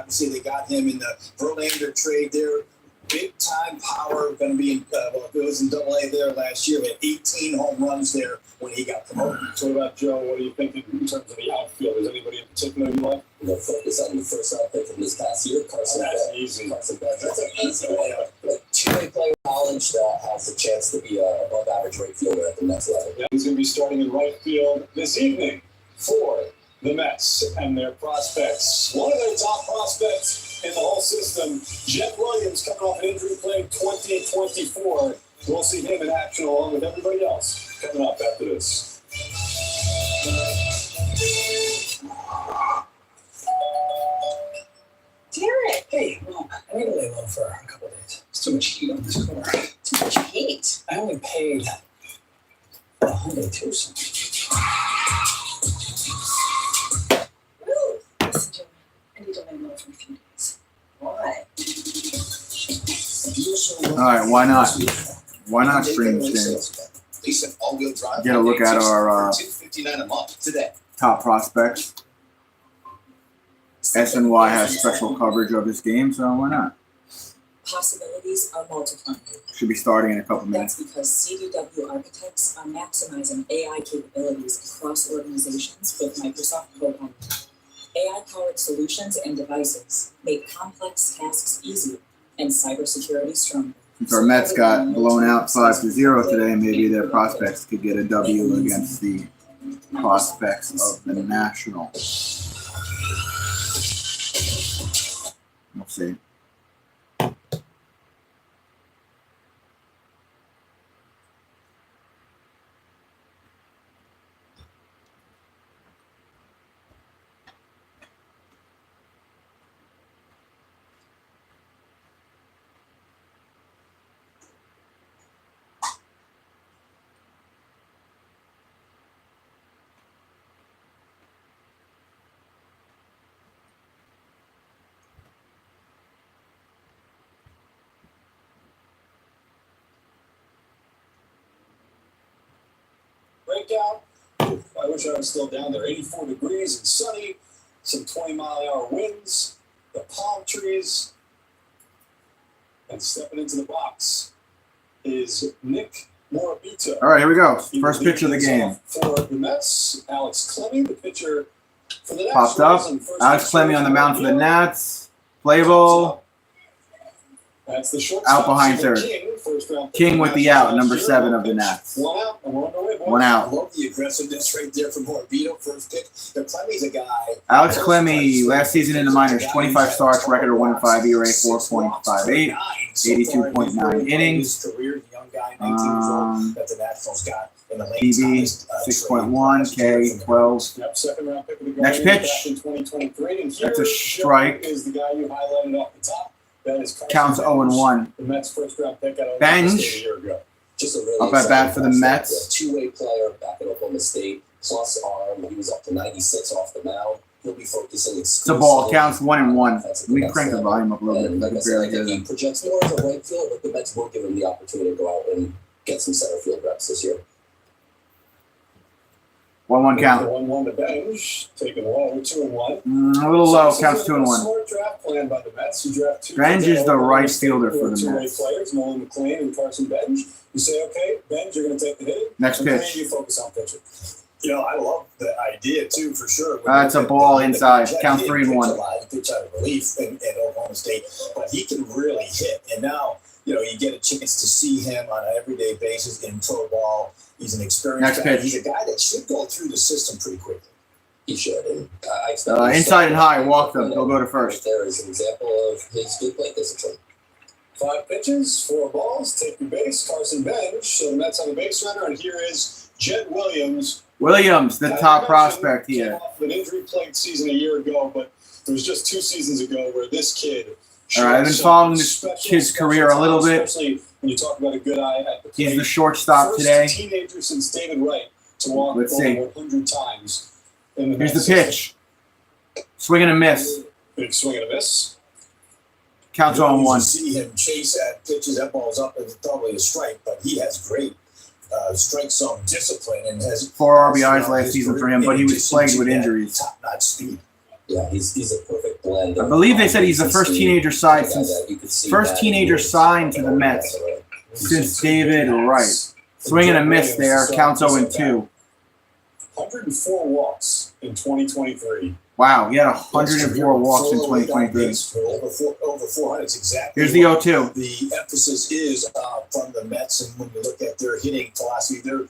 Obviously, they got him in the Verlander trade there. Big-time power, going to be in, it was in Double-A there last year. He had 18 home runs there when he got promoted. So what about Joe? What do you think in terms of the outfield? Is anybody in particular you like? We'll focus on the first round pick from this past year, Carson. That's easy. Carson Bench. That's an easy way. Two-way player in college that has a chance to be an above-average right fielder at the next level. Yeah, he's going to be starting in right field this evening for the Mets and their prospects. One of their top prospects in the whole system, Jet Williams, coming off an injury playing 2024. We'll see him in action along with everybody else coming up after this. Derek! Hey, well, I need to lay low for a couple of days. There's too much heat on this car. Too much heat. I only paid $102. Ooh. Listen, Jim, I need to lay low for a few days. Why? All right, why not? Why not stream this game? Get a look at our top prospects. SNY has special coverage of this game, so why not? Possibilities are multiplying. Should be starting in a couple minutes. That's because CDW architects are maximizing AI capabilities across organizations with Microsoft Copilot. AI-powered solutions and devices make complex tasks easier and cybersecurity stronger. Since our Mets got blown out 5-0 today, maybe their prospects could get a W against the prospects of the National. We'll see. Breakout. I wish I was still down there. 84 degrees and sunny. Some 20-mile-an-hour winds. The palm trees. And stepping into the box is Nick Morabito. All right, here we go. First pitch of the game. For the Mets, Alex Clemmy, the pitcher for the Popped up. Alex Clemmy on the mound for the Nats. Play ball. That's the short out behind third. King with the out, number 7 of the Nats. One out. And we're underway, boys. One I out. love the aggressiveness right there from Morabito. First pick. But Clemmy's a guy. Alex Clemmy, last season in the minors, 25 starts, record of 1-5, ERA 4.58, 82.9 innings. PB 6.1, K 12. Next pitch. That's a strike. Counts 0-1. The Mets first round pick out of Bench. a year ago. Just a really Up at bat for the exciting Mets. prospect. Two-way player back at Oklahoma State, plus arm. He was up to 96 off the mound. He'll be focusing It's a ball. Counts 1-1. Let me crank the volume up a little bit. And I like I can said, barely I hear think he them. projects more as a right fielder, but the Mets will give him the opportunity to go out and get some center field reps this year. 1-1 count. 1-1 to Bench, taking low, 2-1. A little low. So Counts this is a 2-1. smart draft plan by the Mets. You draft two Benj is the right fielder for the two-way Mets. players, Nolan McLean and Carson Benj. You say, okay, Benj, you're going to take the hit. Next McLean, pitch. you focus on pitching. You know, I love the idea too, for sure. It's a ball inside. Count 3-1. He pitched out of relief in Oklahoma State, but he can really hit. And now, you know, you get a chance to see him on an everyday basis in pro ball. He's an experienced Next guy. pitch. He's a guy that should go through the system pretty quickly. He should. And I expect Inside and high. Walk them. They'll go to first. There is an example of his good plate discipline. 5 pitches, 4 balls, take your base, Carson Benj. So the Mets on the base runner, and here is Jet Williams. Williams, the top prospect Came here. off of an injury-plagued season a year ago, but it was just 2 seasons ago where this kid. All right, I've been following this kid's career a little bit. Especially when you talk about a good eye at the plate. He's the shortstop First today. teenager since David Wright to walk Let's over see. 100 times. In the Here's the Mets pitch. Swing and a miss. system. Big swing and a miss. Counts You don't 0-1. usually see him chase at pitches. That ball's up, and it's probably a strike, but he has great strike zone discipline and has 4 RBIs last season for him, but he was plagued with injuries. Top-notch speed. Yeah, he's a perfect blend. I believe they said he's the first teenager signed to the Mets since David Wright. Swing and a miss there. Counts 0-2. 104 walks in 2023. Wow, he had 104 walks in 2023. Over 400. It's exactly. Here's the 0-2. The emphasis is from the Mets, and when you look at their hitting philosophy, they're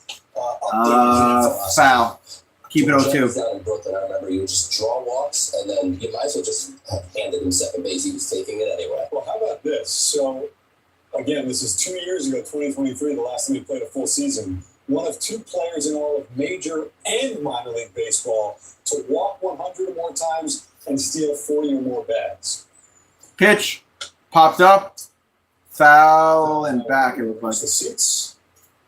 foul. Keep it 0-2. Down in Brooklyn, I remember he would just draw walks, and then you might as well just have handed him second base. He was taking it anyway. Well, how about this? So, again, this is 2 years ago, 2023, the last time he played a full season. One of 2 players in all of major and minor league baseball to walk 100 or more times and steal 40 or more bags. Pitch. Popped up. Foul and back, it looked like. The seats.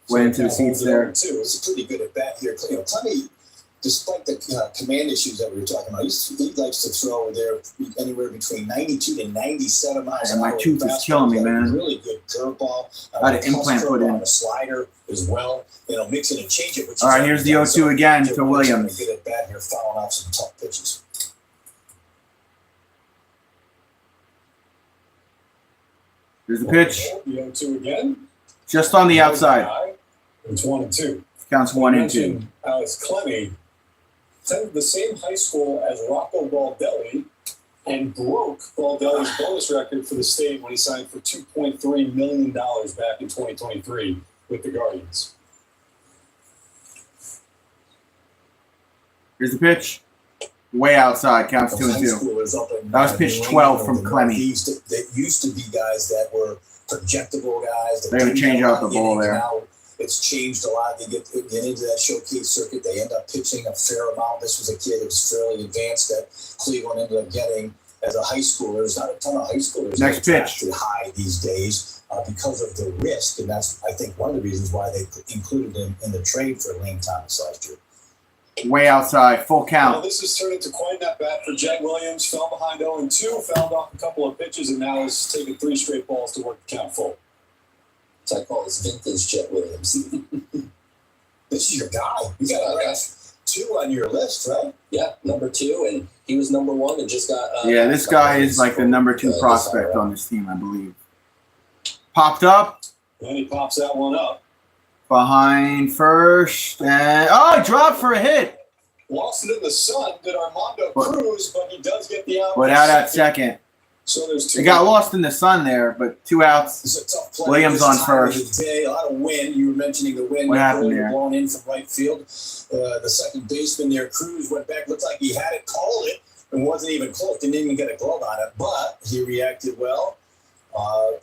Went into the seats there. It's a pretty good at bat here. Clemmy, despite the command issues that we were talking about, he likes to throw there anywhere between 92 to 97 miles an hour. My tooth is killing me, man. Really good curveball. I had an implant put in. A slider as well. Mixing and changing. All right, here's the 0-2 again to Williams. Good at bat here, fouling off some tough pitches. Here's the pitch. The 0-2 again. Just on the outside. It's 1-2. Counts 1-2. Alex Clemmy attended the same high school as Rocco Baldelli and broke Baldelli's bonus record for the state when he signed for $2.3 million back in 2023 with the Guardians. Here's the pitch. Way outside. Counts 2-2. That was pitch 12 from Clemmy. That used to be guys that were projectable guys. They're going to change out the ball there. Now it's changed a lot. They get into that showcase circuit. They end up pitching a fair amount. This was a kid that was fairly advanced that Cleveland ended up getting as a high schooler. There's not a ton of high schoolers Next pitch. high these days because of the risk. And that's, I think, one of the reasons why they included him in the trade for Lane Thomas last year. Way outside, full count. Well, this is turning to quite an at-bat for Jet Williams. Fell behind 0-2, fouled off a couple of pitches, and now has taken 3 straight balls to work the count full. So I call this vintage Jet Williams. This is your guy. You got 2 on your list, right? Yeah, number 2, and he was number 1 and just got. This guy is like the number 2 prospect on this team, I believe. Popped up. Then he pops that one up. Behind first, and he dropped for a hit. Lost it in the sun, did Armando Cruz, but he does get the out. But out at second. So there's 2. It got lost in the sun there, but 2 outs. It's a tough play. Williams on first. A lot of wind. You were mentioning the wind. What happened there? Blown in from right field. The second baseman there, Cruz, went back. Looked like he had it, called it, and wasn't even close. Didn't even get a glove on it, but he reacted well.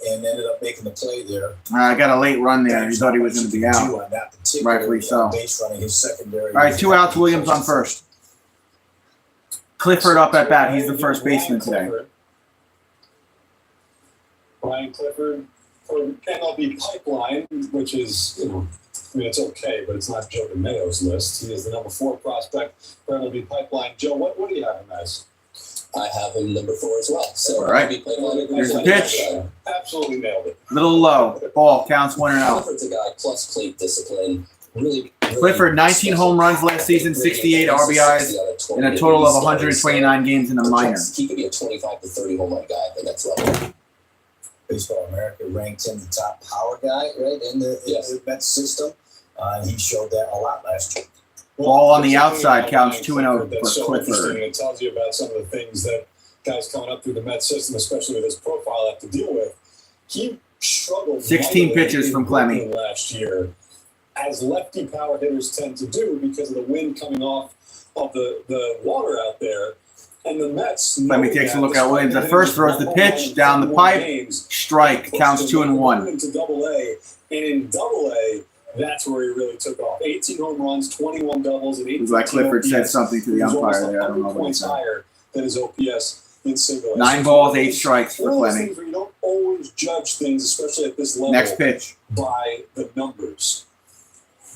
And ended up making the play there. I got a late run there. He thought he was going to be out. Rightfully so. Base running his secondary. All right, 2 outs. Williams on first. Clifford up at bat. He's the first baseman today. Ryan Clifford for MLB Pipeline, which is, it's okay, but it's not Joe DeMayo's list. He is the number 4 prospect for MLB Pipeline. Joe, what do you have him as? I have him number 4 as well. So all right. Here's the pitch. Absolutely nailed it. Little low. Ball counts 1-0. Clifford's a guy plus plate discipline. Really Clifford, 19 home runs last season, 68 RBIs, in a total of 129 games in the minors. He could be a 25 to 30 home run guy at the next level. Baseball America ranked him the top power guy, right, in the Mets system. He showed that a lot last year. Ball on the outside counts 2-0 for Clifford. It tells you about some of the things that guys coming up through the Mets system, especially with his profile, have to deal with. He struggled 16 pitches from Clemmy last year, as lefty power hitters tend to do because of the wind coming off of the water out there. And the Mets. Clemmy takes a look at Williams. At first, throws the pitch down the pipe. Strike. Counts 2-1. Into Double-A, and in Double-A, that's where he really took off. 18 home runs, 21 doubles, and 18 like Clifford OPS. said something to the umpire there. I don't know what he points said. higher than his OPS in single. 9 balls, 8 strikes for Clemmy. Clemmy. You don't always judge things, especially at this level. Next pitch. By the numbers.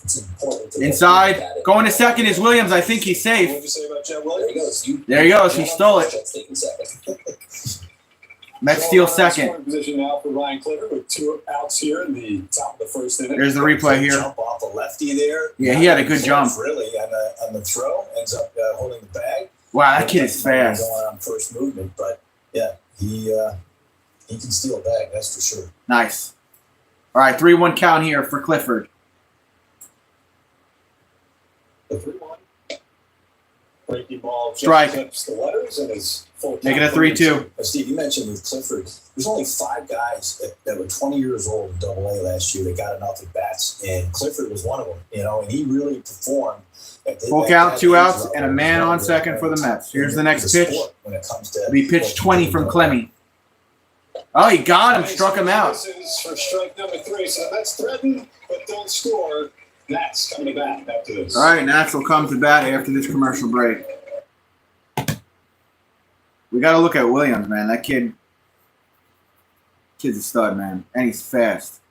It's important. Inside. Going to second is Williams. I think he's What did safe. you say about Jet Williams? There he goes. He stole it. Mets steal second. Scoring position now for Ryan Clifford with 2 outs here in the top of the first inning. There's the replay here. Jump off the lefty there. Yeah, he had a good jump. Really, on the throw, ends up holding the bag. Wow, that kid is fast. Going on first movement, but yeah, he can steal a bag, that's for sure. Nice. All right, 3-1 count here for Clifford. The 3-1. Breaking ball. Strike. Clips the letters and is full. Make it a 3-2. Steve, you mentioned with Clifford, there's only 5 guys that were 20 years old in Double-A last year that got enough at bats, and Clifford was one of them. And he really performed. Full count, 2 outs, and a man on second for the Mets. Here's the next pitch. When it comes to We pitched 20 from Clemmy. Oh, he got him, struck him out. This is for strike number 3. So the Mets threaten, but don't score. Nats coming to bat after this. All right, Nats will come to bat after this commercial break. We got to look at Williams, man. That kid's a stud, man, and he's fast.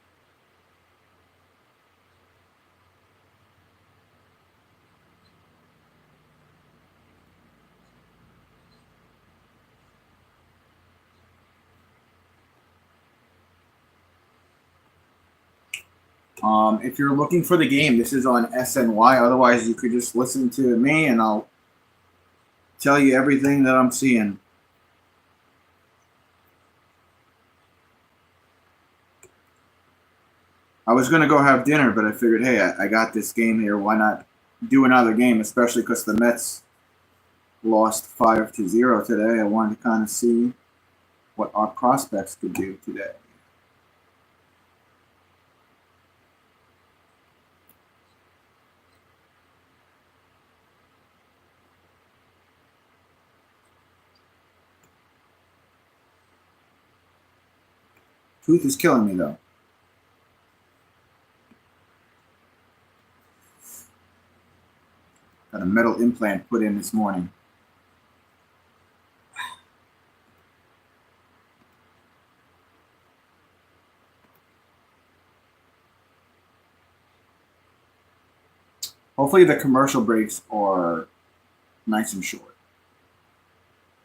If you're looking for the game, this is on SNY. Otherwise, you could just listen to me, and I'll tell you everything that I'm seeing. I was going to go have dinner, but I figured, hey, I got this game here. Why not do another game, especially because the Mets lost 5-0 today. I wanted to kind of see what our prospects could do today. Tooth is killing me, though. Got a metal implant put in this morning. Hopefully the commercial breaks are nice and short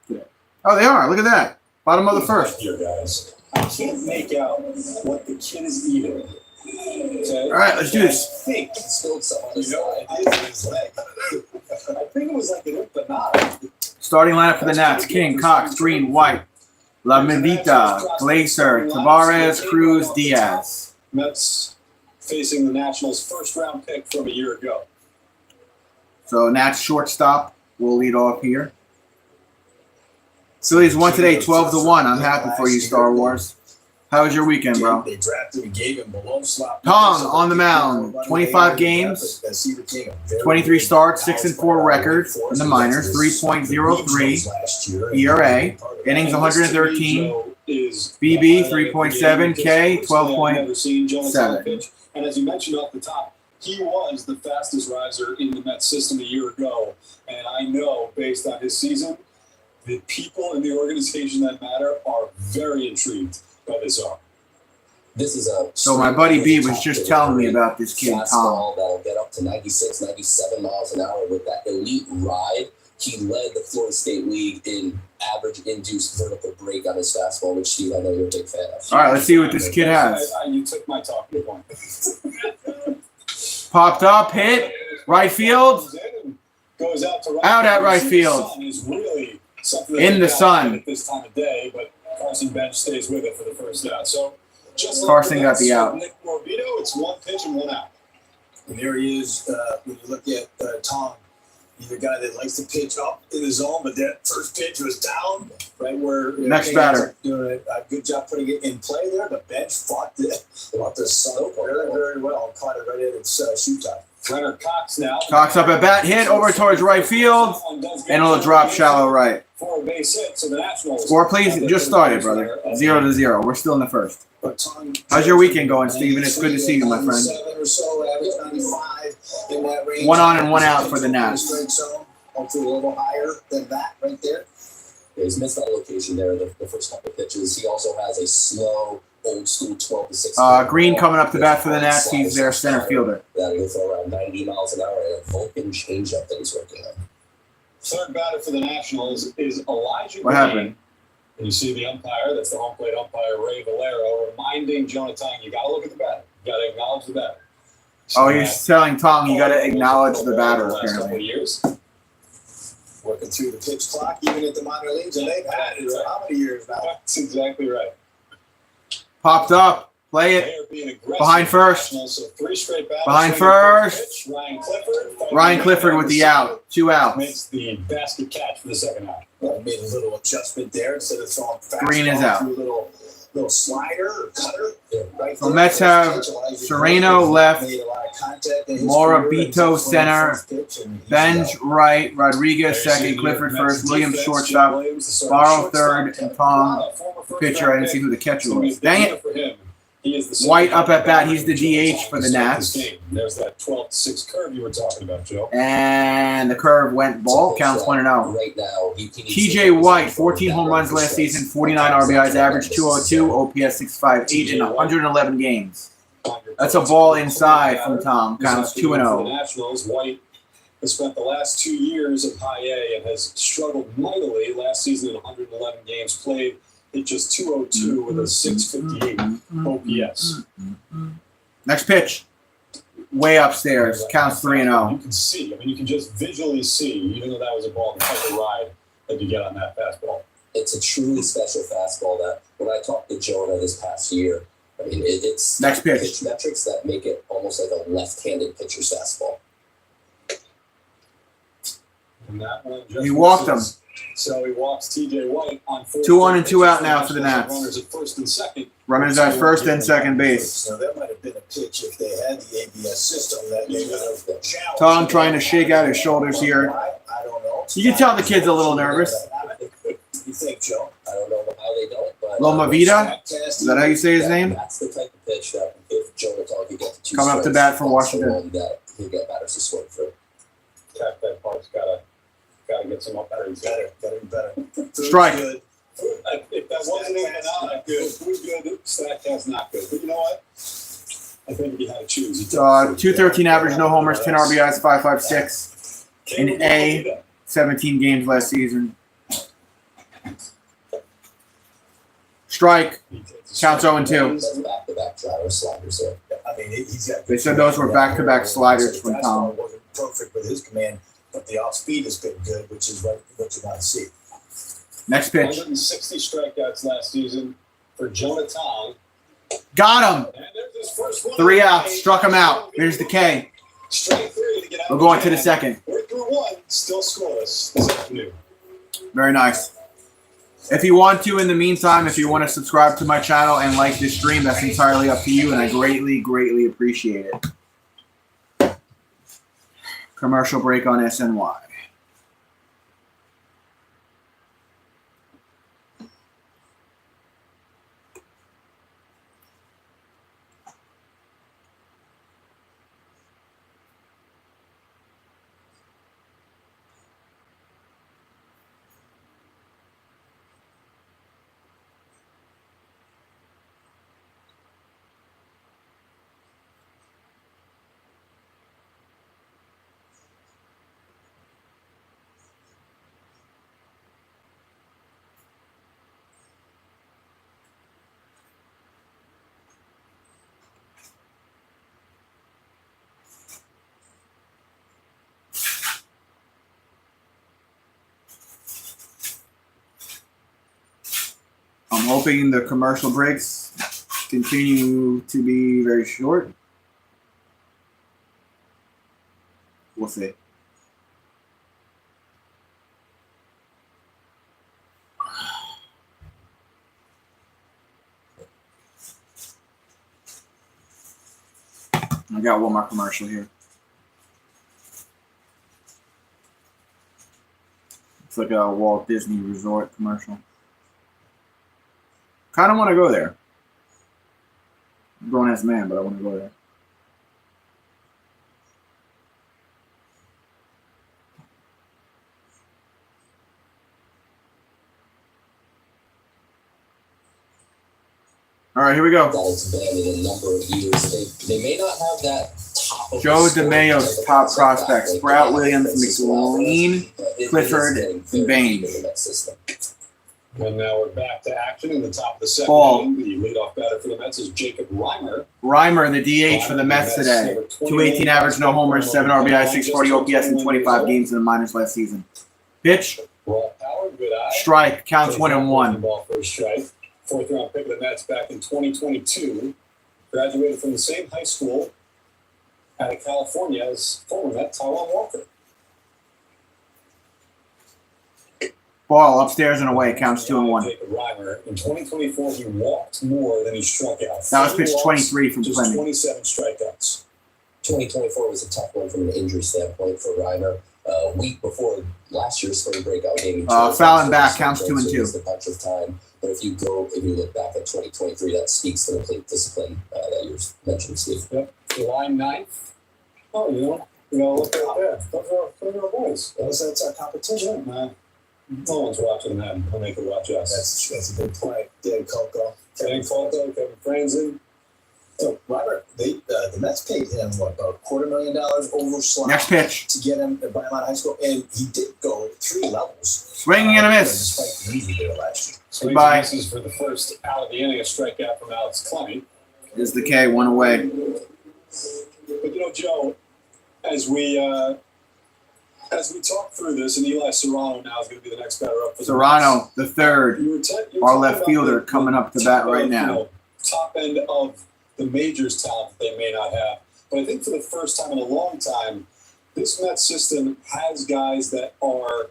today. Oh, they are. Look at that. Bottom of the first. Here, guys. I can't make out what the kid is eating. Okay? All right, let's do this. I think He spilled some on his it side. is in his leg. I think it was like an empanada. Starting lineup for the Nats: King, Cox, Green, White, La Medita, Glazer, Tavares, Cruz, Diaz. Mets facing the Nationals' first-round pick from a year ago. So Nats shortstop will lead off here. Phillies won today, 12-1. I'm happy for you, Star Wars. How was your weekend, bro? They drafted and gave him below slot. Tong on the mound, 25 games, 23 starts, 6-4 record in the minors, 3.03 ERA, innings 113, BB 3.7, K 12.7. And as you mentioned off the top, he was the fastest riser in the Mets system a year ago. And I know, based on his season, the people in the organization that matter are very intrigued by this arm. This is a So my buddy B was just telling me about this kid, Tom. fastball that'll get up to 96, 97 miles an hour with that elite ride. He led the Florida State League in average induced vertical break on his fastball, which Steve, I know you're a big fan of. All right, let's see what this kid has. You took my talking point. Popped up, hit, right field, Goes out to out at right field. Is really something In the sun. at this time of day, but Carson Bench stays with it for the first out. So just Carson got the out. Nick Morbido, it's 1 pitch and 1 out. And there he is. When you look at Tom, he's a guy that likes to pitch up in the zone, but that first pitch was down right where Next batter. Doing a good job putting it in play there. The bench fought the sun very, very well and caught it right at its shoot time. Brenner Cox now. Cox up at bat, hit over towards right field, and it'll drop shallow right. For a base hit, so the Nationals. Score, please. It just started, brother. 0-0. We're still in the first. How's your weekend going, Steven? It's good to see you, my friend. 7 or so, average 95 in that range. 1 on and 1 out for the Nats. Hopefully a little higher than that right there. Yeah, he's missed that location there the first couple of pitches. He also has a slow, old school 12 to 6. Green coming up to bat for the Nats. He's their center fielder. That'll go for around 90 miles an hour and a Vulcan changeup that he's working on. Third batter for the Nationals is Elijah What Green. happened? And you see the umpire, that's the home plate umpire, Ray Valero, reminding Jonathan, you got to look at the batter. You got to acknowledge the batter. Oh, he's telling Tom you got to acknowledge the batter, last couple of apparently. years. Working through the pitch clock, even at the minor leagues, and they've had it for how many years now? That's exactly right. Popped up. Play They it. are being aggressive. Behind first. So 3 straight batters. Behind Swinging first. pitch. Ryan Clifford. Ryan Clifford with the out. 2 outs. Makes the basket catch for the second out. Made a little adjustment there instead of throwing Green is fastball out. through a little slider or cutter. Right So there. Mets have Pitch, Elijah Sereno Clifford left, made a lot of contact in his Morabito career, and just center, first pitch, and he's Benj out. right, Rodriguez There's second, the Clifford Mets first, Williams defense, shortstop, Jeff Williams, the starting Barrow shortstop, third, Kevin and Tom Pilata, former first pitcher. I round didn't see pick. who the catcher So was. big Dang year it. for him. He is the White second up at bat. He's the batter DH for the to start Nats. this game. There's that 12-6 curve you were talking about, Joe. And the curve went ball. Counts 1-0. Right now, he needs TJ to White, focus 14 on home runs that last strikes. season, 49 RBIs, average 202, OPS 658 in 111 games. That's a ball inside from Tom. Counts For the 2-0. Nationals, White has spent the last 2 years at high A and has struggled mightily. Last season in 111 games played, hit just 202 with a 658 OPS. Next pitch. Way upstairs. Counts 3-0. You can see. I mean, you can just visually see, even though that was a ball, the type of ride that you get on that fastball. It's a truly special fastball that when I talked to Jonah this past year, I mean, it's Next pitch. metrics that make it almost like a left-handed pitcher's fastball. And that one just He walked him. So he walks TJ White on 2 on and 2 out now for the Nats. Runners at first and second. Runners at first and second base. Now, that might have been a pitch if they had the ABS system that they would have challenged. Tom trying to shake out his shoulders here. I don't know. You can tell the kid's a little nervous. You think, Joe? I don't know how they don't, but Loma Vida? Is that how you say his name? That's the type of pitch that if Jonah could get to 2 Coming up to strikes, bat for that's the Washington. one that he'll get batters to swing through. That part's gotta get some up batteries. Better. Strike. Good. If that wasn't even an out, good. Food good, Statcast not good. But you know what? I think if you had to choose, you 213 average, no homers, 10 RBIs, 5.56 in A, 17 games last season. Strike. Counts 0-2. That's back-to-back driver sliders there. I mean, he's got. They said those were back-to-back sliders from Tom. Fastball wasn't perfect with his command, but the off speed has been good, which is what you want to see. Next pitch. 160 strikeouts last season for Jonah Tom. Got him. And there's his first one. 3 outs. Struck him out. There's the K. Strike 3 to get out. We're going to the second. We're through 1, still scoreless this afternoon. Very nice. If you want to, in the meantime, if you want to subscribe to my channel and like this stream, that's entirely up to you, and I greatly, greatly appreciate it. Commercial break on SNY. I'm hoping the commercial breaks continue to be very short. We'll see. I got one more commercial here. It's like a Walt Disney Resort commercial. Kind of want to go there. I'm grown ass man, but I want to go there. All right, here we go. That's been in a number of years. They may not have that top of Joe the scoring DeMayo's type of top concept prospects: back Sprout, like Williams, Francisco Alvarez, McLean, but it is Clifford, getting and very Bain. deep in the Mets system. And now we're back to action in the top of the second Ball. inning. The leadoff batter for the Mets is Jacob Reimer. Reimer, the DH for the Mets today. 218 average, no homers, 7 RBIs, 640 OPS in 25 games in the minors last season. Pitch. Raw power, good eye. Strike. Counts 1-1. Ball for a strike. Fourth round pick of the Mets back in 2022. Graduated from the same high school out of California as former Met Taiwan Walker. Ball upstairs and away. Counts 2-1. Jacob Reimer. In 2024, he walked more than he struck out. That was pitch 23 from just Clemmy. 27 strikeouts. 2024 was a tough one from an injury standpoint for Reimer. A week before last year's spring breakout game, fouling back, counts 2-2. The bunch of time, but if you look back at 2023, that speaks to the plate discipline that you mentioned, Steve. Yep. Line 9th. Oh, look right there. Those are our boys. That's our competition, man. No one's watching them. I'll make it watch us. That's a good point. Dan Coco. Kevin Franzen. So Robert, the Mets paid him about $250,000 over slot Next pitch. to get him to buy him out of high school, and he did go 3 levels. Swinging and a miss. Despite the injury there last year. Swings Goodbye. and misses for the first out of the inning. A strikeout from Alex Clemmy. Is the K, 1 away. But Joe, as we talk through this, and Eli Serrano now is going to be the next batter up for the Serrano, the third. Mets. Our left fielder coming up to bat right now. Top end of the majors talent that they may not have. But I think for the first time in a long time, this Mets system has guys that are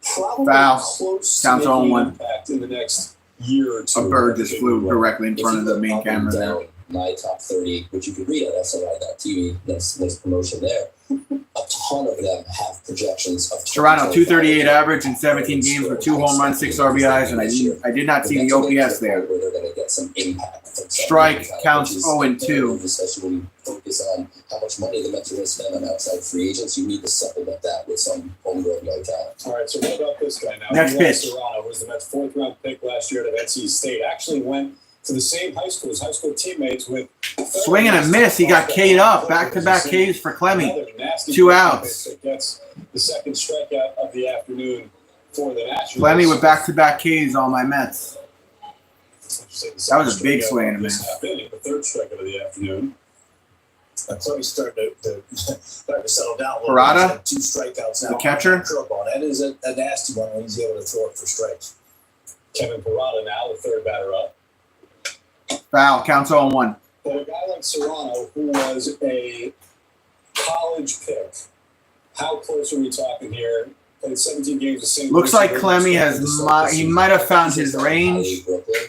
probably Foul. close Counts to making 0-1. an impact in the next year or two. A bird just flew directly in front of the main camera there. My top 30, which you can read on SNY.TV, nice promotion there. A ton of them have projections of Toronto, 238 average in 17 games with 2 home runs, 6 RBIs, and I did not see the OPS there. Where they're going to get some impact from Strike counts 0-2. Especially when you focus on how much money the Mets are going to spend on outside free agents, you need to supplement that with some homegrown young talent. All right, so what about this guy now? Next Eli pitch. Serrano was the Mets' 4th round pick last year at NC State. Actually went to the same high school as high school teammates with Swing and a miss. He got K'd up. Back-to-back Ks for Clemmy. 2 outs. That gets the second strikeout of the afternoon for the Nationals. Clemmy with back-to-back Ks on my Mets. That was a big swing and a miss. The 3rd strikeout of the afternoon. Clemmy's starting to settle down a little Parada? bit. He's had 2 strikeouts now. The catcher? Curveball. That is a nasty one when he's able to throw it for strikes. Kevin Parada now, the 3rd batter up. Foul. Counts 0-1. But a guy like Serrano, who was a college pick, how close are we talking here? Played 17 games the same. Looks like Clemmy he might have found his range,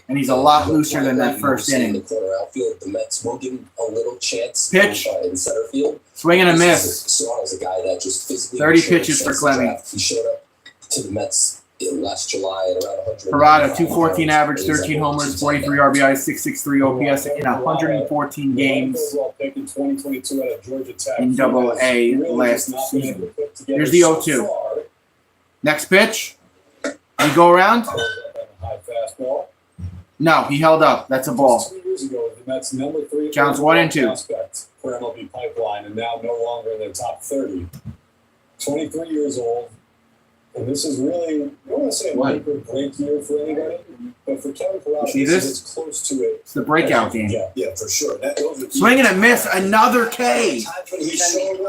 and he's a lot looser than that first inning. The Mets will give him a little chance Pitch. in center field. Swing and a miss. Serrano's a guy that just physically 30 showed pitches for chance to Clemmy. draft. He showed up to the Mets in last July at around 100. Parada, 214 average, 13 homers, 43 RBIs, 663 OPS in 114 games Overall pick in 2022 out of Georgia Tech. in Double-A last season. Here's the 0-2. Next pitch. He go around? High fastball. No, he held up. That's a ball. 2 years ago, the Mets number 3 Counts 1 and 2. prospect for MLB Pipeline, and now no longer in the top 30. 23 years old. And this is really, I don't want to say a make or break year for anybody, but for Kevin Parada, See this this? is as close to it. It's the breakout game. Yeah, for sure. Swing and a miss. Another K.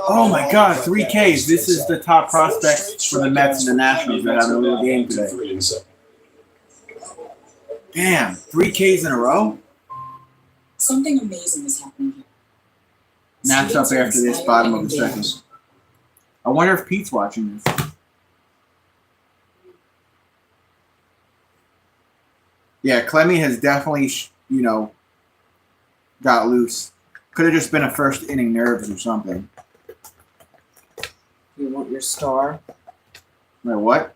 Oh my God, 3 Ks. This is the top prospects for the Mets and the Nationals that have a little game today. Damn, 3 Ks in a row? Something amazing is happening here. Match up after this, bottom of the second. I wonder if Pete's watching this. Yeah, Clemmy has definitely, got loose. Could have just been a first inning nerves or something. You want your star? My what?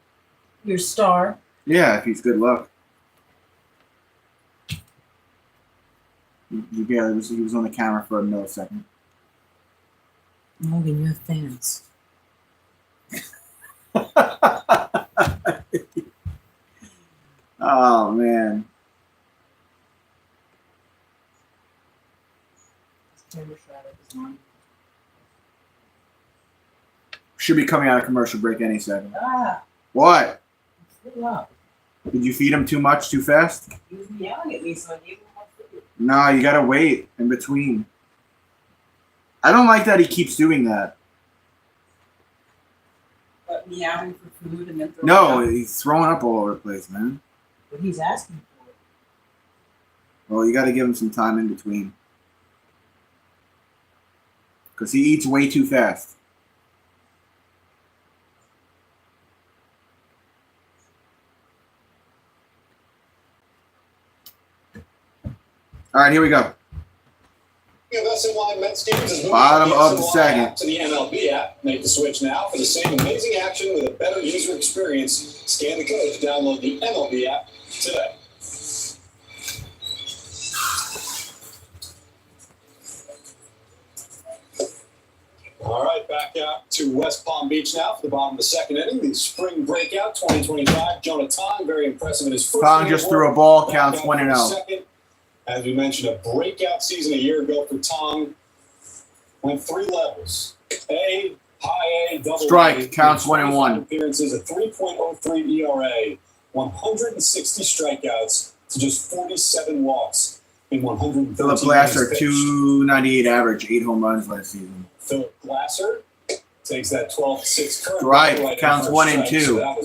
Your star? Yeah, if he's good luck. Yeah, he was on the camera for a millisecond. Oh, then you have fans. Oh, man. Should be coming out of commercial break any second. Ah, What? fill up. Did you feed him too much too fast? He was yelling at me, so I gave him more food. No, you gotta wait in between. I don't like that he keeps doing that. meowing for food and then throwing No, up? he's throwing up all over the place, man. But he's asking for it. Well, you got to give him some time in between. Because he eats way too fast. All right, here we go. Mets games is Bottom of the SNY second. app to the MLB app. Make the switch now for the same amazing action with a better user experience. Scan the code to download the MLB app today. All right, back out to West Palm Beach now for the bottom of the second inning. The spring breakout 2025. Jonah Tong, very impressive in his first Tong inning just of threw a work. ball, Back counts out 1-0. for the second. As we mentioned, a breakout season a year ago for Tong. Went 3 levels. A, high A, double Strike, A. counts 25 1-1. appearances, a 3.03 ERA, 160 strikeouts to just 47 walks in 113 Philip Glasser, 298 average, 8 home runs last season. Philip Glasser takes that 12-6 curve. Right, counts 1 and 2. So that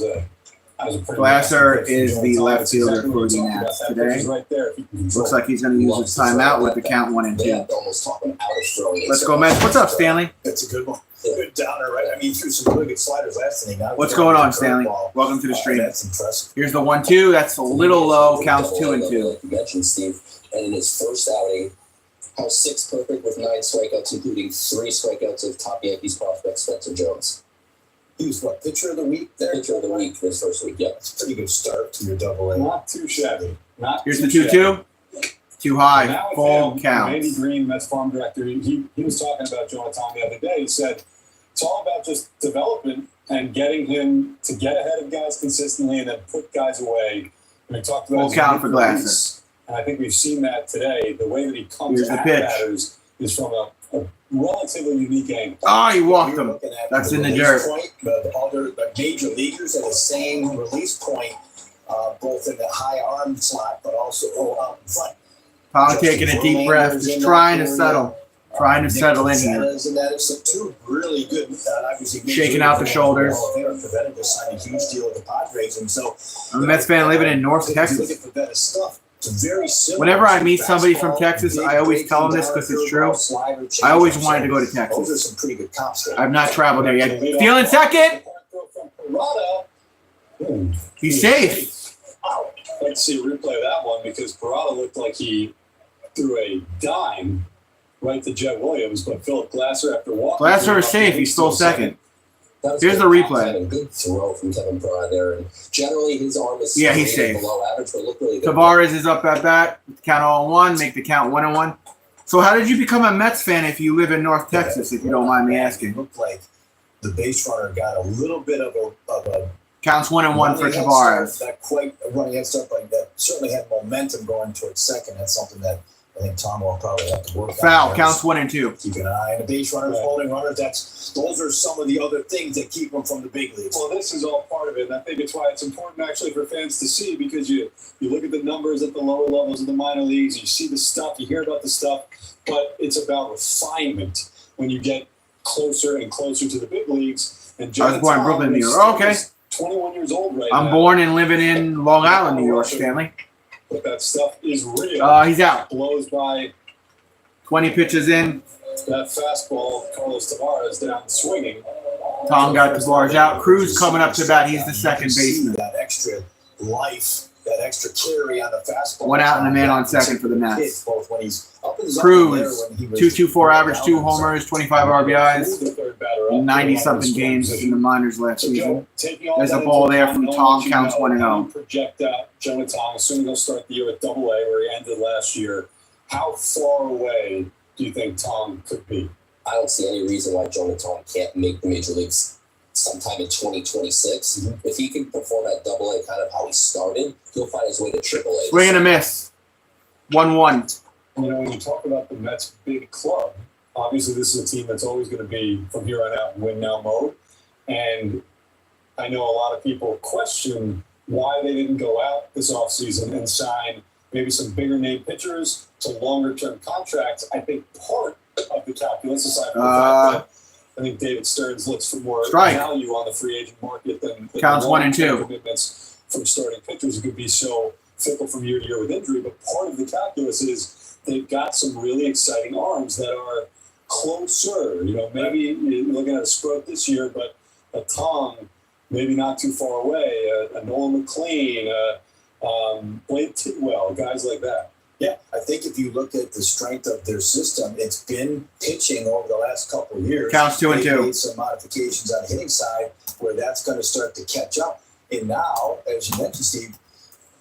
was a pretty Glasser impressive is hit from the Jonah Tong. left That's fielder exactly for what the we're talking Nats about. That today. pitch is right there if you can control Looks like he's going to use his timeout with the count 1 and 2. They almost talking out of throwing it. Let's go, Mets. What's up, Stanley? That's a good one. Good downer, right? I mean, he threw some really good sliders last inning. Now What's he's going throwing on, a Stanley? curveball. Welcome to the stream. That's impressive. Here's the 1-2. That's a little low. Counts 2 and 2. Like you mentioned, Steve. And in his first outing, house 6 perfect with 9 strikeouts, including 3 strikeouts of top Yankees prospect Spencer Jones. He was what, pitcher of the week there? Pitcher of the week this first week, yep. That's a pretty good start to your double A. Not too shabby. Here's the 2-2. Too high. Now with Full him, counts. Randy Green, Mets farm director, he was talking about Jonah Tong the other day. He said it's all about just development and getting him to get ahead of guys consistently and then put guys away. And we talked about Full count for Glasser. And I think we've seen that today. The way that he comes Here's the at pitch. batters is from a relatively unique angle. Oh, he walked You're him. looking at That's in the release dirt. Point, all the major leaguers at the same release point, both in the high arm slot, but also out in front. Tong taking a deep breath. Just trying to settle. Trying to settle in here. And that is some 2 really good, obviously. major Shaking out the leaguers. shoulders. Pavetta just signed a huge deal with the Padres, and so I'm a Mets fan living in North if you Texas. look at Pavetta's stuff, it's very similar. Whenever I to meet somebody from fastball, Texas, big I always tell them this breaking because it's down true. curveball, slider, I always changeup. wanted to go to Those are Texas. some pretty good comps there. I've not traveled there yet. Feeling second. He's safe. Wow. I'd like to see a replay of that one because Parada looked like he threw a dime right to Jet Williams, but Philip Glasser after walking. Glasser is safe. He's still second. That was Here's good. the replay. Had a good throw from Kevin Parada there, and generally his arm is Yeah, he's slightly safe. below average, but looked really good. Tavares is up at bat. Count 0-1. Make the count 1-1. So how did you become a Mets fan if you live in North Texas, if you don't mind me It asking? looked like the base runner got a little bit of a Counts 1-1 for running head Tavares. start, not quite a running head start, but that certainly had momentum going towards second. That's something that I think Tom will probably have to work on. Foul. Counts 1 and 2. Keep an eye on the base runners, holding runners. Those are some of the other things that keep them from the big leagues. Well, this is all part of it, and I think it's why it's important actually for fans to see because you look at the numbers at the lower levels of the minor leagues, you see the stuff, you hear about the stuff, but it's about refinement when you get closer and closer to the big leagues. And I was born in Brooklyn, New York. Okay. 21 years old right now. I'm born and living in Long Island, New York, Stanley. But that stuff is real. He's out. Blows by 20 pitches in. that fastball. Carlos Tavares down swinging. Tom got Tavares out. Cruz coming up to bat. He's the second baseman. That extra life, that extra carry on the fastball. One out and a man on second for the Nats. Both when he's up in zone Cruz, there, when he was 2.24 average, 2 homers, 25 RBIs, The third batter up. 90-something games in the minors last So, season. Joe, taking all There's that a ball into there account, from knowing Tom, what you counts know, 1-0. how do you project out Jonah Tong, assuming he'll start the year at Double A where he ended last year. How far away do you think Tong could be? I don't see any reason why Jonah Tong can't make the major leagues sometime in 2026. Mm-hmm. If he can perform at Double A, kind of how he started, he'll find his way to Triple A. Swing and a miss. 1-1. You know, when you talk about the Mets' big club, obviously this is a team that's always going to be from here on out win now mode. And I know a lot of people question why they didn't go out this offseason and sign maybe some bigger name pitchers to longer term contracts. I think part of the calculus, aside from the fact that I think David Stearns looks for more Strike. value on the free agent market than Counts 1 and 2. commitments from starting pitchers. It could be so fickle from year to year with injury, but part of the calculus is they've got some really exciting arms that are closer. You know, maybe you're looking at a Sproat this year, but a Tong maybe not too far away, a Nolan McLean, Blake Tidwell, guys like that. Yeah, I think if you look at the strength of their system, it's been pitching over the last couple of years. Counts 2 and 2. They made some modifications on the hitting side where that's going to start to catch up. And now, as you mentioned, Steve,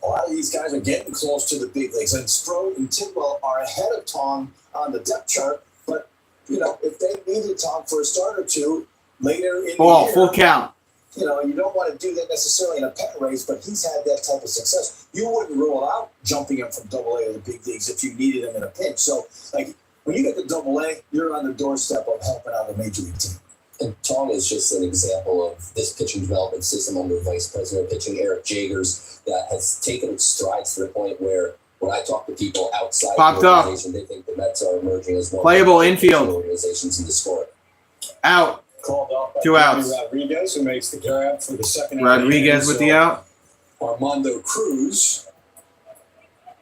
a lot of these guys are getting close to the big leagues. And Sproat and Tidwell are ahead of Tong on the depth chart. But, you know, if they needed Tong for a start or two later in the year, Full count. you know, you don't want to do that necessarily in a pennant race, but he's had that type of success. You wouldn't rule out jumping him from AA to the big leagues if you needed him in a pinch. So, like, when you get to AA, you're on the doorstep of helping out a major league team. And Tong is just an example of this pitching development system under Vice President of Pitching Eric Jagers that has taken its strides to the point where when I talk to people outside Popped the up. organization, they think the Mets are emerging as one Playable of the infield. organizations in the sport. Out. Called off by 2 outs. Rodriguez, who makes the grab for the second. Rodriguez with the out. Armando Cruz.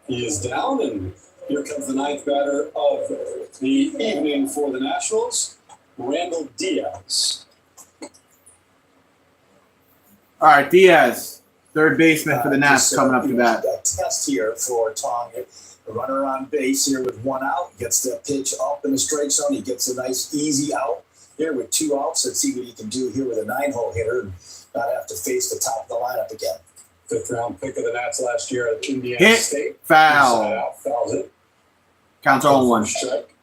He is down, and here comes the ninth batter of the evening for the Nationals, Randall Diaz. All right, Diaz, third baseman for the Nats, Just, coming up to you know, bat. A test here for Tong. The runner on base here with 1 out, gets the pitch up in the strike zone. He gets a nice easy out here with 2 outs. Let's see what he can do here with a 9-hole hitter and not have to face the top of the lineup again. 5th round pick of the Nats last year at Indiana Hit. State. Foul. Inside out, fouls it. Counts 0-1. Strike.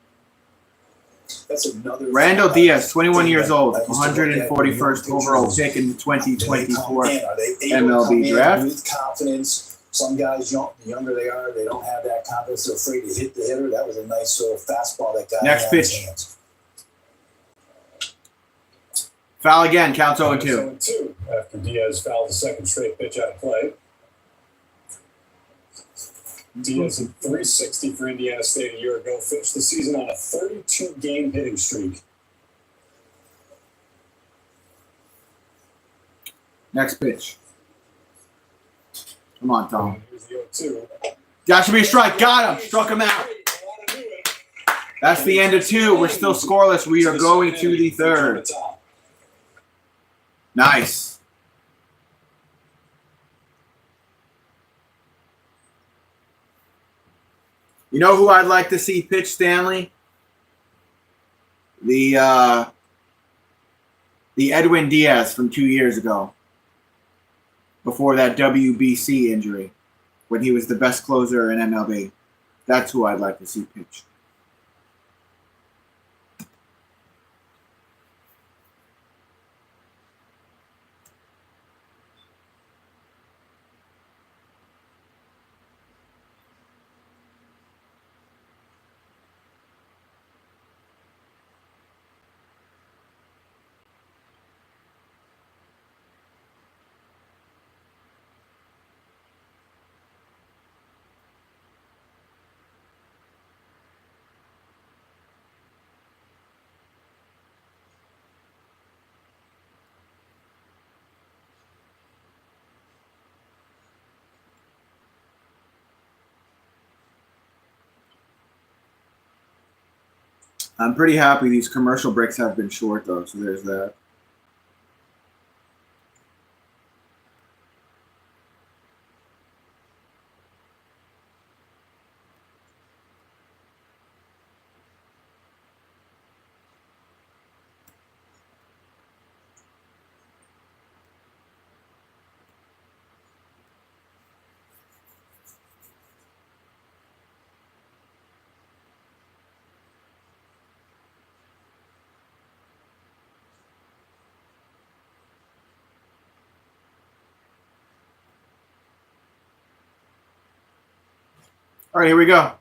That's another. Randall Diaz, 21 thing years that old, I used to look at when you 141st look at overall pitchers. pick in the 2024 Are they able to MLB come in draft. with confidence? Some guys, the younger they are, they don't have that confidence. They're afraid to hit the hitter. That was a nice sort of fastball that guy Next had in his pitch. hands. Foul again, counts 0-2. 0-2 after Diaz fouled the second straight pitch out of play. Diaz hit .360 for Indiana State a year ago, finished the season on a 32-game hitting streak. Next pitch. Come on, Tom. Here's the 0-2. That should be a strike. Got him. Struck him out. That's the end of 2. We're still scoreless. We are going to the third. Nice. You know who I'd like to see pitch, Stanley? The Edwin Diaz from 2 years ago. Before that WBC injury. When he was the best closer in MLB. That's who I'd like to see pitch. I'm pretty happy these commercial breaks have been short, though, so there's that. All right, here we go.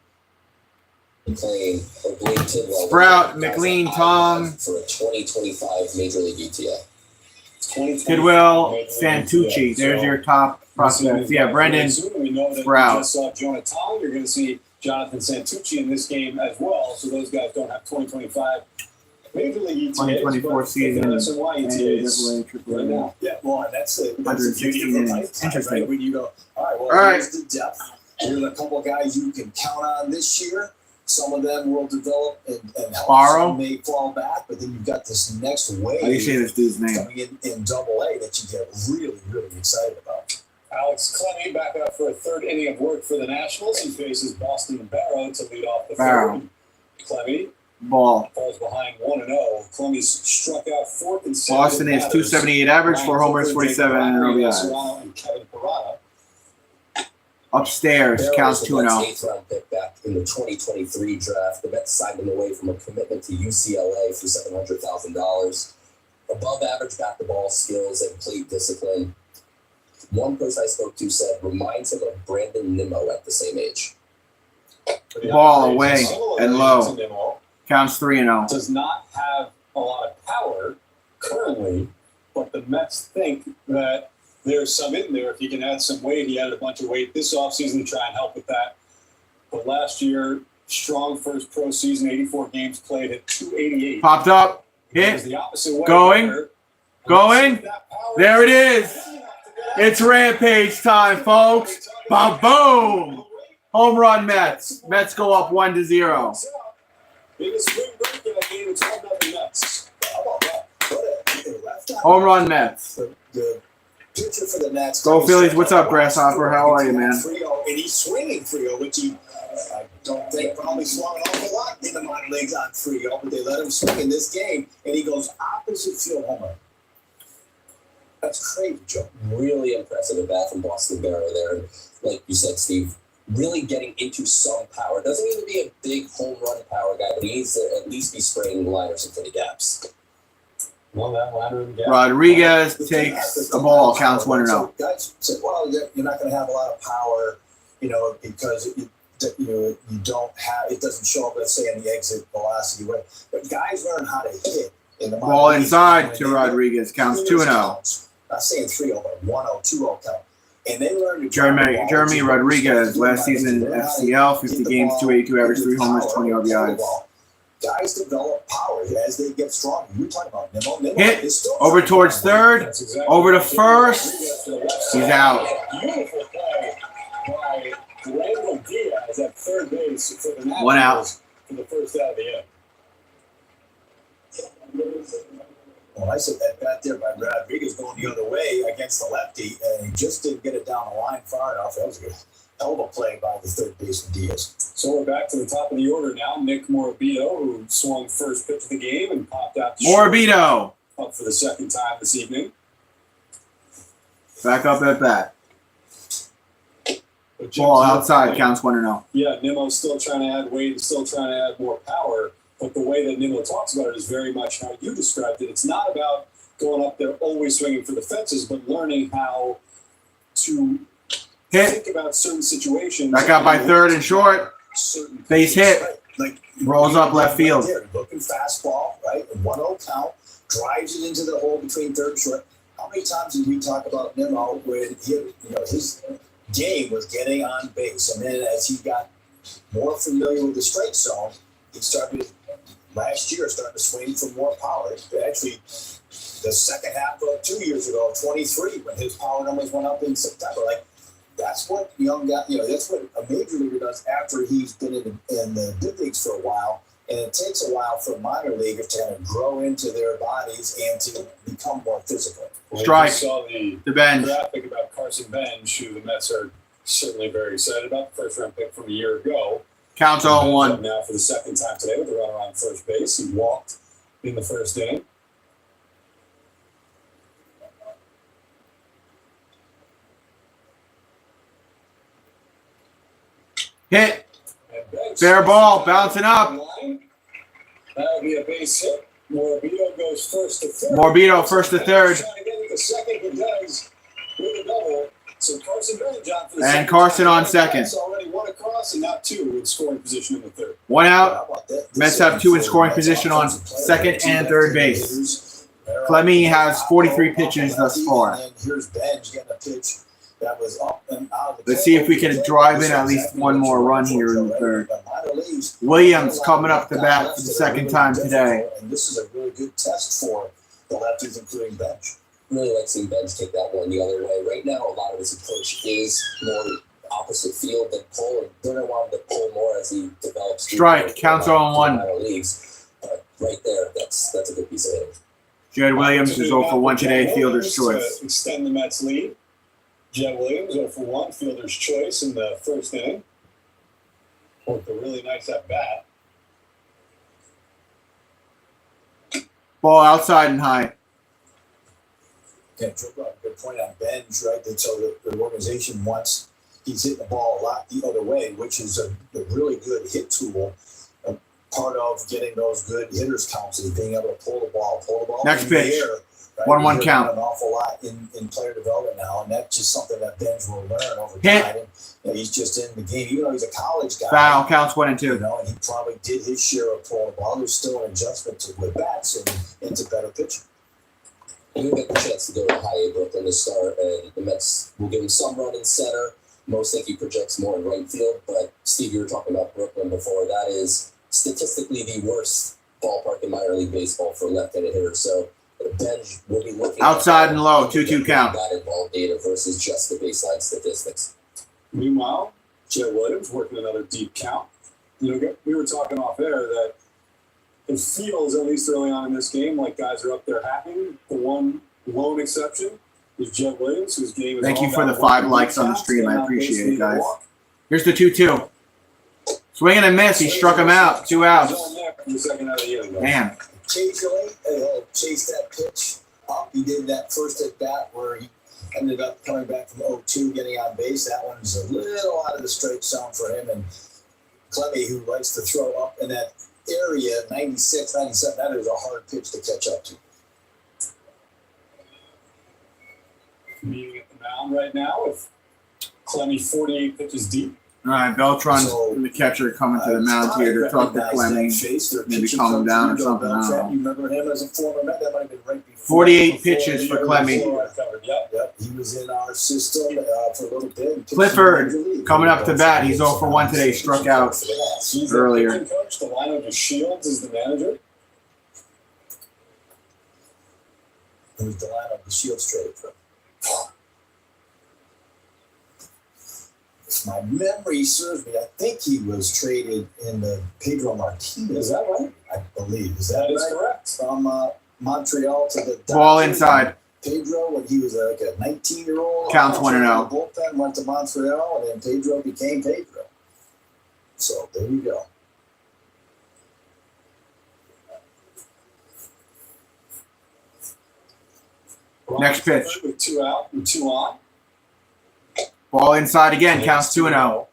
McLean or Blake Tidwell. Sprout, McLean, Tong. For a 2025 Major League ETA. Tidwell, Santucci. There's your top prospects. Yeah, Brendan We know that Sprout. you just saw Jonah Tong. You're going to see Jonathan Santucci in this game as well. So those guys don't have 2025 Major League ETAs, 2024 season, NSNY ETAs NCAA, right AAA. now. Yeah, well, and that's the beauty 116 of the innings. lifetime, Interesting. right? When you go, all right, well, All right. here's the depth. Here's a couple guys you can count on this year. Some of them will develop and help. Sparrow? Some may fall back, but then you've got this next wave How do you say this dude's name? coming in Double-A that you get really, really excited about. Alex Clemmy back out for a third inning of work for the Nationals. He faces Boston Barrow to lead off the Barrow. third. Clemmy Ball. falls behind 1-0. Clemmy's struck out fourth and seventh. Boston is 278 average, 4 homers, 47 RBIs. Serrano and Kevin Parada. Upstairs, Barrow counts was the Mets' 2-0. 8th round pick back in the 2023 draft. The Mets signed him away from a commitment to UCLA for $700,000. Above average bat-to-ball skills and plate discipline. One person I spoke to said reminds him of Brandon Nimmo at the same age. Ball away Similarly and low. to Nimmo, Counts 3-0. does not have a lot of power currently, but the Mets think that there's some in there. If he can add some weight, he added a bunch of weight this offseason to try and help with that. But last year, strong first pro season, 84 games played at 288. Popped up. It was Hit. the opposite way Going. there. Going. There it is. It's rampage time, folks. Ba-boom. Home run Mets. Mets go up 1-0. Biggest spring breakout game, it's 1-0 Mets. How about that? Left eye. Home run Mets. The pitcher for the Nats. Go Phillies. What's up, Grasshopper? How are you, man? 3-0, and he's swinging 3-0, which he, I don't think probably swung an awful lot in the minor leagues on 3-0, but they let him swing in this game, and he goes opposite field homer. That's crazy, Joe. Really impressive at bat from Boston Barrow there. And like you said, Steve, really getting into some power. Doesn't need to be a big home run power guy, but he needs to at least be spraying liners into the gaps. Well, that liner in the gap. Rodriguez takes a ball. Counts 1-0. Guys said, well, you're not going to have a lot of power, because you don't have, it doesn't show up, let's say, in the exit velocity way. But guys learn how to hit in the minor Ball leagues. inside to Rodriguez. Counts 2-0. Not saying 3-0, but 1-0, 2-0 count. And they learn to drive the ball. Jeremy Rodriguez, last season in FCL, 50 games, 282 average, 3 homers, 20 RBIs. Guys develop power as they get stronger. You're talking about Nimmo. Hit is still over trying towards to win. third, That's exactly over to right. first. He's out. Beautiful play by Randall Diaz at third base for the Nationals. 1 out. For the first out of the inning. Well, I said that bat there by Rodriguez going the other way against the lefty, and he just didn't get it down the line far enough. That was a hell of a play by the third baseman Diaz. So we're back to the top of the order now. Nick Morabito, who swung first pitch of the game and popped out to Morabito. up for the second time this evening. Back up at bat. But Jim, Ball to your outside. point, Counts 1-0. Yeah, Nimmo's still trying to add weight and still trying to add more power. But the way that Nimmo talks about it is very much how you described it. It's not about going up there always swinging for the fences, but learning how to Hit. think about certain situations. Back out by third and short. Certain Base pitches, hit. right? Like Rolls up left field. Right there, looking fastball, right? 1-0 count, drives it into the hole between third and short. How many times did we talk about Nimmo when his game was getting on base, and then as he got more familiar with the strike zone, he started last year starting to swing for more power. Actually, the second half of 2 years ago, 23, when his power numbers went up in September, that's what young guy, that's what a major leaguer does after he's been in the big leagues for a while. And it takes a while for minor leaguers to kind of grow into their bodies and to become more physical. Strike. We saw the Bench. graphic about Carson Bench, who the Mets are certainly very excited about. The first round pick from a year ago. Counts Bench 0-1. up now for the second time today with a runner on first base. He walked in the first inning. Hit. And Bench Fair ball. Bouncing up. That'll be a base hit. Morabito goes first to third. Morabito first to third. Trying to get the second, but does with a double. So Carson Bench on for the And second Carson time. on second. That's already one across and now two in scoring position in the third. 1 How out. about that? Mets have 2 in scoring position on second and third base. Clemmy has 43 pitches thus far. And here's Benj getting a pitch that was up and out of the Let's see if we can drive in at least one more run here in the third. minor leagues. Williams coming up to bat for the second time today. And this is a really good test for the lefties, including Bench. Really like seeing Bench take that one the other way. Right now, a lot of his approach is more opposite field than pull, and they're going to want him to pull more as he develops. Strike, counts 0-1. Minor leagues. Right there, that's a good piece of hitting. Jed Williams is 0 for 1 today, fielder's choice. Extend the Mets lead. Jed Williams 0 for 1, fielder's choice in the first inning. Worked a really nice at bat. Ball outside and high. Yeah, Joe brought a good point on Bench, right? That so the organization wants he's hitting the ball a lot the other way, which is a really good hit tool. Part of getting those good hitters counts is being able to pull the ball Next in pitch. the air. Right? 1-1 count. An awful lot in player development now, and that's just something that Benj will learn over Hit. time. And he's just in the game, even though he's a college guy. Foul, counts 1 and 2. You know, and he probably did his share of pulling the ball. There's still an adjustment with bats and into better pitching. He'll get the chance to go to high A Brooklyn to start, and the Mets will give him some run in center. Most think he projects more in right field, but Steve, you were talking about Brooklyn before. That is statistically the worst ballpark in minor league baseball for left-handed hitters. So Benj will be looking Outside and low, 2-2 count. That involved data versus just the baseline statistics. Meanwhile, Jed Williams working another deep count. You know, we were talking off air that it feels, at least early on in this game, like guys are up there hacking. The one lone exception is Jed Williams, whose game is Thank all you for the about 5 walking likes on the counts, stream. I getting on base, appreciate it, needing a guys. walk. Here's the 2-2. Swing and a miss. He struck him out. 2 outs. He's on there for the second out of the inning, guys. Damn. Occasionally, he'll chase that pitch up. He did that first at bat where he ended up coming back from 0-2, getting on base. That one's a little out of the strike zone for him. And Clemmy, who likes to throw up in that area, 96, 97, that is a hard pitch to catch up to. Meeting at the mound right now with Clemmy 48 pitches deep. All right, Beltran, So, the catcher, coming to the mound here to talk to Clemmy. Maybe calm him down or something. I don't know. You remember him as a former Met? That might have been right before. 48 pitches for Clemmy. Yep, he was in our system for a little bit. Clifford coming up to bat. He's 0 for 1 today. Struck out He's earlier. the pitching coach. Delano DeShields is the manager. Who's Delano the Shields traded from? If my memory serves me, I think he was traded in the Pedro Martinez. Is that right? I believe. Is That that is right? correct. From Montreal to the Ball Dodgers. inside. Pedro, when he was like a 19-year-old. Counts 1-0. Bullpen went to Montreal, and then Pedro became Pedro. So there you go. Next pitch. With 2 out and 2 on. Ball inside again. Counts 2-0.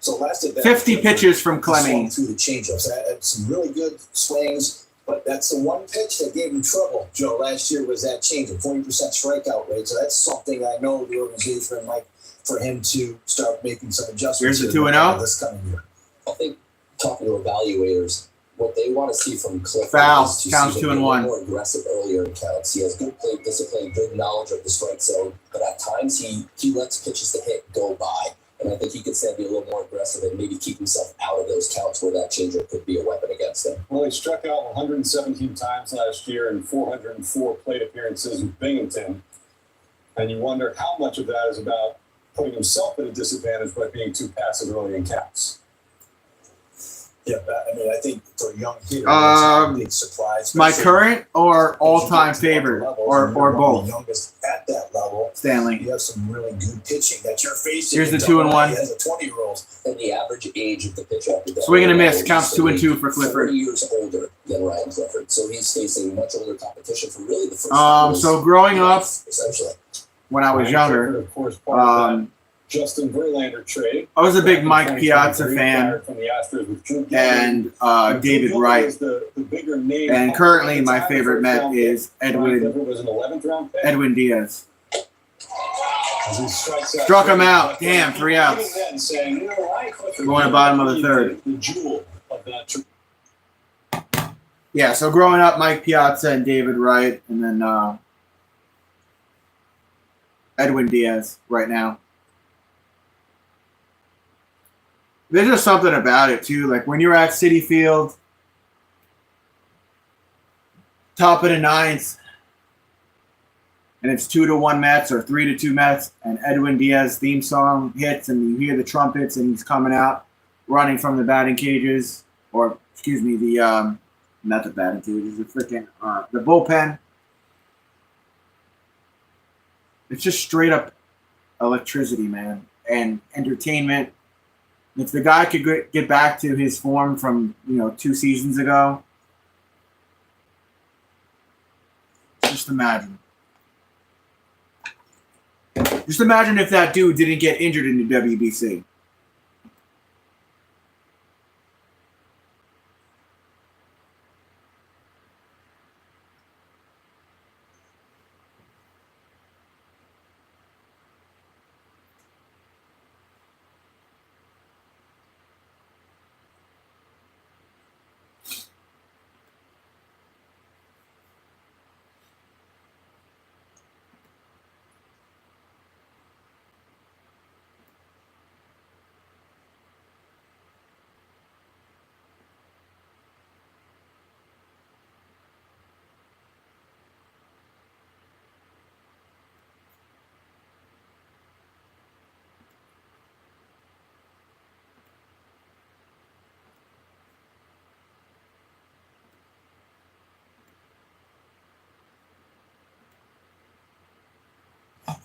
So last at bat, 50 pitches from Clemmy. Through the changeups, had some really good swings, but that's the one pitch that gave him trouble. Joe, last year was that changeup, 40% strikeout rate. So that's something I know the organization would like for him to start making some adjustments. Here's the 2-0. This coming year. I think talking to evaluators, what they want to see from Clifford Foul. is to Counts see 2 him and be 1. more aggressive earlier in counts. He has good plate discipline, good knowledge of the strike zone, but at times he lets pitches to hit go by. And I think he could stand to be a little more aggressive and maybe keep himself out of those counts where that changeup could be a weapon against him. Well, he struck out 117 times last year and 404 plate appearances with Binghamton. And you wonder how much of that is about putting himself at a disadvantage by being too passive early in counts. Yeah, I mean, I think for a young hitter, it's a big surprise. My especially current or as you all-time get to the upper favorite, levels, or and you're one of both? the youngest at that level. Stanley. You have some really good pitching that you're facing. Here's the in 2 and 1. He has a 20-year-old. And the average age of the pitcher after that. Swing and a miss. Counts 2 and 2 for Clifford. 40 years older than Ryan Clifford. So he's facing much older competition for really the first time. So growing up, Essentially. when I was Ryan younger, Clifford, of course, part of that um, Justin Verlander trade. I was a big Back in Mike 2023, Piazza fan fired from the Astros with Drew Gilbert. and David Drew Gilbert Wright. was the bigger name. And currently my favorite Met round is pick. Ryan Edwin Clifford was an 11th round pick. Diaz. As he strikes out Struck him Clifford, out. but Damn, 3 outs. even then saying, you know, Ryan Clifford Going to bottom of the third. The jewel of that trade. Yeah, so growing up, Mike Piazza and David Wright, and then Edwin Diaz right now. There's just something about it too. Like when you're at Citi Field, top of the ninth, and it's 2-1 Mets or 3-2 Mets, and Edwin Diaz theme song hits, and you hear the trumpets, and he's coming out, running from the batting cages, or excuse me, the not the batting cages, the freaking the bullpen. It's just straight up electricity, man, and entertainment. If the guy could get back to his form from 2 seasons ago, just imagine. Just imagine if that dude didn't get injured in the WBC.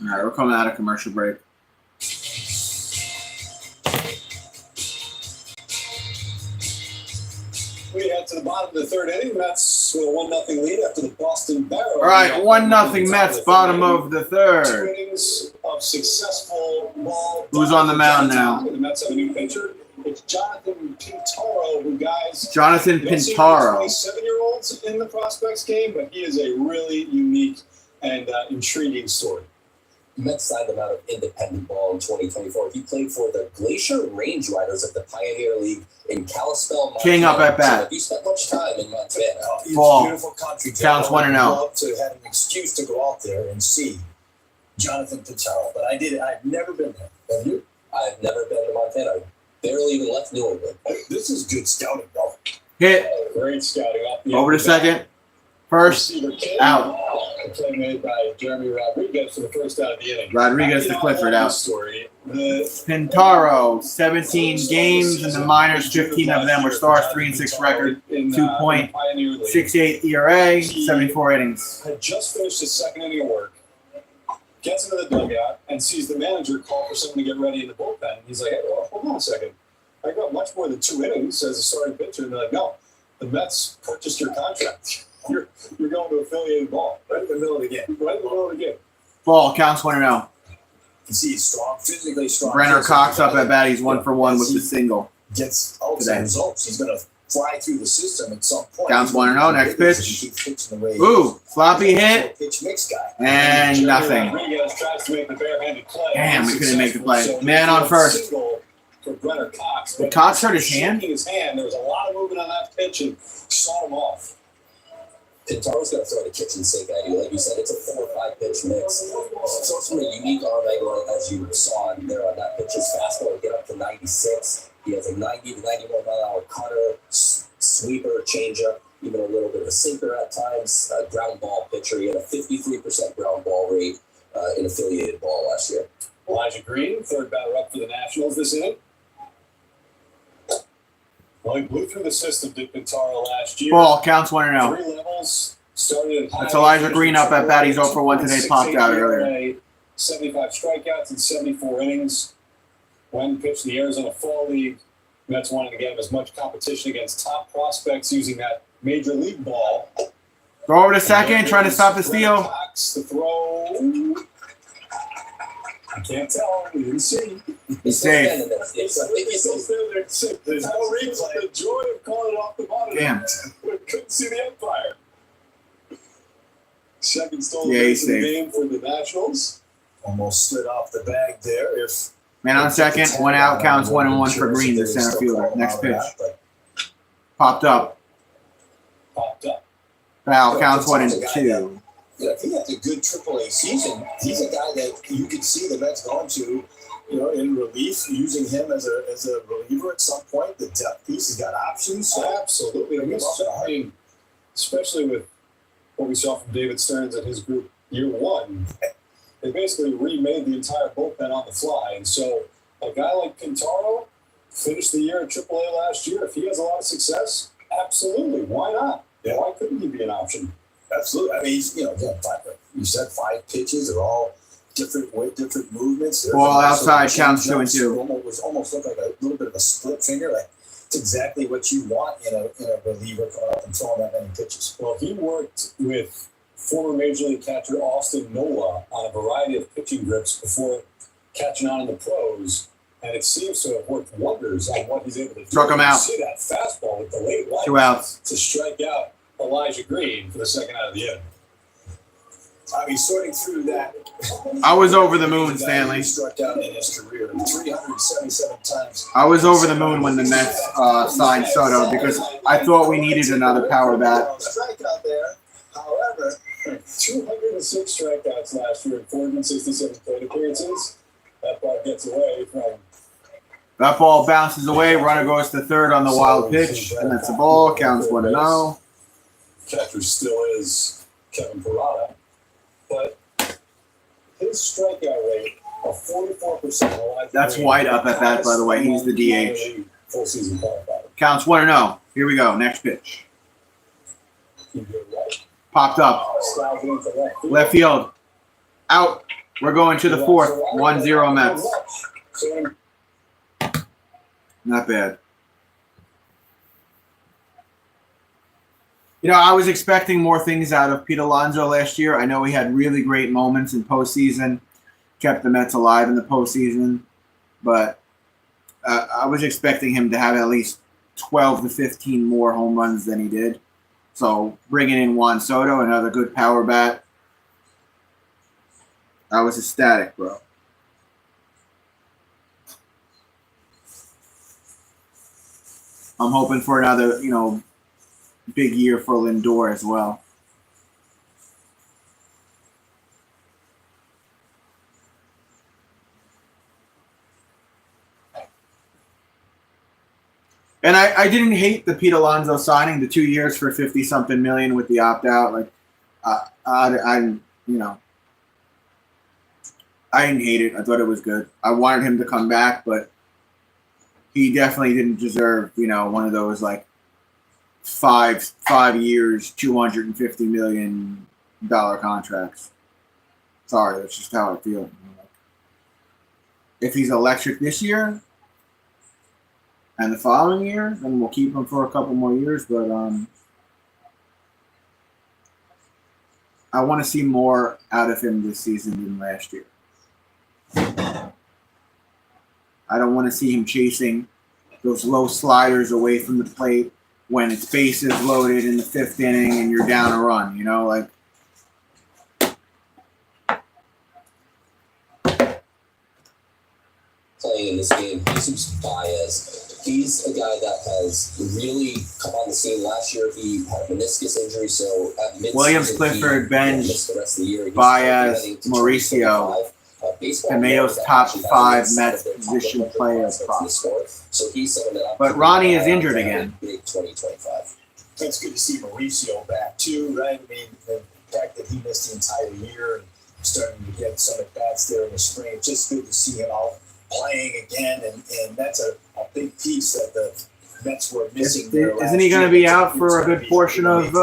All right, we're coming out of commercial break. We head to the bottom of the third inning. Mets with a 1-0 lead after the Boston Barrel. All right, 1-0 Mets, bottom of the 2 third. innings of successful ball. Who's on the mound now? The Mets have a new pitcher. It's Jonathan Pintaro, who Jonathan Pintaro. 27-year-olds in the prospects game, but he is a really unique and intriguing story. Mets signed him out of independent ball in 2024. He played for the Glacier Range Riders of the Pioneer League in Kalispell, Montana. King up at bat. So if you spent much time in Montana, It's Ball. a beautiful country. Counts 1-0. I'd love to have an excuse to go out there and see Jonathan Pintaro, but I've never been there. Have you? I've never been to Montana. I barely even left New England. This is good scouting, though. Hit. Great scouting off the Over to second. First. Receiver King. Out. A play made by Jeremy Rodriguez for the first out of the inning. Rodriguez to Clifford out. Story. Pintaro, 17 games in the minors, 15 of them were stars, 3-6 record, 2.68 ERA, 74 innings. Had just finished his second inning of work, gets into the dugout, and sees the manager call for someone to get ready in the bullpen. He's like, hey, well, hold on a second. I got much more than 2 innings as a starting pitcher. And they're like, no, the Mets purchased your contract. You're going to affiliated ball right in the middle of the game. Right in the middle of the game. Ball, counts 1-0. You can see he's strong, physically strong. Brenner Cox up at bat. He's 1 for 1 with the single. Gets outside results. He's going to fly through the system at some point. Counts 1-0. Next pitch. Ooh, floppy hit. Pitch mix guy. And nothing. Rodriguez tries to make the barehanded play. Damn, we couldn't make the play. Man on first. For Brenner Cox. Did Cox hurt his hand? There was a lot of movement on that pitch and saw him off. Pintaro's going to throw the kitchen sink at you. Like you said, it's a 4 or 5 pitch mix. Throws from a unique arm angle, as you saw there on that pitch. His fastball will get up to 96. He has a 90 to 91 mile an hour cutter, sweeper, changeup, even a little bit of a sinker at times. Ground ball pitcher. He had a 53% ground ball rate in affiliated ball last year. Elijah Green, third batter up for the Nationals this inning. Well, he blew through the system, did Pintaro last year. Ball, counts 1-0. 3 levels, started at That's Elijah Green up at bat. He's 0 for 1 today, popped out earlier. 75 strikeouts in 74 innings. When pitched the Arizona Fall League, Mets wanted to get him as much competition against top prospects using that major league ball. Throw over to second, trying to stop the steal. Cox, the throw. I can't tell. We didn't see. He's safe. There's no replay. The joy of calling it off the monitor. Damn. We couldn't see the umpire. Second stolen Yeah, base he's in the safe. game for the Nationals. Almost slid off the bag there. If Man on second, 1 out, counts 1-1 for Green, the center fielder. Next pitch. Popped up. Popped up. Foul, counts 1-2. If he has a good AAA season, he's a guy that you could see the Mets going to in relief, using him as a reliever at some point. The depth piece has got options. So Absolutely. I mean, especially with what we saw from David Stearns and his group year one, they basically remade the entire bullpen on the fly. And so a guy like Quintaro finished the year at AAA last year. If he has a lot of success, absolutely. Why not? Yeah. Why couldn't he be an option? Absolutely. I mean, he's, again, you said 5 pitches. They're all different weight, different movements. There's Ball also outside a counts change-up 2-2. Almost looked like a little bit of a split finger. Like, it's exactly what you want in a reliever coming up and throwing that many pitches. Well, he worked with former Major League catcher Austin Nola on a variety of pitching grips before catching on in the pros, and it seems to have worked wonders on what he's able to do. Struck him out. You see that fastball with the late light 2 outs. to strike out Elijah Green for the second out of the inning. I mean, sorting through that. I was over the moon, Stanley. He struck out in his career 377 times. I was over the moon when the Mets signed Soto because I thought we needed another power bat. Strikeout there. However, 206 strikeouts last year and 467 plate appearances. That ball gets away from. That ball bounces away. Runner goes to third on the wild pitch, and that's the ball. Counts 1-0. Catcher still is Kevin Parada, but his strikeout rate of 44%. That's White up at bat, by the way. He's the DH. Full season qualified. Counts 1-0. Here we go. Next pitch. He did right. Popped up. Slides into left field. Left field. Out. We're going to the fourth. 1-0 Mets. So Not bad. I was expecting more things out of Pete Alonso last year. I know he had really great moments in postseason, kept the Mets alive in the postseason, but I was expecting him to have at least 12 to 15 more home runs than he did. So bringing in Juan Soto, another good power bat, I was ecstatic, bro. I'm hoping for another, big year for Lindor as well. And I didn't hate the Pete Alonso signing, the 2 years for 50-something million with the opt-out. Like, I didn't hate it. I thought it was good. I wanted him to come back, but he definitely didn't deserve, one of those like 5 years, $250 million contracts. Sorry, that's just how I feel. If he's electric this year and the following year, then we'll keep him for a couple more years. But I want to see more out of him this season than last year. I don't want to see him chasing those low sliders away from the plate when it's bases loaded in the 5th inning and you're down a run, Playing in this game, Jesus Baez. He's a guy that has really come on the scene. Last year, he had a meniscus injury, so at midseason, Williams, Clifford, Bench, missed the rest of the year. Baez, Mauricio. Tomatoes top 5 Mets position player prospects. So he's someone that But Ronnie is injured again. Big 2025. It's good to see Mauricio back too, right? I mean, the fact that he missed the entire year and starting to get some at bats there in the spring, it's just good to see him out playing again, and that's a big piece that the Mets were missing. Isn't he going to be out for a good portion of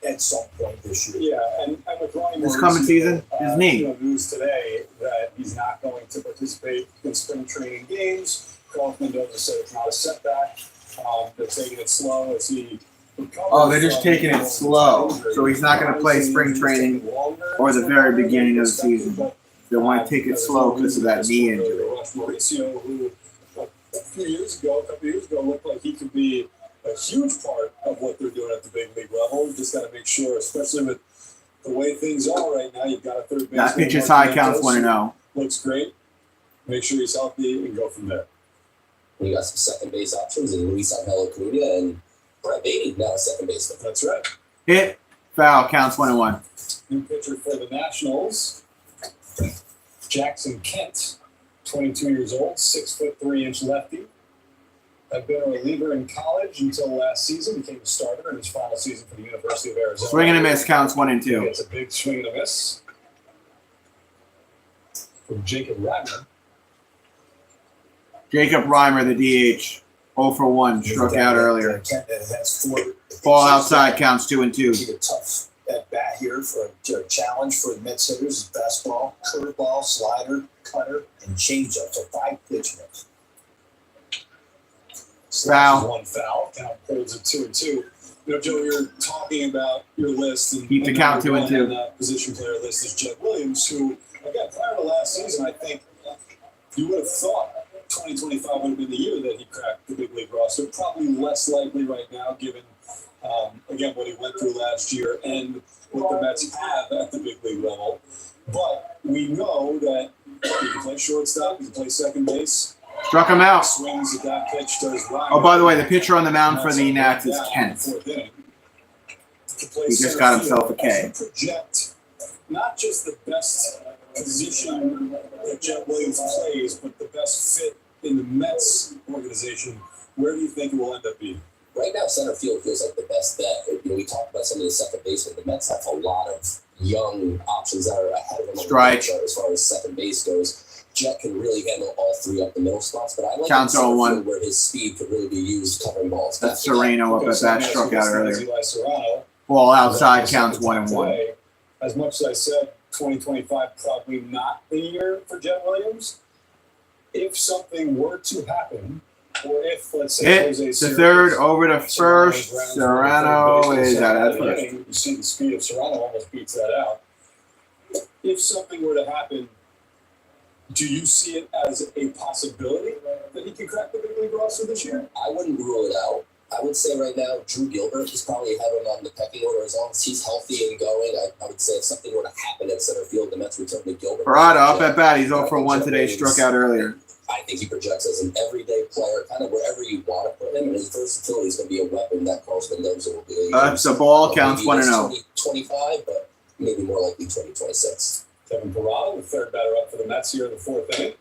at some point this year? yeah, and with Ronnie this Mauricio, coming season? His knee. News today that he's not going to participate in spring training games. Kaufman doesn't say it's not a setback. They're taking it slow as he recovers. Oh, they're just taking it slow. So he's not going to play spring training or the very beginning of the season. They want to take it slow because of that knee injury. Mauricio, who a couple years ago, looked like he could be a huge part of what they're doing at the big league level. You just got to make sure, especially with the way things are right now, you've got a third baseman. That pitch is high, counts 1-0. Looks great. Make sure he's healthy and go from there. We got some second base options in Luis Angel Acuna and Brett Baty, now a second baseman. That's right. Hit, foul, counts 1-1. New pitcher for the Nationals, Jackson Kent, 22 years old, 6'3" lefty. Had been a reliever in college until last season. Became a starter in his final season for the University of Arizona. Swing and a miss, counts 1 and 2. Gets a big swing and a miss from Jacob Reimer. Jacob Reimer, the DH, 0 for 1, struck out earlier. Ball outside, counts 2 and 2. A tough at bat here for a challenge for the Mets hitters. Fastball, curveball, slider, cutter, and changeup. So 5 pitch mix. Foul. One foul. Count holds it 2 and 2. You know, Joe, you're talking about your list. And Keep the count 2 and 2. On that position player list is Jed Williams, who, again, prior to last season, I think you would have thought 2025 would have been the year that he cracked the big league roster. Probably less likely right now, given, again, what he went through last year and what the Mets have at the big league level. But we know that he can play shortstop, he can play second base. Struck him out. Swings at that pitch to his right. Oh, by the way, the pitcher on the mound for the Nats is Kent. He just got himself a K. Project not just the best position that Jed Williams plays, but the best fit in the Mets organization. Where do you think it will end up being? Right now, center field feels like the best bet. You know, we talked about some of the second basemen. The Mets have a lot of young options that are ahead of them. Strike. As far as second base goes. Jet can really handle all 3 up the middle spots, but I like Counts 0-1. where his speed could really be used covering balls. That's Serrano up at bat, struck out earlier. Ball outside, counts 1 and 1. As much as I said, 2025 probably not the year for Jed Williams. If something were to happen, or if, let's say, Hit to third, over to first. Serrano is out at first. You see the speed of Serrano almost beats that out. If something were to happen, do you see it as a possibility that he could crack the big league roster this year? I wouldn't rule it out. I would say right now, Drew Gilbert is probably ahead of him on the pecking order. As long as he's healthy and going, I would say if something were to happen at center field, the Mets return to Gilbert. Parada up at bat. He's 0 for 1 today, struck out earlier. I think he projects as an everyday player, kind of wherever you want to put him. And his versatility is going to be a weapon that Carlson knows it will be. That's the ball, counts 1 and 0. 2025, but maybe more likely 2026. Kevin Parada, the third batter up for the Mets here in the 4th inning.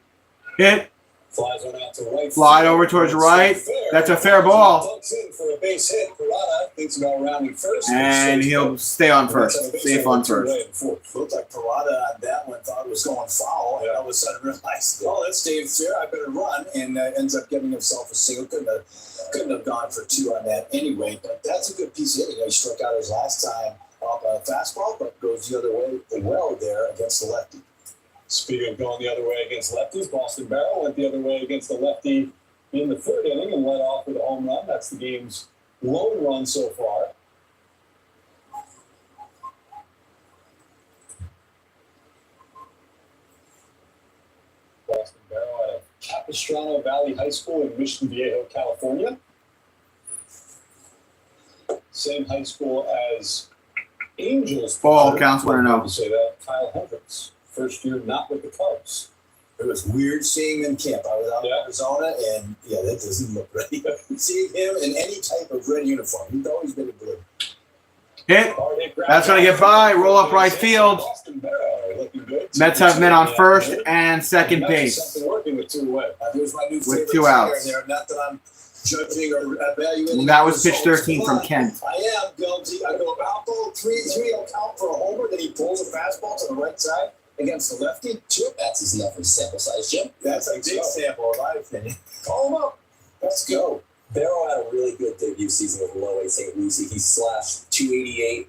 Hit. Flies on out to right. Fly over towards right. That's a fair ball. Ducks in for a base hit. Parada thinks about rounding first. And he'll stay on first. Safe on first. Looked like Parada on that one thought it was going foul. And all of a sudden realized, oh, that's Dave Fair. I better run. And ends up giving himself a single. Couldn't have gone for 2 on that anyway. But that's a good piece of hitting. He struck out his last time off a fastball, but goes the other way well there against the lefty. Speaking of going the other way against lefties, Boston Barrel went the other way against the lefty in the 3rd inning and led off with a home run. That's the game's lone run so far. Boston Barrel out of Capistrano Valley High School in Mission Viejo, California. Same high school as Angels. Ball, counts 1 and 0. Say that. Kyle Hendricks. First year not with the Cubs. It was weird seeing him in camp. I was out in Arizona, and that doesn't look right. Seeing him in any type of red uniform. He's always been a blue. Hit. That's going to get by. Roll up right field. Mets have men on first and second base. With my new with 2 outs. There. Not that I'm judging or evaluating. And that was pitch 13 from Kent. I am, Gilsey. I go out, 3-3. I'll count for a homer. Then he pulls a fastball to the right side. Against the lefty, 2. That's enough of sample size, Jim. That's a big sample, in my opinion. Call him up. Let's go. Barrow had a really good debut season with Low A St. Lucie. He slashed 288,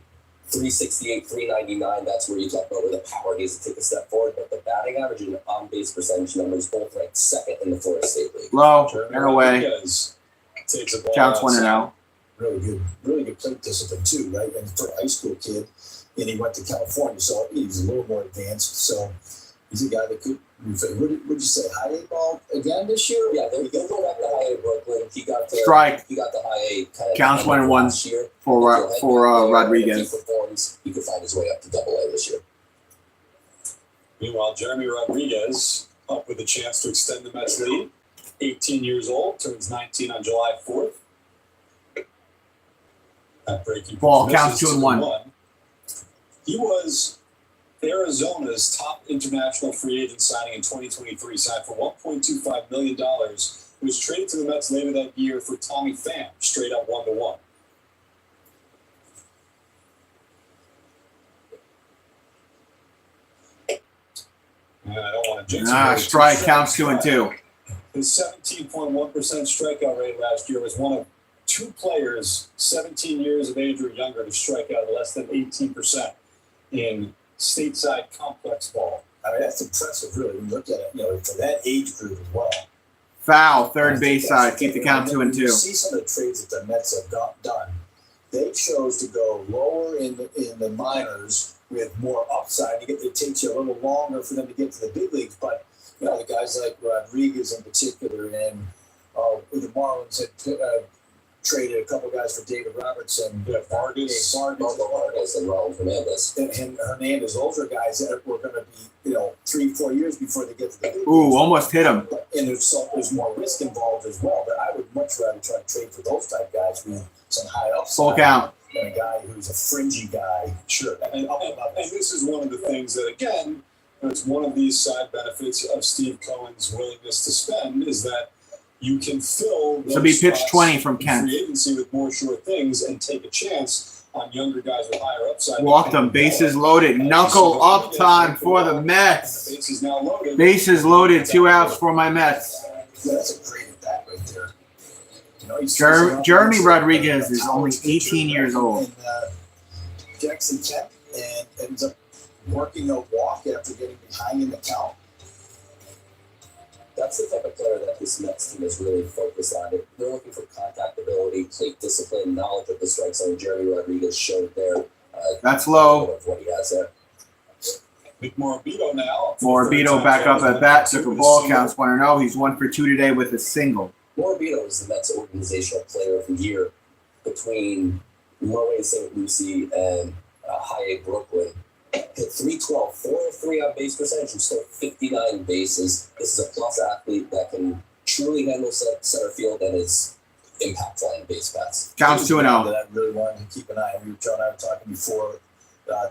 368, 399. That's where you talk about where the power needs to take a step forward. But the batting average and on-base percentage numbers both ranked 2nd in the Florida State League. Low and away. Counts 1 and 0. Really good plate discipline too, right? And for a high school kid. And he went to California, so he's a little more advanced. So he's a guy that could. Would you say high A ball again this year? Yeah, they'll go back to high A Brooklyn. He got the strike. He got the high A kind of counts 1 and 1 for Rodriguez. If he performs, he could find his way up to Double A this year. Meanwhile, Jeremy Rodriguez up with a chance to extend the Mets lead. 18 years old, turns 19 on July 4th. That breaking ball counts 2 and 1. He was Arizona's top international free agent signing in 2023, signed for $1.25 million, was traded to the Mets later that year for Tommy Pham, straight up 1-1. I don't want to jinx it. Strike counts 2-2. His 17.1% strikeout rate last year was one of 2 players 17 years of age or younger to strike out less than 18% in stateside complex ball. I mean, that's impressive, really, when you look at it, for that age group as well. Foul, third base side. Keep the count 2-2. You see some of the trades that the Mets have done. They chose to go lower in the minors with more upside. It takes you a little longer for them to get to the big leagues, but the guys like Rodriguez in particular, and the Marlins had traded a couple guys for David Robertson, Vargas, and Raul Hernandez. And Hernandez. Those are guys that were going to be 3-4 years before they get to the big leagues. Ooh, almost hit him. And there's more risk involved as well. But I would much rather try to trade for those type guys with some high upside. Full count. Than a guy who's a fringy guy. Sure. And this is one of the things that, again, it's one of these side benefits of Steve Cohen's willingness to spend is that you can fill those So be pitch spots 20 from in Kent. free agency with more sure things and take a chance on younger guys with higher upside. Walked him. Bases loaded. Knuckle up time for the Mets. The base is now loaded. Bases loaded. 2 outs for my Mets. Yeah, that's a great at bat right there. Jeremy Rodriguez is only 18 years old. And, Jackson Kent and ends up working a walk after getting behind in the count. That's the type of player that this Mets team is really focused on. They're looking for contact ability, plate discipline, knowledge of the strike zone. Jeremy Rodriguez showed there. That's low. Of what he has there. With Morabito now. Morabito back up at bat. Took a ball. Counts 1-0. He's 1 for 2 today with a single. Morabito is the Mets organizational player of the year between Low A St. Lucie and High A Brooklyn. Hit 312, 403 on base percentage, and stole 59 bases. This is a plus athlete that can truly handle center field and is impactful on base paths. Counts 2-0. That I really wanted to keep an eye on. John and I were talking before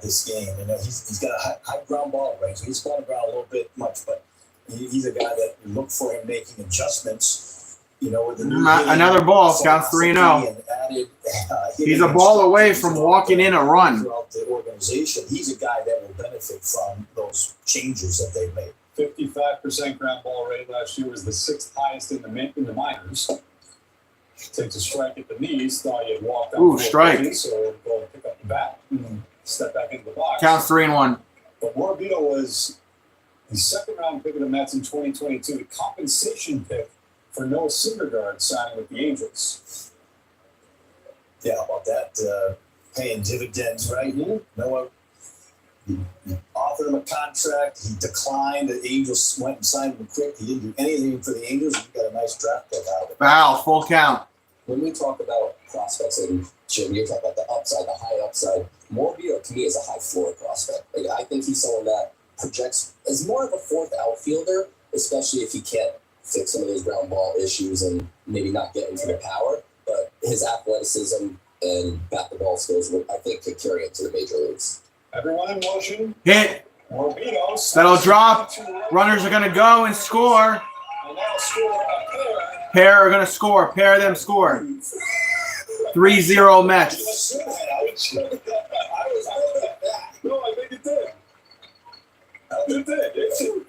this game. He's got a high ground ball range. So he's going to ground a little bit much, but he's a guy that you look for him making adjustments. With the new another ball. Counts 3-0. He's a ball away from walking in a run. Throughout the organization, he's a guy that will benefit from those changes that they've made. 55% ground ball rate last year was the 6th highest in the minors. Takes a strike at the knees. Thought he had walked out. Ooh, strike. Pitches, so go and pick up the bat and step back into the box. Counts 3-1. But Morabito was the 2nd round pick of the Mets in 2022, the compensation pick for Noah Syndergaard signing with the Angels. Yeah, how about that? Paying dividends, right? Noah offered him a contract. He declined. The Angels went and signed him quick. He didn't do anything for the Angels. He got a nice draft pick out of it. Foul. Full count. When we talk about prospects, and Jim, you're talking about the upside, the high upside, Morabito to me is a high floor prospect. I think he's someone that projects as more of a 4th outfielder, especially if he can't fix some of those ground ball issues and maybe not get into the power. But his athleticism and bat the ball skills, I think, could carry him to the major leagues. Everyone in motion. Hit. Morabito. That'll drop. Runners are going to go and score. And that'll score a pair. Pair are going to score. Pair of them score. 3-0 Mets. No, I think it did. It did.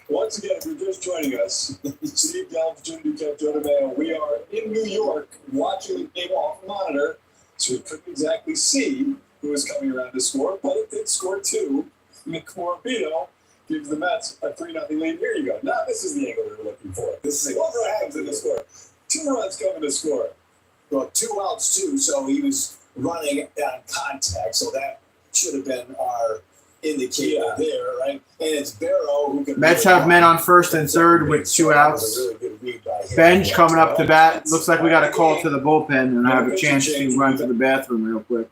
Once again, if you're just joining us, Steve Delphin, Jonah Mayo, we are in New York watching the game off the monitor, so we couldn't exactly see who was coming around to score, but it did score 2. Nick Morabito gives the Mets a 3-0 lead. Here you go. Now this is the angle we were looking for. This is what happens in the score. 2 runs coming to score. Well, 2 outs too, so he was running on contact, so that should have been our indicator there, right? And it's Barrow who can. Mets have men on first and third with 2 outs. Bench coming up to bat. Looks like we got a call to the bullpen, and I have a chance to run to the bathroom real quick.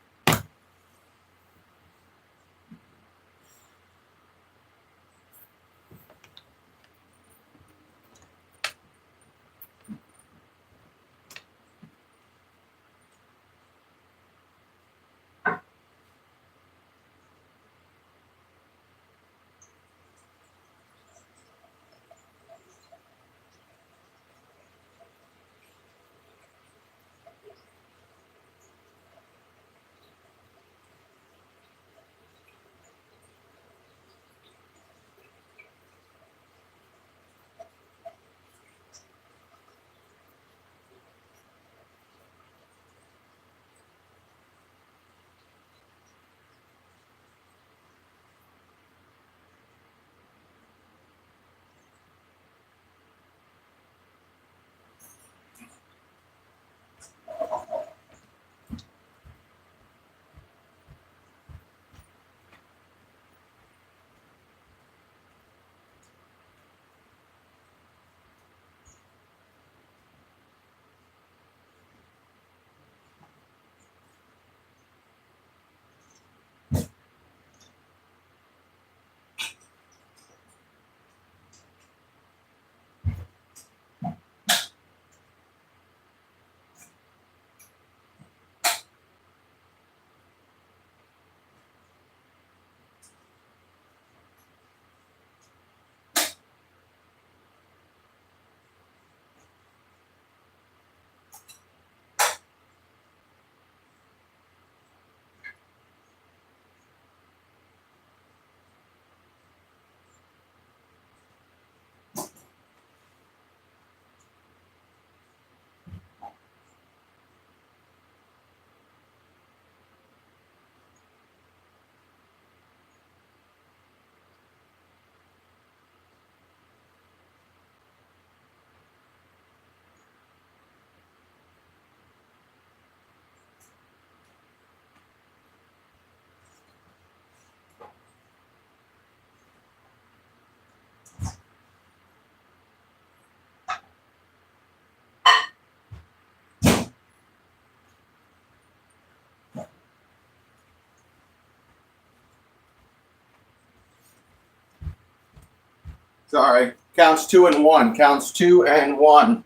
Sorry. Counts 2-1. Counts 2-1.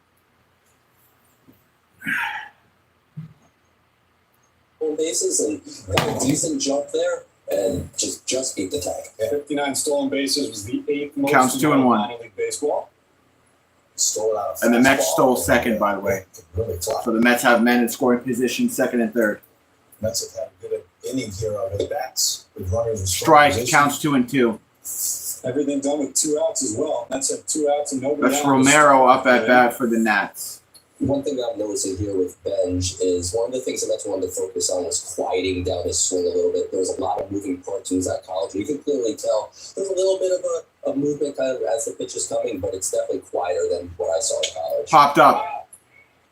Home bases and got a decent jump there and just beat the tag. 59 stolen bases was the 8th most Counts 2-1. in minor league baseball. Stole out a And the Mets fastball. stole second, by the way. Really flop. So the Mets have men in scoring position, second and third. Mets have had a good inning here on the bats with runners in scoring Strike position. counts 2-2. Everything done with 2 outs as well. Mets had 2 outs and nobody That's out. Romero up at bat for the Nats. One thing I'm noticing here with Benj is one of the things the Mets wanted to focus on was quieting down his swing a little bit. There was a lot of moving parts. He was at college. You can clearly tell there's a little bit of a movement kind of as the pitch is coming, but it's definitely quieter than what I saw in college. Popped up.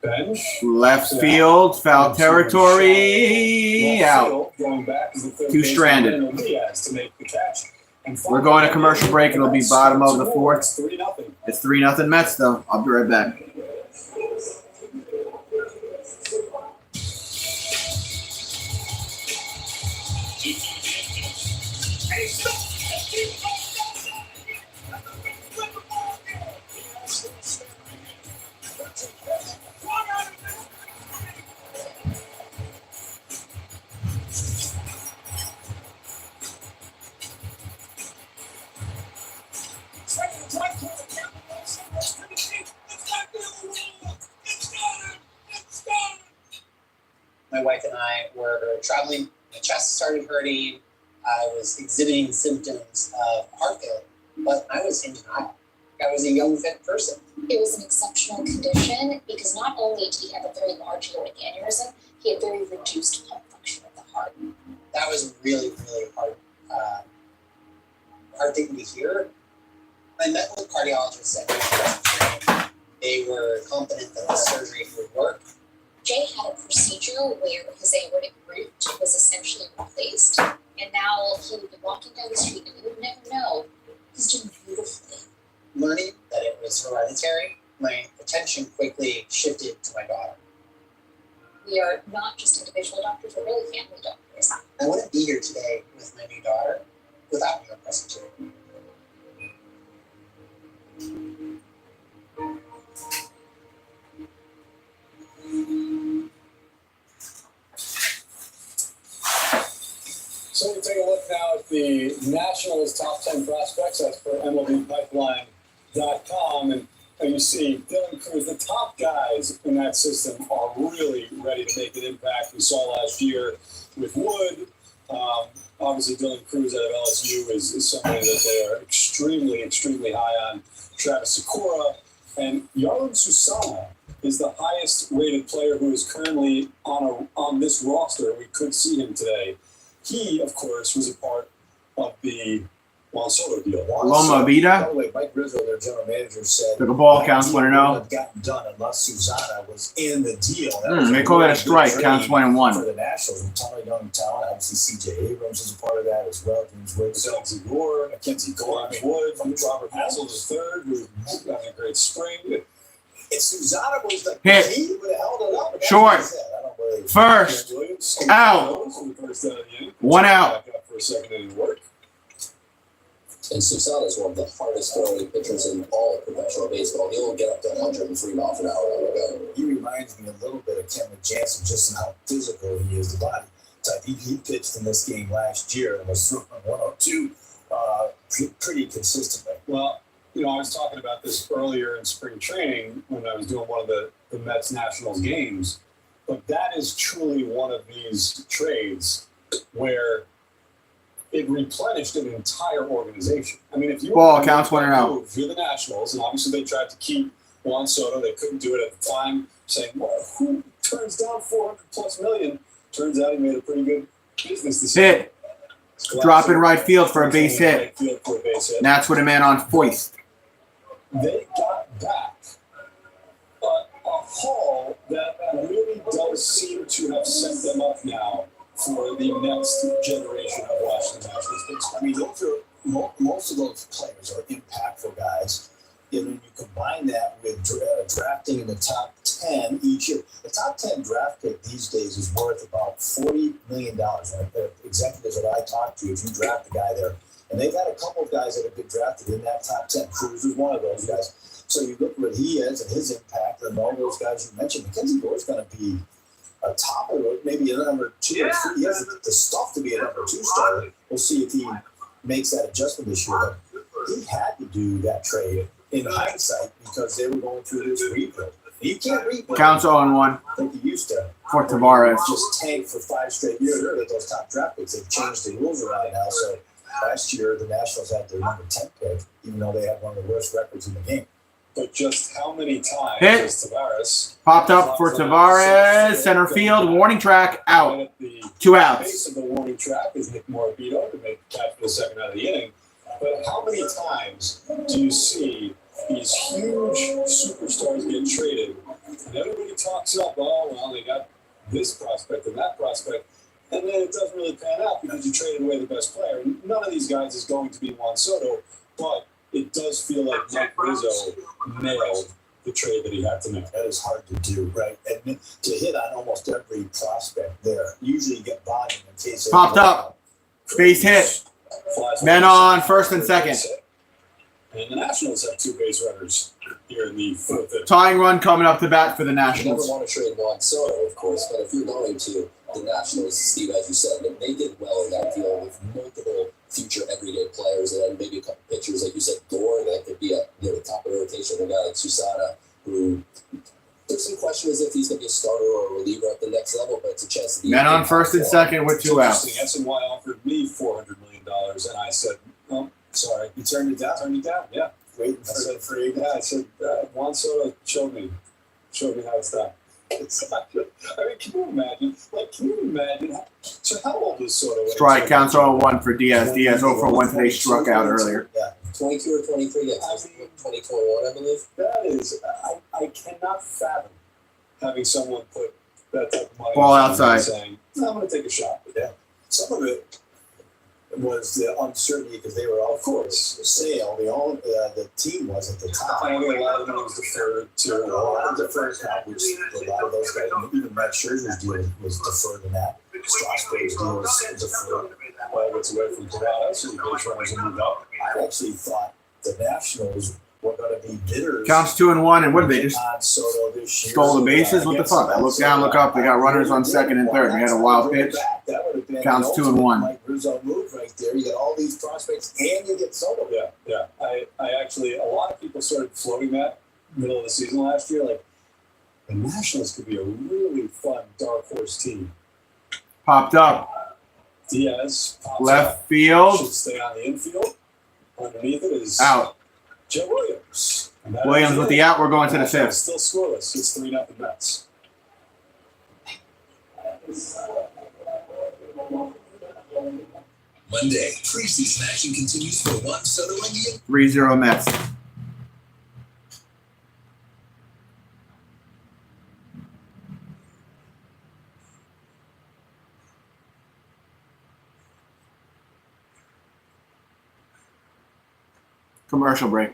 Bench. Left field, foul territory, out. Going back is the third Two baseman, stranded. Daniel Diaz, to make the catch. And We're going to commercial break. It'll be bottom of the fourth. It's 3-0. It's 3-0 Mets, though. I'll be right back. My wife and I were traveling. My chest started hurting. I was exhibiting symptoms of heart failure, but I was in denial. I was a young, fit person. It was an exceptional condition because not only did he have a very large aortic aneurysm, he had very reduced pump function of the heart. That was really, really hard thing to hear. I met with cardiologists at Breakout. They were confident that the surgery would work. Jay had a procedure where his aortic root was essentially replaced, and now he would be walking down the street and we would never know. He's doing beautifully. Learning that it was hereditary, my attention quickly shifted to my daughter. We are not just individual doctors, we're really family doctors. I wouldn't be here today with my new daughter without your presence here. So we take a look now at the Nationals' top 10 prospects. That's for MLBpipeline.com. And you see Dylan Cruz, the top guys in that system are really ready to make an impact. We saw last year with Wood. Obviously, Dylan Cruz out of LSU is somebody that they are extremely, extremely high on. Travis Sakura and Yarlin Susana is the highest rated player who is currently on this roster. We could see him today. He, of course, was a part of the Juan Soto deal. Loma Vida. By the way, Mike Rizzo, their general manager, said Took a ball, counts that deal 1-0. wouldn't have gotten done unless Susana was in the deal. That was They call that a strike. good Counts trade 1-1. for the Nationals. And Tommy young talent, obviously C.J. Abrams is a part of that as well. James Wood, Mackenzie Gore, Wood, from Robert Hassel III, who's having a great spring. If Susana was the Hit. he would have held it up. But that's Short. what he said. I don't believe it. First. Williams, Out. First out of the inning. 1 out. Back up for a second inning work. And Susana is one of the hardest throwing pitchers in all of professional baseball. He'll get up to 103 miles an hour on the go. He reminds me a little bit of Kevin Jansen, just in how physical he is, the body type. He pitched in this game last year and was throwing 102 pretty consistently. Well, I was talking about this earlier in spring training when I was doing one of the Mets Nationals games, but that is truly one of these trades where it replenished an entire organization. I mean, if you Ball, counts 1-0. You're the Nationals, and obviously they tried to keep Juan Soto. They couldn't do it at the time, saying, well, who turns down $400+ million? Turns out he made a pretty good business decision. Hit. Drop in right field for a base hit. Right field for a base hit. Nats with a man on foist. They got back a haul that really does seem to have set them up now for the next generation of Washington Nationals. I mean, those are most of those players are impactful guys. And when you combine that with drafting in the top 10 each year, the top 10 draft pick these days is worth about $40 million. Executives that I talk to, if you draft a guy there And they've had a couple of guys that have been drafted in that top 10. Cruz is one of those guys. So you look what he is and his impact, and all those guys you mentioned. Mackenzie Gore's going to be a top of maybe a number 2 or 3. He has the stuff to be a number 2 starter. We'll see if he makes that adjustment this year. But he had to do that trade in hindsight because they were going through this rebuild. You can't rebuild. Counts 0-1 like you used to. for Tavares. Just tank for 5 straight years to get those top draft picks. They've changed the rules around now. So last year, the Nationals had their number 10 pick, even though they had one of the worst records in the game. But just how many times Hit. has Tavares Popped up for Tavares. Center field. Warning track out. at the 2 outs. base of the warning track is Nick Morabito to make the catch for the second out of the inning. But how many times do you see these huge superstars get traded and everybody talks up, oh, well, they got this prospect and that prospect, and then it doesn't really pan out because you traded away the best player. None of these guys is going to be Juan Soto, but it does feel like Mike Rizzo nailed the trade that he had to make. That is hard to do, right? And to hit on almost every prospect there. Usually you get bottom in case they Popped up. Base hit. Men on first and second. And the Nationals have 2 base runners here in the 4th inning. Tying run coming up to bat for the You never Nationals. want to trade Juan Soto, of course, but if you're going to, the Nationals, Steve, as you said, they did well in that deal with multiple future everyday players and then maybe a couple pitchers, like you said, Gore, that could be at the top of the rotation, a guy like Susana, who there's some question as if he's going to be a starter or a reliever at the next level, but it's a chance to be. Men on first and second with 2 outs. Interesting. SNY offered me $400 million, and I said, "Oh, sorry." You turned it down? Turned it down. Yeah. Waiting for the free. Yeah, I said, Juan Soto showed me how it's done. It's not good. I mean, can you imagine? So how old is Soto? Strike counts 0-1 for Diaz. Diaz 0 for 1 today. Struck out earlier. Yeah. 22 or 23, yeah, 2021, I believe. That is, I cannot fathom having someone put that type of money Ball on outside. saying, I'm going to take a shot. Yeah. Some of it was the uncertainty because they were all, of course, Sale. The team was at the top. I think a lot of it was deferred to. A lot of deferred now, which a lot of those guys, even Matt Scherzer's deal was deferred in that. Strasburg's deal was deferred. Well, it's away from Colorado, so the base runners will move up. I actually thought the Nationals were going to be bidders. Counts 2-1, and what did they just on Soto this year. stole the bases? What the fuck? I look down, look up. They got runners on second and third. They had a wild pitch. That would have been Counts the 2-1. Mike Rizzo move right there. You got all these prospects, and you get Soto. Yeah. I actually, a lot of people started floating that middle of the season last year. Like, the Nationals could be a really fun dark horse team. Popped up. Diaz pops Left up, field. should stay on the infield. Underneath it is Out. Joe Williams. And that Williams is with it. the out. We're going to the Nationals 5th. Still scoreless. It's 3-0 Mets. Monday, preseason action continues for Juan Soto and the 3-0 Mets. Commercial break.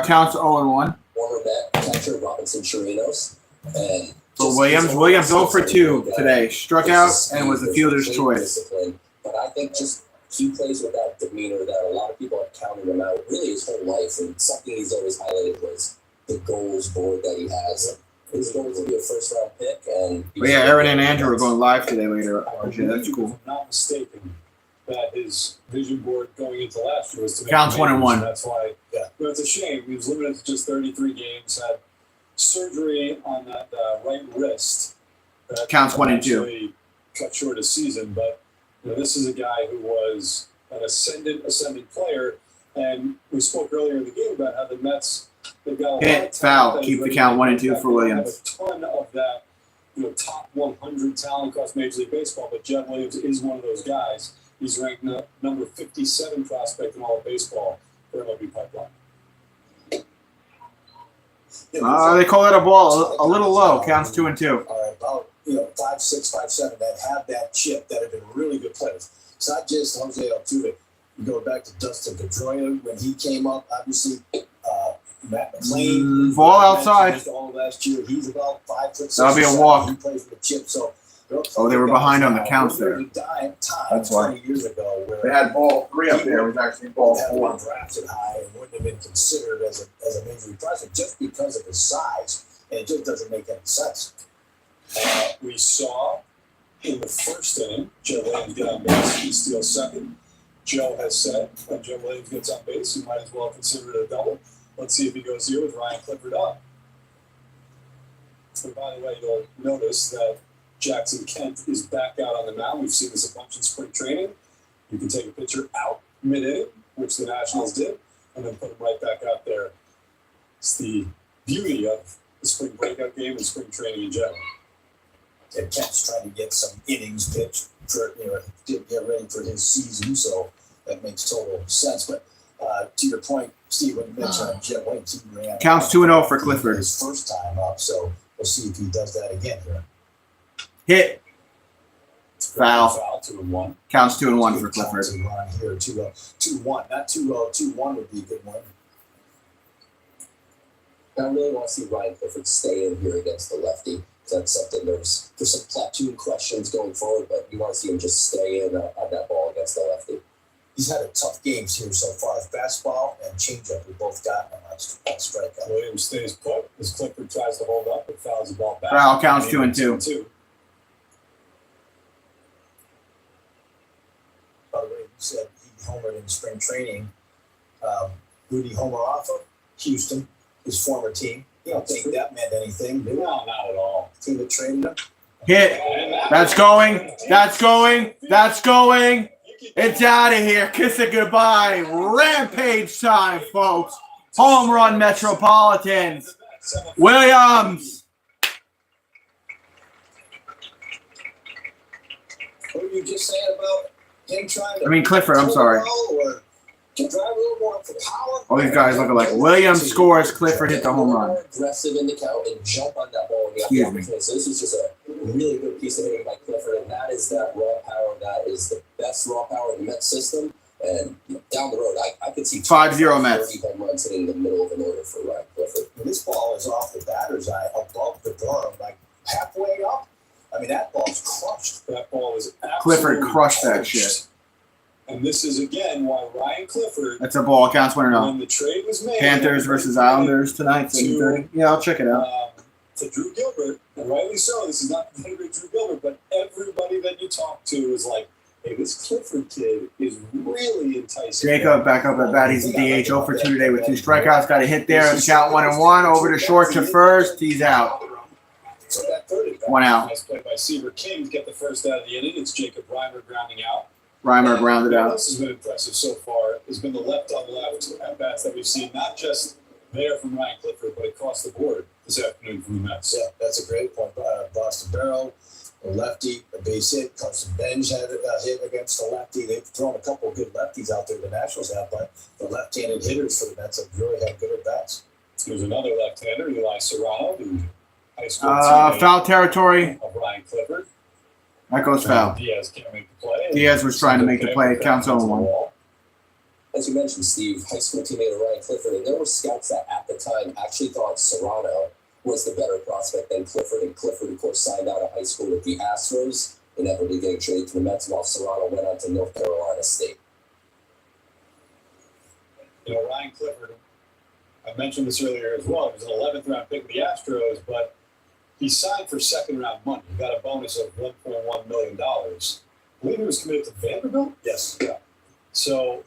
Counts 0-1. Former Met catcher Robinson Chirinos. And So Williams 0 for 2 today. Struck out and was a fielder's choice. Discipline. But I think just he plays with that demeanor that a lot of people have counted him out really his whole life. And something he's always highlighted was the goals board that he has. He's going to be a first-round pick. But yeah, Aaron and Andrew are going live today later. RJ, that's cool. If I'm not mistaken, that his vision board going into last year was to make Counts 1-1. That's why, it's a shame. He was limited to just 33 games, had surgery on that right wrist. That Counts 1-2. actually cut short a season, but this is a guy who was an ascending player, and we spoke earlier in the game about how the Mets, they've got a lot of talent. Foul. Keep the count 1-2 for Williams. They have a ton of that, top 100 talent across Major League Baseball, but Jeff Williams is one of those guys. He's ranked number 57 prospect in all of baseball for MLB Pipeline. They call that a ball a little low. Counts 2-2. All right, about 5'6", 5'7", that have that chip, that have been really good players. It's not just Jose Altuve. You go back to Dustin Pedroia when he came up. Obviously, Matt McLean. Ball outside. All last year, he's about 5'6". That'll be a walk. He plays with a chip, so. They were behind on the counts there. That's why. 20 years ago, where they had ball 3 up there. It was actually ball 4. Drafted high and wouldn't have been considered as a major league prospect just because of his size, and it just doesn't make any sense. We saw in the first inning, Joe Williams get on base. He steals second. Joe has said when Joe Williams gets on base, you might as well consider it a double. Let's see if he goes here with Ryan Clifford up. And by the way, you'll notice that Jackson Kent is back out on the mound. We've seen this a bunch in spring training. You can take a pitcher out mid-inning, which the Nationals did, and then put him right back out there. It's the beauty of the spring breakout game and spring training in general. And Kent's trying to get some innings pitched for get ready for his season, so that makes total sense. But to your point, Steve, when you mentioned Jet Williams, counts 2-0 for Clifford. His first time up, so we'll see if he does that again here. Hit. Foul. 2-1. Counts 2-1 for Clifford. Here, 2-1, not 2-0. 2-1 would be a good one. I really want to see Ryan Clifford stay in here against the lefty. That's something. There's some platoon questions going forward, but you want to see him just stay in on that ball against the lefty. He's had a tough games here so far. Fastball and changeup, we both got him on strikeout. Williams stays put as Clifford tries to hold up and fouls the ball back. Foul. Counts 2-2. By the way, you said he homered in spring training. Who did he homer off of? Houston, his former team. You don't think that meant anything, do you? No, not at all. Team that traded him. Hit. That's going. That's going. That's going. It's out of here. Kiss it goodbye. Rampage time, folks. Home run Metropolitans. Williams. What were you just saying about him trying to... Clifford, I'm sorry. Or to drive a little more for power? All these guys looking like Williams scores, Clifford hit the home run. Aggressive in the count and jump on that ball. Excuse me. So this is just a really good piece of hitting by Clifford, and that is that raw power. That is the best raw power in the Mets system. And down the road, I could see 5-0 Mets. 30 home runs hitting the middle of an order for Ryan Clifford. And this ball is off the batter's eye, above the berm, like halfway up. That ball's crushed. That ball was absolutely Clifford crushed that shit. And this is, again, why Ryan Clifford... That's a ball. Counts 1-0. When the trade was made... Panthers versus Islanders tonight, 7:30. Yeah, I'll check it out. To Drew Gilbert, and rightly so, this is not the Drew Gilbert, but everybody that you talk to is like, hey, this Clifford kid is really enticing. Jacob back up at bat. He's a DH 0 for 2 today with 2 strikeouts. Got a hit there. The count 1-1. Over to short to first. He's out. 1 out. Nice play by Seaver King to get the first out of the inning. It's Jacob Reimer grounding out. Reimer grounded out. This has been impressive so far. Has been the left-on-left at-bats that we've seen, not just there from Ryan Clifford, but across the board this afternoon from the Mets. Yeah, that's a great point. Boston Barrow, a lefty, a base hit. Carson Benj had a hit against the lefty. They've thrown a couple of good lefties out there, the Nationals have, but the left-handed hitters for the Mets have really had good at-bats. There's another left-hander, Eli Serrano, the high school teammate foul territory. of Ryan Clifford. That goes foul. Diaz can't make the play. Diaz was trying to make the play. It counts 0-1. as you mentioned, Steve, high school teammate of Ryan Clifford, and there were scouts that at the time actually thought Serrano was the better prospect than Clifford, and Clifford, of course, signed out of high school with the Astros, inevitably getting traded to the Mets, while Serrano went on to North Carolina State. You know, Ryan Clifford, I mentioned this earlier as well. He was an 11th round pick of the Astros, but he signed for second round money. He got a bonus of $1.1 million. I believe he was committed to Vanderbilt? Yes. Yeah. So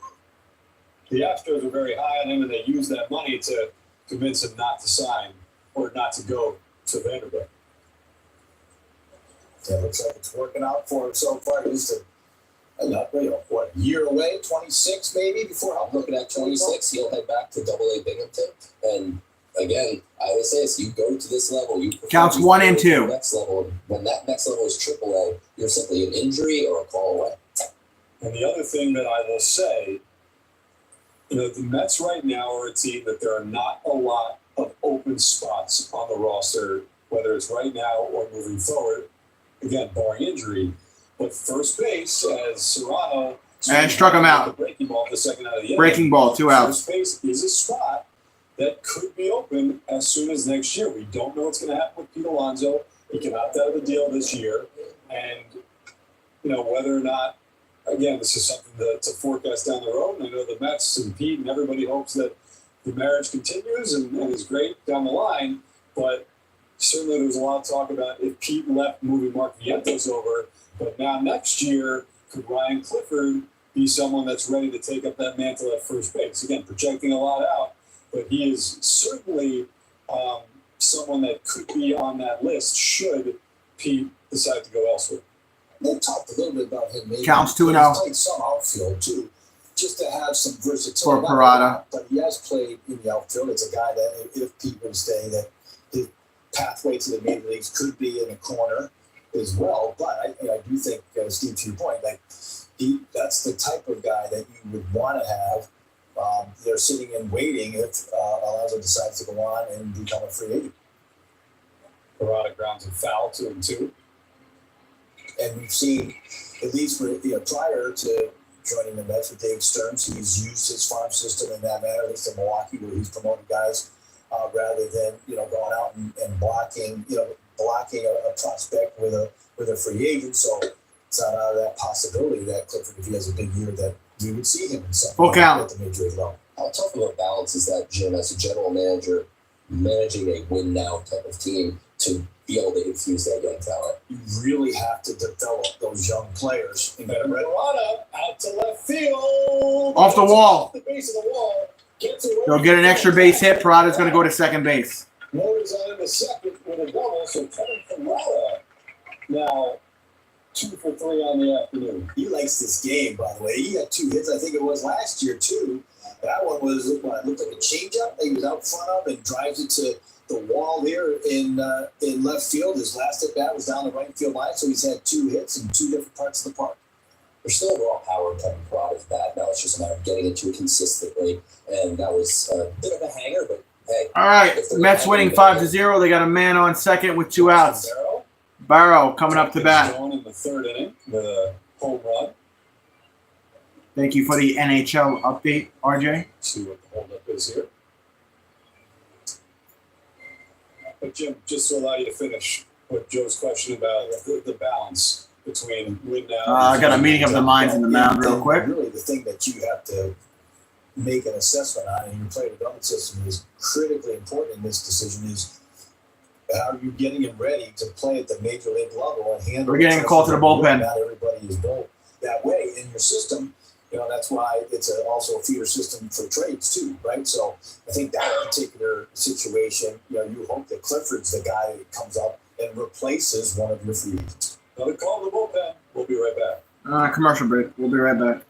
the Astros were very high on him, and they used that money to convince him not to sign or not to go to Vanderbilt. Yeah, looks like it's working out for him so far. He's a year away, 26 maybe before I'm looking at 26. He'll head back to AA Binghamton. And again, I always say this: you go to this level, you counts 1 and 2. Next level. When that next level is AAA, you're simply an injury or a call away. And the other thing that I will say, you know, the Mets right now are a team that there are not a lot of open spots on the roster, whether it's right now or moving forward. Again, barring injury. But first base, as Serrano and struck him out. The breaking ball, the second out of the inning. Breaking ball, 2 outs. First base is a spot that could be open as soon as next year. We don't know what's going to happen with Pete Alonso. He can opt out of the deal this year, and you know whether or not. Again, this is something to forecast down the road. And I know the Mets and Pete and everybody hopes that the marriage continues and is great down the line. But certainly there was a lot of talk about if Pete left, moving Mark Vientos over. But now next year, could Ryan Clifford be someone that's ready to take up that mantle at first base? Again, projecting a lot out, but he is certainly someone that could be on that list should Pete decide to go elsewhere. They talked a little bit about him. Maybe Counts 2-0. He's played some outfield too, just to have some versatility. For Parada. But he has played in the outfield. It's a guy that, if Pete would stay, that his pathway to the major leagues could be in a corner as well. But I do think, Steve, to your point, like that's the type of guy that you would want to have. They're sitting and waiting if Alonso decides to go on and become a free agent. Parada grounds and foul 2-2. And we've seen, at least prior to joining the Mets with Dave Stearns, he's used his farm system in that manner, at least in Milwaukee, where he's promoted guys rather than going out and blocking a prospect with a free agent. So it's not out of that possibility that Clifford, if he has a big year, that we would see him in something at the major league level. How tough of a balance is that, Jim, as a general manager, managing a win-now type of team to be able to infuse that young talent? You really have to develop those young players. And Parada out to left field. Off the wall. Off the base of the wall. They'll get an extra base hit. Parada's going to go to second base. Motors on in the second with a double, so Kevin Parada now 2 for 3 on the afternoon. He likes this game, by the way. He had 2 hits, I think it was last year, too. That one was, it looked like a changeup that he was out front of and drives it to the wall there in left field. His last at bat was down the right field line, so he's had 2 hits in 2 different parts of the park. There's still raw power in Kevin Parada's bat. Now it's just a matter of getting into it consistently, and that was a bit of a hanger, but hey. All right, Mets winning 5-0. They got a man on second with 2 outs. Barrow coming up to bat. Going in the third inning with a home run. Thank you for the NHL update, RJ. See what the holdup is here. But Jim, just to allow you to finish with Joe's question about the balance between win now. I got a meeting of the minds in the mound real quick. Really, the thing that you have to make an assessment on, and your play development system is critically important in this decision, is how are you getting him ready to play at the major league level and handle. We're getting a call to the bullpen. Not everybody is built that way in your system. That's why it's also a feeder system for trades too, right? So I think that particular situation, you hope that Clifford's the guy that comes up and replaces one of your free agents. Another call to the bullpen. We'll be right back. Commercial break. We'll be right back.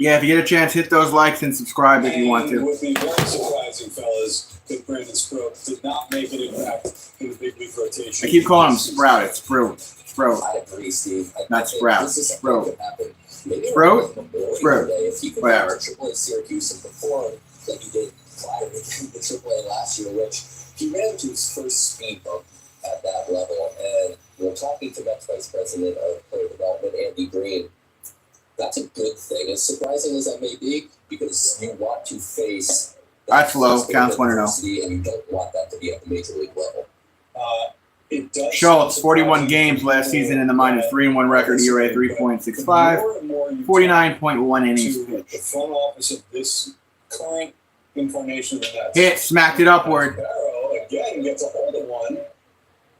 Yeah, if you get a chance, hit those likes and subscribe if you want And to. would be very surprising, fellas, that Brandon Sproat did not make an impact in the big league rotation. I keep calling him Sprout. It's Sprout. Sprout. I agree, Steve. Not Sprout. This is something Sprout. that could happen. Maybe Sprout? Memorial Sprout. Day, if he could Whatever. go to AAA Syracuse and perform like he did prior to the AAA last year, which he ran to his first speed bump at that level. And we're talking to Mets Vice President of Player Development, Andy Green. That's a good thing, as surprising as that may be, because you want to face That's low. Counts 1-0. adversity, and you don't want that to be at the major league level. It does Schultz, sound 41 surprising games last season in the minors, 3-1 record, ERA 3.65, more and more you 49.1 innings to the pitched. front office of this current incarnation of the Mets. Hit, smacked it upward. Barrow again gets a hold of one.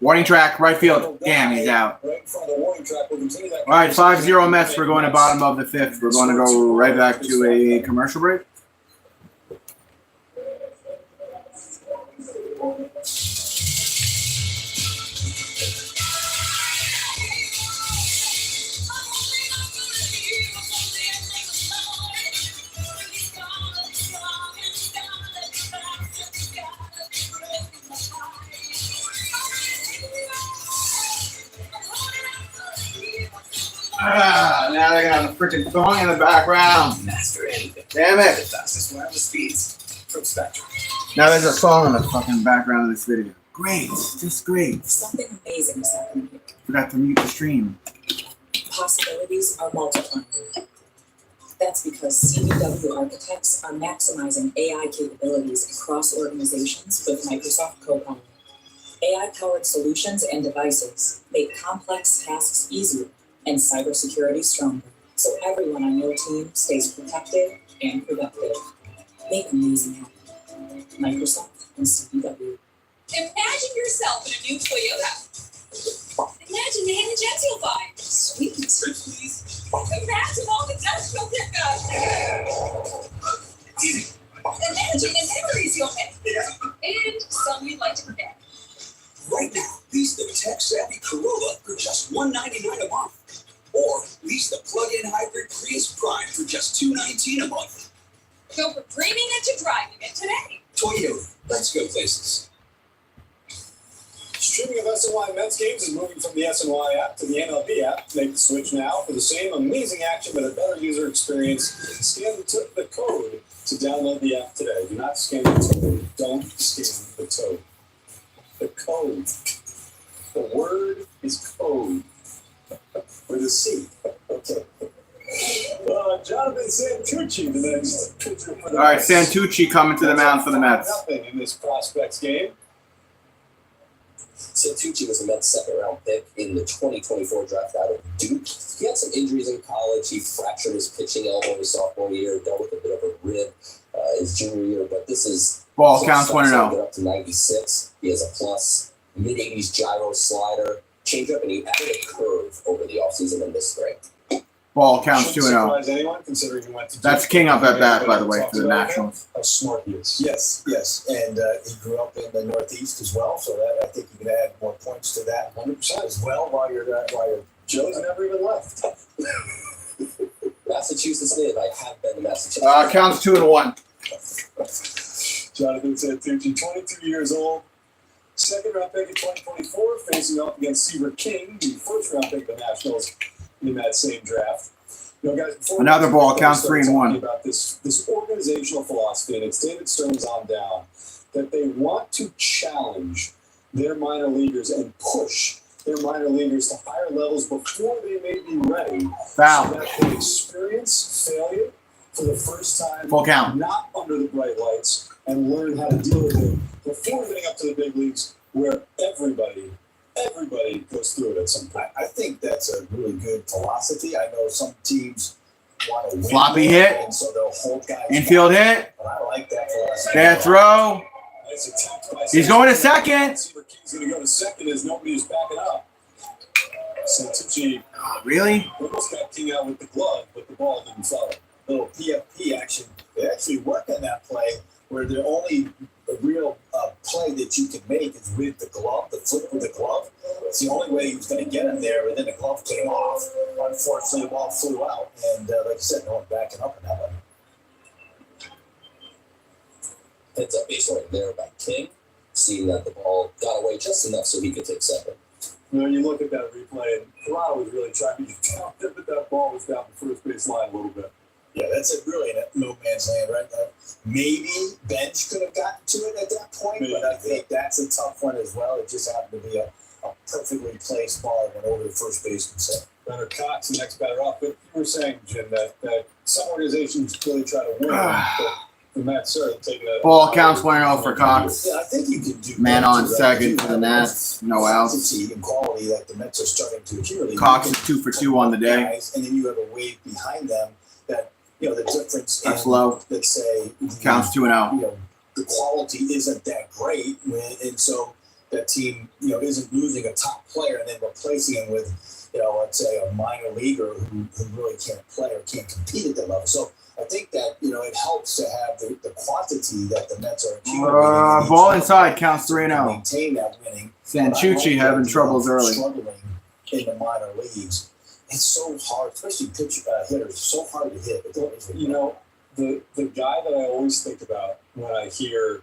Warning track, right field. Damn, he's out. Right in front of the warning track. We'll continue that. All right, 5-0 Mets. We're going to bottom of the fifth. We're going to go right back to a commercial break. Now they're gonna have a freaking song in the background. Master anything. Damn The it! fastest wireless speeds from Spectrum. Now there's a song in the fucking background of this video. Great, just great. Something amazing is happening here. Forgot to mute the stream. Possibilities are multiplying. That's because CDW architects are maximizing AI capabilities across organizations with Microsoft Copilot. AI-powered solutions and devices make complex tasks easier and cybersecurity stronger, so everyone on your team stays protected and productive. Make amazing happen. Microsoft and CDW. Imagine yourself in a new Toyota. Imagine the hidden jets you'll buy. Sweet. Please. Imagine all the dust you'll pick up. Easy. Imagine the memories you'll make. And some you'd like to forget. Right now, lease the tech-savvy Corolla for just $199 a month. Or lease the plug-in hybrid Prius Prime for just $219 a month. Go from dreaming it to driving it today. Toyota. Let's go places. Streaming of SNY Mets games is moving from the SNY app to the MLB app. Make the switch now for the same amazing action but a better user experience. Scan the code to download the app today. Do not scan the toad. Don't scan the toad. The code. The word is code. With a C. Okay. Jonathan Santucci, the next pitcher for the All right, Mets. Santucci coming to the mound for the Mets. Nothing in this prospects game. Santucci was a Mets second-round pick in the 2024 draft out of Duke. He had some injuries in college. He fractured his pitching elbow his sophomore year, dealt with a bit of a rib his junior year, but this is Ball counts 1-0. Get up to 96. He has a plus mid-80s gyro slider, changeup, and he added a curve over the offseason in this spring. Ball counts Shouldn't 2-0. surprise anyone, considering he went to That's Duke. King up at bat, by the way, for the Nationals. How smart he is. Yes, yes, and he grew up in the Northeast as well, so that I think you can add more points to that 100% as well while you're Joe's never even left. Massachusetts native. I have been to Massachusetts. Counts 2-1. Jonathan Santucci, 22 years old, second round pick in 2024, facing off against Seaver King, the first round pick of the Nationals in that same draft. You know, guys, before Another we ball, start counts talking 3-1. About this organizational philosophy, and it's David Stern's on down, that they want to challenge their minor leaguers and push their minor leaguers to higher levels before they may be ready. Foul. So that they experience failure for the first time, Full count. not under the bright lights, and learn how to deal with it before getting up to the big leagues, where everybody goes through it at some point. I think that's a really good philosophy. I know some teams want to win. Sloppy more, hit. and so they'll hold guys Infield back. hit. But I like that philosophy. Bad throw. Nice attempt by He's going to second. Seaver King's going to go to second as nobody is backing up. Santucci Really? almost got King out with the glove, but the ball didn't follow. Little PFP action. They actually work on that play where the only real play that you can make is with the glove, the flip with the glove. it's the only way he was going to get him there. And then the glove came off. Unfortunately, the ball flew out. And like I said, no one backing up in that one. Heads up baseline there by King, seeing that the ball got away just enough so he could take second. When you look at that replay, and Toronto was really trying to get down there, but that ball was down the first base line a little bit. Yeah, that's really in no man's land right now. Maybe Bench could have gotten to it at that point, but I think that's a tough one as well. It just happened to be a perfectly placed ball that went over the first baseman. So Better Cox, the next batter off. But you were saying, Jim, that some organizations really try to win. But the Mets are taking a Ball counts 1-0 for Cox. yeah, I think you can do Man that on too, second right? for the Nats. No outs. Quantity and quality that the Mets are starting to accumulate. Cox is 2 for 2 on the day. Guys, and then you have a wave behind them that, the difference That's in, low. let's say, Counts 2-0. The quality isn't that great, and so that team, isn't losing a top player and then replacing him with, let's say a minor leaguer who really can't play or can't compete at that level. So I think that, it helps to have the quantity that the Mets are accumulating. Ball inside counts 3-0. Maintain that winning. Santucci having troubles early. Struggling in the minor leagues. It's so hard, especially hitters, so hard to hit. The guy that I always think about when I hear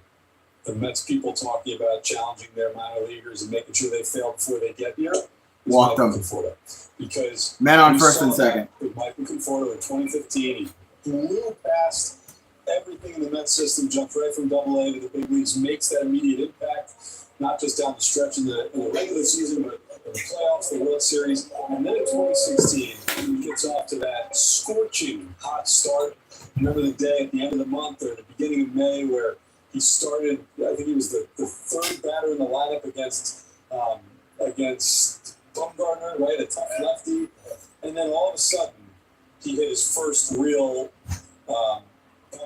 the Mets people talking about challenging their minor leaguers and making sure they fail before they get here is Walk Michael them. Conforto. Because Men on we first saw and that second. with Michael Conforto in 2015, he blew past everything in the Mets system, jumped right from Double-A to the big leagues, makes that immediate impact, not just down the stretch in the regular season, but in the playoffs, the World Series. And then in 2016, he gets off to that scorching hot start. Remember the day at the end of the month or the beginning of May where he started, I think he was the third batter in the lineup against Bumgarner, right, a tough lefty. And then all of a sudden, he hit his first real bump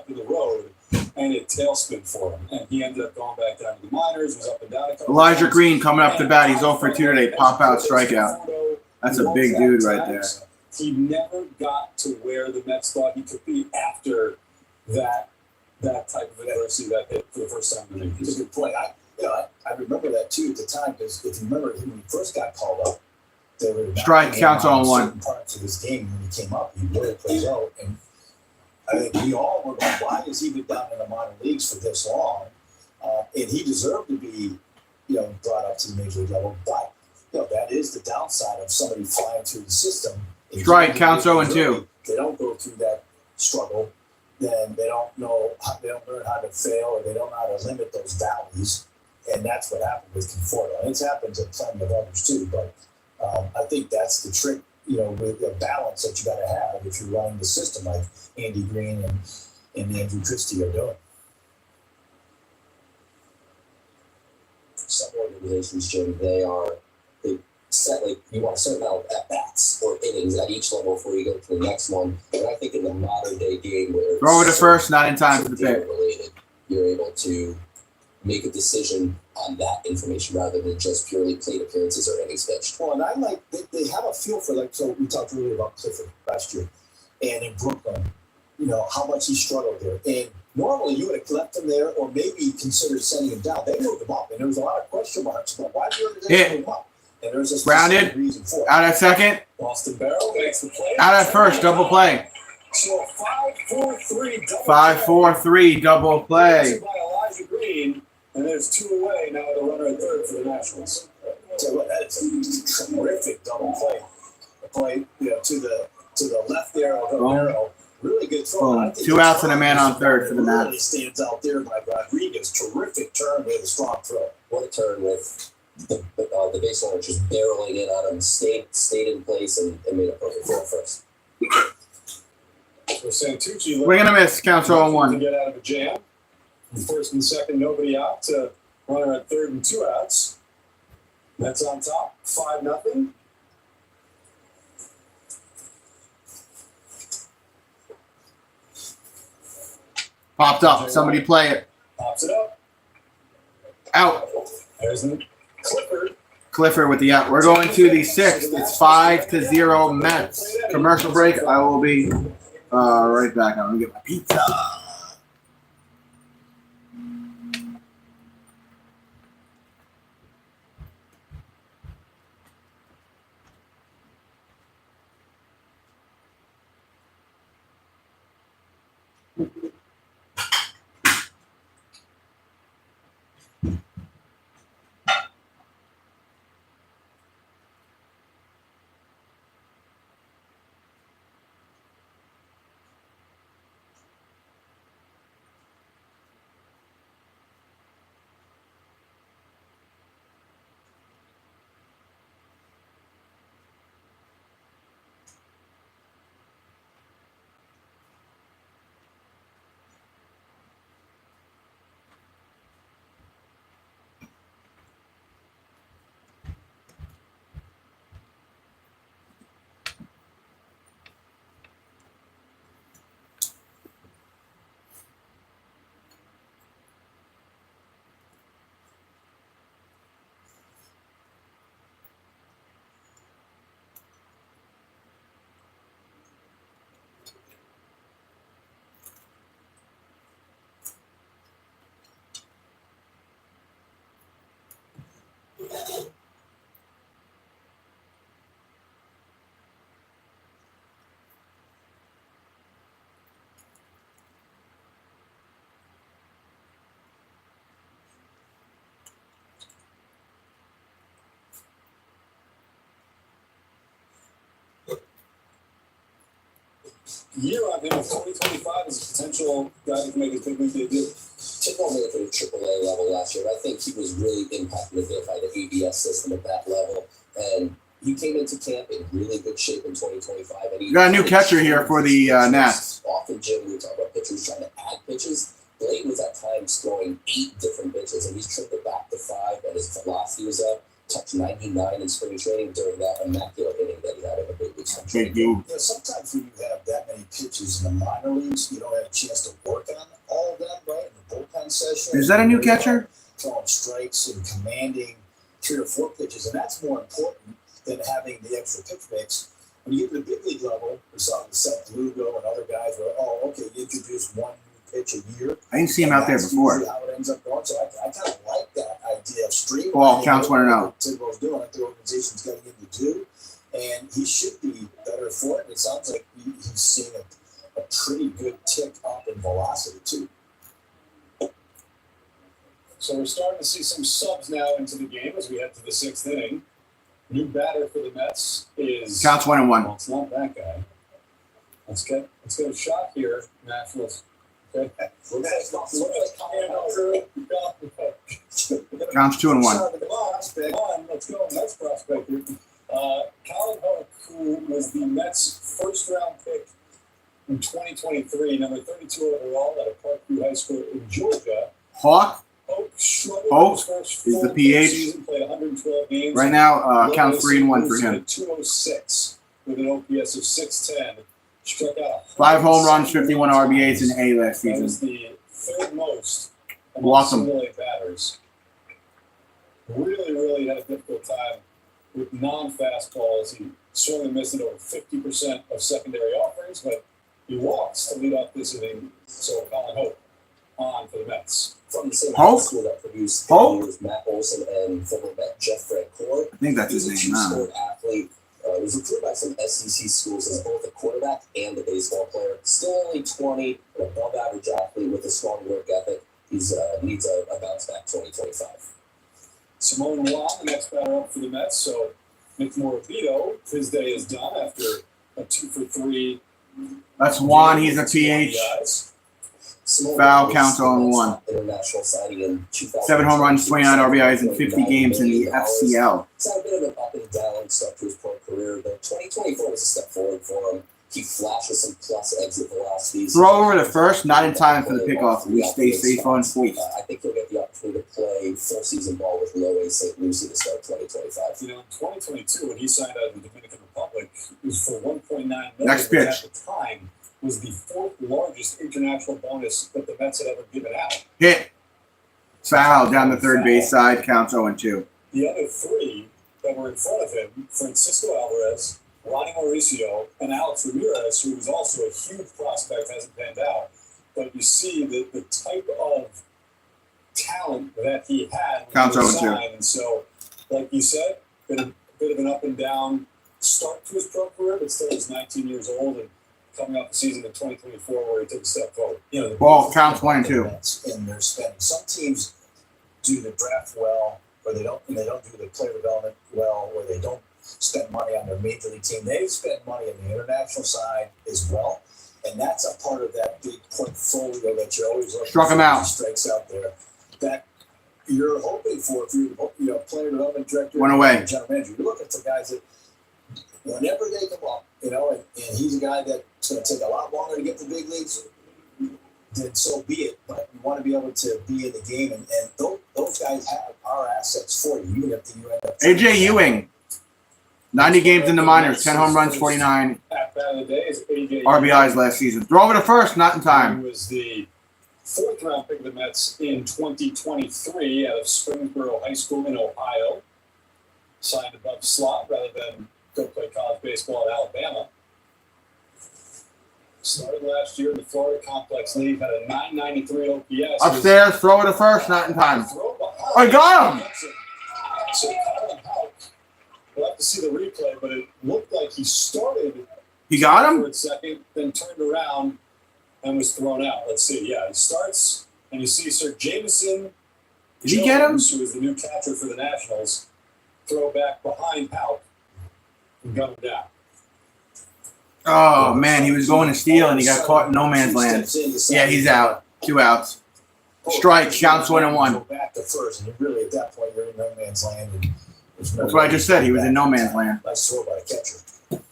in the road, and it tailspin for him. And he ended up going back down to the minors, was up and down a couple Elijah times. Green coming up to bat. He's 0 for 2 today. Pop out strikeout. That's a big dude right there. He never got to where the Mets thought he could be after that type of adversity that hit for the first time in the league. It's a good point. I remember that too at the time because if you remember when he first got called up, they were Strike counts on 1. certain parts of his game when he came up. He really plays out, and I think we all were going, "Why has he been down in the minor leagues for this long?" And he deserved to be, brought up to the major league level. But that is the downside of somebody flying through the system. Strike counts 0-2. They don't go through that struggle. Then they don't learn how to fail, or they don't know how to limit those valleys. And that's what happened with Conforto. And it's happened to plenty of others too. But I think that's the trick, with the balance that you got to have if you're running the system like Andy Green and Andrew Christie are doing. Some organizations, Jim, they set, you want a certain amount of at-bats or innings at each level before you go to the next one. And I think in the modern day game where Throw it to first, not in time for the pick. Related, you're able to make a decision on that information rather than just purely plate appearances or innings pitched. Well, and I like they have a feel for so we talked earlier about Clifford last year, and in Brooklyn, how much he struggled there. And normally you would have left him there or maybe considered sending him down. They moved him up, and there was a lot of question marks about why the organization moved him up. And there's a Grounded. reason for it. Out at second. Boston Barrel makes the play. Out at first. Double play. So a 5-4-3 double 5-4-3 double play. by Elijah Green, and there's 2 away now with a runner at third for the Nationals. Tell you what, that is a terrific double play. A play, to the left there of Romero. Really good throw. Boom. 2 outs and a man on third for the Really Nats. stands out there by Rodriguez. Terrific turn with a strong throw. What a turn with the baseline just barreling in on him, stayed in place and made a perfect throw first. So Santucci We're going to miss. Counts to 0-1. get out of a jam. First and second, nobody out to runner at third and 2 outs. Mets on top, 5-0. Popped up. Somebody play it. Pops it up. Out. There's the Clifford. Clifford with the out. We're going to the 6th. It's 5-0 Mets. Commercial break. I will be right back. I'm going to get my pizza. year on him of 2025 as a potential guy that can make a big league debut. Tidwell made it to the AAA level last year. I think he was really impacted a bit by the ABS system at that level. And he came into camp in really good shape in 2025. And he got a new catcher here for the Nats. Off the gym, we were talking about pitchers trying to add pitches. Blade was at times throwing 8 different pitches, and he's trimmed it back to 5, and his velocity was up. Touched 99 in spring training during that immaculate inning that he had in the big leagues. Big dude. Yeah, sometimes when you have that many pitches in the minor leagues, you don't have a chance to work on all of them, right? In the bullpen session. Is that a new catcher? Throwing strikes and commanding 3 or 4 pitches, and that's more important than having the extra pitch mix. When you get to the big league level, we saw the Seth Lugo and other guys were, you introduce 1 new pitch a year. I didn't see him out there before. How it ends up going. So I kind of like that idea of streamlining. Ball counts 1-0. Tidwell's doing it. The organization's getting him to do, and he should be better for it. It sounds like he's seeing a pretty good tick up in velocity too. So we're starting to see some subs now into the game as we head to the 6th inning. New batter for the Mets is counts 1-1. Well, it's not that guy. Let's get a shot here, Nationals. Okay. Counts 2-1. Come on, let's go. Next prospect here. Colin Hook, who was the Mets' first-round pick in 2023, number 32 overall at Parkview High School in Georgia. Hawk Hope is the PH. Season, played 112 games. Right now, counts 3-1 for him. 206 with an OPS of 610. Struck out 5 home runs, 51 RBAs in A last That was season. the 3rd most among Welcome. single-A batters. Really had a difficult time with non-fastballs. He certainly missed it over 50% of secondary offerings, but he walks to lead off this inning. So Colin Hope on for the Mets. From the same Hope? school that produced Hope? with Matt Olson and former Met Jeff Francoeur. I think that's his He's a name now. two-sport athlete. He was recruited by some SEC schools as both a quarterback and a baseball player. Still only 20, an above-average athlete with a strong work ethic. He's needs a bounce-back 2025. Simone Juan, the next batter up for the Mets. So Nick Morabito, his day is done after a 2-for-3. That's Juan. He's a PH. Foul counts on 1. International signing in 7 home runs, 29 RBIs in 50 games in the FCL. He's had a bit of an up and down start to his pro career, but 2024 was a step forward for him. He flashes some plus exit velocities. Throw over the first, not in time for the pickoff. We stay safe on sweep. I think he'll get the opportunity to play full season ball with Low A St. Lucie to start 2025. You know, in 2022, when he signed out of the Dominican Republic, it was for $1.9 million. Next pitch. At the time, was the 4th largest international bonus that the Mets had ever given out. Hit. Foul down the third base side. Counts 0-2. The other 3 that were in front of him, Francisco Alvarez, Ronnie Mauricio, and Alex Ramirez, who was also a huge prospect, hasn't panned out. But you see the type of talent that he had. Counts 0-2. And so, like you said, been a bit of an up and down start to his pro career, but still he's 19 years old and coming off the season in 2024 where he took a step forward. You know, the Ball counts 1-2. And they're spending. Some teams do the draft well, or they don't do the player development well, or they don't spend money on their major league team. They spend money on the international side as well, and that's a part of that big portfolio that you're always looking Struck for. him out. Strikes out there that you're hoping for if you're player development director. Went away. General manager. You're looking for guys that whenever they come up, and he's a guy that's going to take a lot longer to get to the big leagues. Then so be it. But you want to be able to be in the game, and those guys are assets for you, even if you end up. AJ Ewing. 90 games in the minors, 10 home runs, 49 RBIs last season. Throw over to first, not in time. He was the 4th round pick of the Mets in 2023 out of Springboro High School in Ohio. Signed above slot rather than go play college baseball at Alabama. Started last year in the Florida Complex League, had a 993 OPS. Upstairs, throw over to first, not in time. I got him! So Colin Houck, we'll have to see the replay, but it looked like he started. He got him? For a second, then turned around and was thrown out. Let's see. Yeah, he starts, and you see Sir Jameson Did he get him? Jones, who is the new catcher for the Nationals, throw back behind Houck and gun him down. Oh, man, he was going to steal, and he got caught in no man's land. Yeah, he's out. 2 outs. Strike, counts 1-1. Back to first, and really at that point you're in no man's land. That's what I just said. He was in no man's land. Nice throw by the catcher.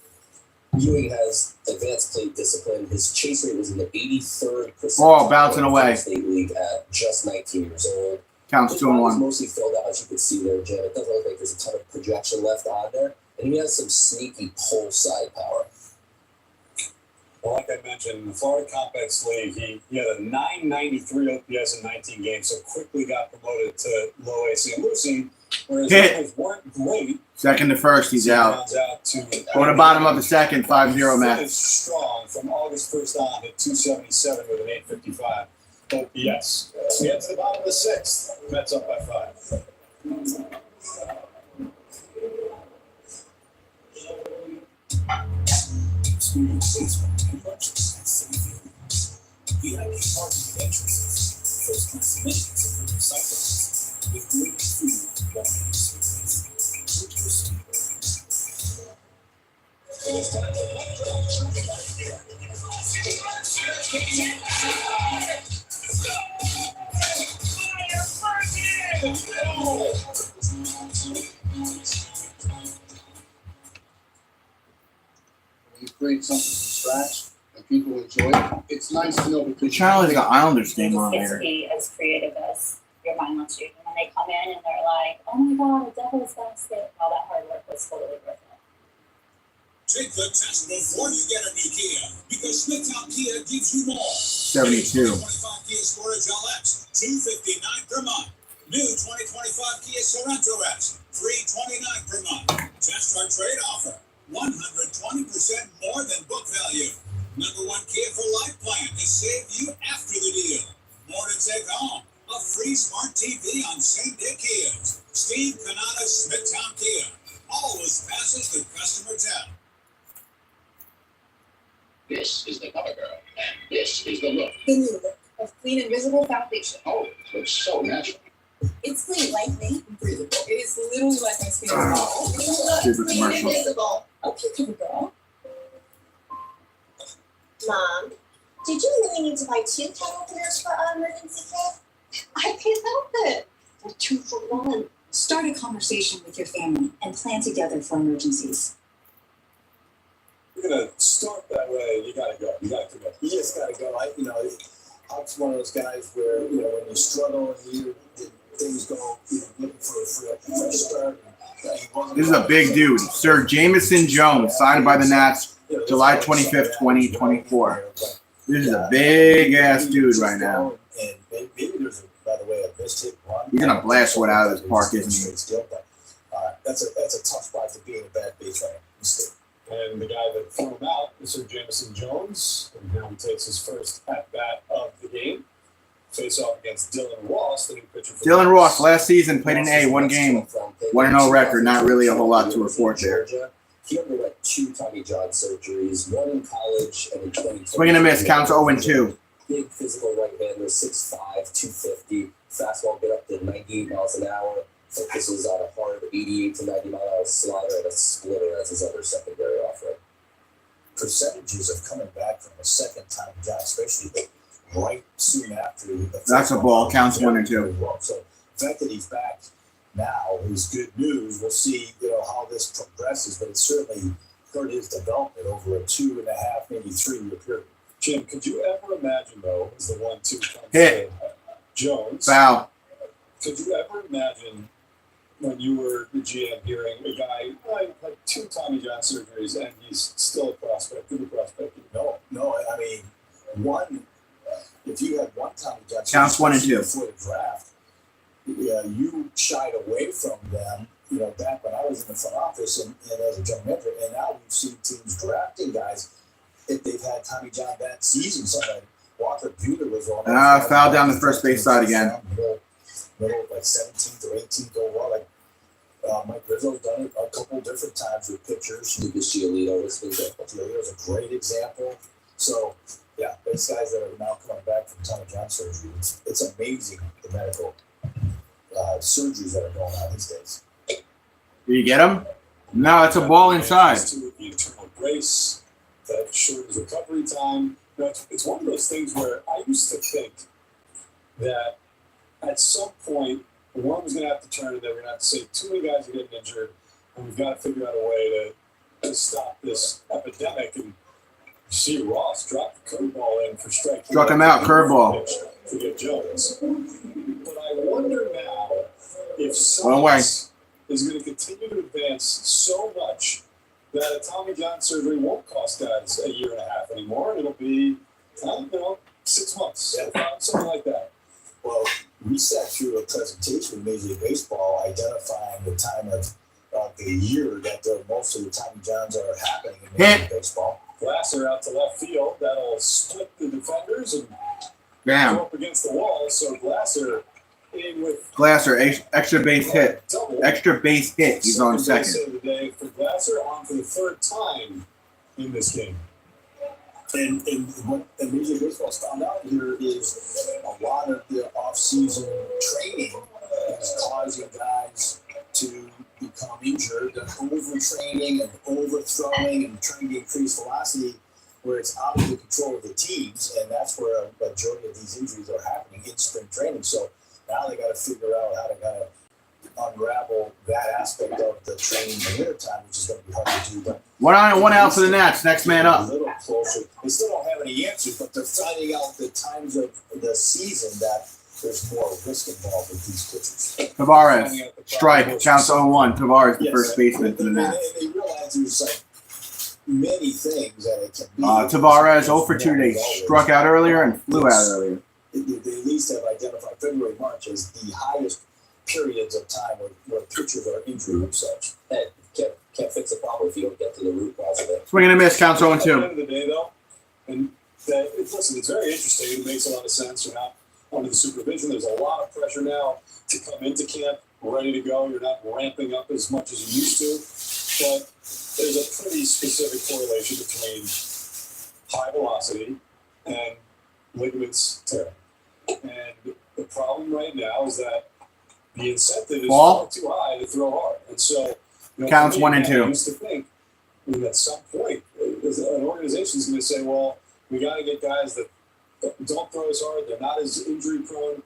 Ewing has advanced plate discipline. His chase rate was in the 83rd percentile. Oh, bouncing away. State league at just 19 years old. Counts 2-1. Mostly filled out, as you can see there, Jim. It doesn't look like there's a ton of projection left on there, and he has some sneaky pull side power. Well, like I mentioned, in the Florida Complex League, he had a 993 OPS in 19 games, so quickly got promoted to low A St. Lucie, whereas the numbers weren't great. Second to first, he's out. Going to bottom of the second, 5-0 match. Strong from August 1st on at 277 with an 855 OPS. We get to the bottom of the sixth. Mets up by 5. VIP parking entrances, first class amenities and recycling with great food, wine, and sweets. You create something from scratch and people enjoy it. It's nice to know because The channel is the Islanders game on It's here. to be as creative as your mind wants you. And when they come in and they're like, oh my God, a devil's basket, all that hard work was totally worth it. Take the test before you get a new Kia, because Smithtown Kia gives you more. 72. 2025 Kia Sportage LX, $259 per month. New 2025 Kia Sorento X, $329 per month. Test our trade offer, 120% more than book value. #1 Kia for Life plan to save you after the deal. More to take home. A free smart TV on same-day Kias. Steve Canada, Smithtown Kia. Always passes the customer test. this is the cover girl and this is the look. The new look of Clean Invisible Foundation. Oh, it looks so natural. It's clean, lightweight, and breathable. It is literally like my skin. Stupid Clean commercial. Invisible. Okay, cover girl. Mom, did you really need to buy 2 can openers for our emergency kit? I can't help it. They're 2 for 1. Start a conversation with your family and plan together for emergencies. You're gonna start that way. You gotta go. You gotta commit. You just gotta go. I'm one of those guys where when you struggle and things go, looking for a fresh start. This is a big dude. Sir Jamison Jones, signed by the Nats, July 25th, 2024. This is a big-ass dude right now. And maybe there's, by the way, a mistake run. He's going to blast one out of this park, isn't he? That's a tough spot to be in a bad base runner. Mistake. And the guy that threw him out is Sir Jamison Jones, and now he takes his first at-bat of the game. Face off against Dylan Ross, the new pitcher for Dylan Ross, last season, played an A, 1 game, 1-0 record, not really a whole lot to report there. He underwent 2 Tommy John surgeries, 1 in college and in 2020. Swing and a miss, counts 0-2. Big physical right-hander, 6'5", 250. Fastball get up to 98 miles an hour. Focuses on a hard 88 to 90 mile an hour slider and a splitter as his other secondary offering. Percentages of coming back from a second-time job, especially right soon after. That's a ball, counts 1-2. So the fact that he's back now is good news. We'll see, how this progresses, but it certainly hurt his development over a 2.5, maybe 3-year period. Jim, could you ever imagine, though, as the 1-2 comes Hit. in, Jones? Foul. Could you ever imagine when you were the GM hearing a guy like 2 Tommy John surgeries and he's still a prospect, good prospect? No. I mean, one. If you had 1 Tommy John Counts 1-2 before the draft, you shied away from them. Back when I was in the front office and as a general manager, and now we've seen teams drafting guys if they've had Tommy John that season. Something like Walker Buehler was on. Foul down the first base side again. Middle like 17th or 18th overall. Like Mike Rizzo's done it a couple different times with pitchers. Lucas Giolito is a great example. So, yeah, those guys that are now coming back from Tommy John surgery, it's amazing the medical surgeries that are going on these days. Did you get him? No, it's a ball inside. The internal brace, that shortens recovery time. You know, it's one of those things where I used to think that at some point, one was going to have to turn, and they were going to have to say, too many guys are getting injured, and we've got to figure out a way to stop this epidemic. And see Ross drop the curveball in for strike. Struck him out, curveball. To get Jones. But I wonder now if One way. science is going to continue to advance so much that a Tommy John surgery won't cost guys a year and a half anymore, and it'll be, 6 months, something like that. Well, we sat through a presentation with Major League Baseball identifying the time of the year that most of the Tommy Johns are happening in Major League Baseball. Glasser out to left field. That'll split the defenders and Bam. go up against the wall. So Glasser in with Glasser, extra base hit. Extra base hit. He's on base second. of the day for Glasser, on for the third time in this game. And what the Major League Baseball's found out here is a lot of the off-season training is causing guys to become injured, and overtraining and overthrowing and trying to increase velocity where it's out of the control of the teams, and that's where a majority of these injuries are happening in spring training. So now they got to figure out how to kind of unravel that aspect of the training in the wintertime, which is going to be hard to do. But 1 on and 1 out for the Nats. Next man up. a little closer. They still don't have any answers, but they're finding out the times of the season that there's more risk involved with these pitchers. Tavares. Strike. Counts 0-1. Tavares, the Yes, first baseman for the Nats. And they realize there's like many things that it can be. Tavares 0 for 2 today. Struck out earlier and flew out earlier. They at least have identified February, March as the highest periods of time where pitchers are injuring themselves. Hey, can't fix a problem if you don't get to the root cause of it. Swing and a miss. Counts 0-2. At the end of the day, though, and listen, it's very interesting. It makes a lot of sense. You're not under the supervision. There's a lot of pressure now to come into camp ready to go. You're not ramping up as much as you used to. But there's a pretty specific correlation between high velocity and ligaments tear. And the problem right now is that the incentive is far too high to throw hard. And so, Counts 1 and 2. I used to think at some point, an organization is going to say, well, we got to get guys that don't throw as hard, they're not as injury prone,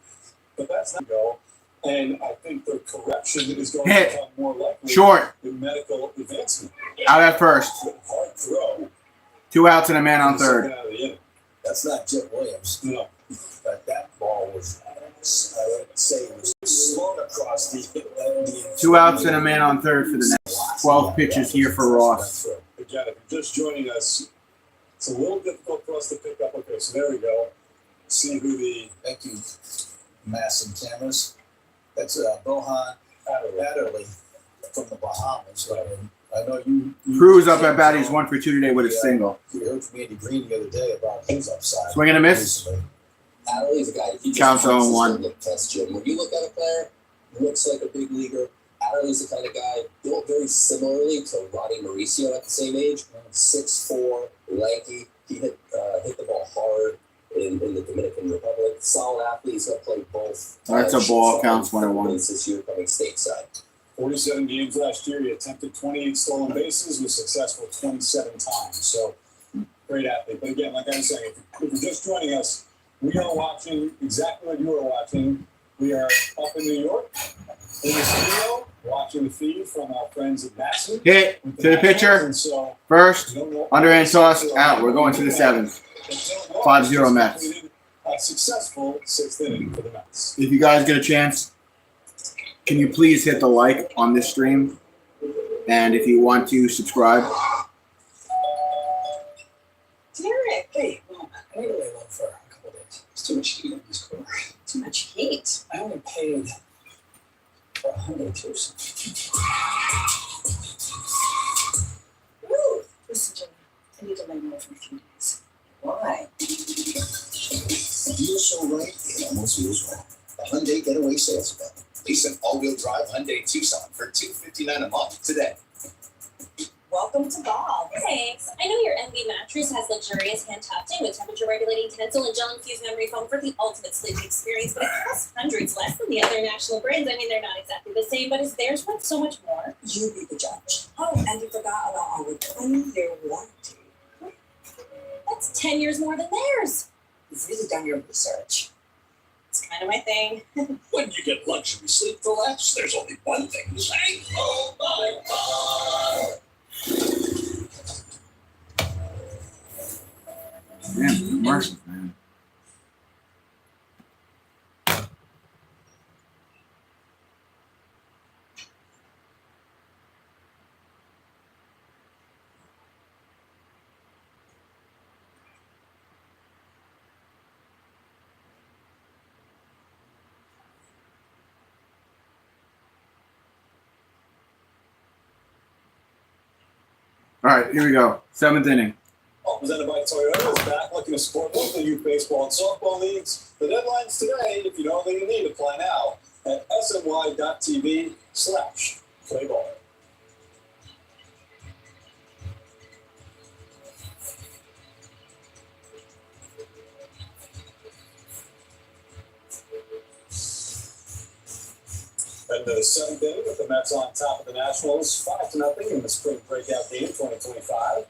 but that's not go. And I think the correction is going to become more likely in medical advancement. Out at first. Hard throw. 2 outs and a man on third. That's not Jet Williams. No. But that ball was, I would say, was slung across the 2 outs and a man on third for the Nats. 12 pitches here for Ross. Again, if you're just joining us, it's a little difficult for us to pick up. Okay, so there we go. See who the... Thank you, Mass and cameras. That's Bohan Adderley from the Bahamas. Right? And I know you Cruz up at bat. He's 1 for 2 today with a single. We heard from Andy Green the other day about his upside. Swing and a miss. Adderley's a guy. He just Counts 0-1. look test, Jim. When you look at a player who looks like a big leaguer, Adderley's the kind of guy built very similarly to Ronnie Mauricio at the same age. 6'4", lanky. He hit the ball hard in the Dominican Republic. Solid athlete. He's going to play both. That's a ball. Counts 1-1. This year coming stateside. 47 games last year. He attempted 28 stolen bases, was successful 27 times. So, great athlete. But again, like I was saying, if you're just joining us, we are watching exactly what you are watching. We are up in New York, in the studio, watching the feed from our friends at Massey. Hit to the pitcher. First. Underhand toss. Out. We're going to the 7th. 5-0 Mets. A successful 6th inning for the Mets. If you guys get a chance, can you please hit the like on this stream? And if you want to, subscribe. Derek, hey, well, I need to lay low for a couple days. It's too much heat on this corner. Too much heat. I only paid for 102 something. Woo! Listen, Jimmy, I need to lay low for a few days. Why? Feels so right, it almost feels wrong. The Hyundai Getaway Sales Event. Lease an all-wheel drive Hyundai Tucson for $259 a month today. Welcome to Bob. Thanks. I know your MV mattress has luxurious hand tufting with temperature-regulating Tencel and gel-infused memory foam for the ultimate sleep experience, but it costs hundreds less than the other national brands. I mean, they're not exactly the same, but is theirs worth so much more? You be the judge. Oh, and you forgot about our 20-year warranty. That's 10 years more than theirs. You've really done your research. It's kind of my thing. When you get luxury sleep for less, there's only one thing to say. Oh my God! Damn, commercials, man. All right, here we go. 7th inning. All presented by Toyota is back looking to support local youth baseball and softball leagues. The deadline's today. If you know what you need, apply now at sny.tv/playball. And the 7th inning with the Mets on top of the Nationals, 5-0 in the spring breakout game 2025.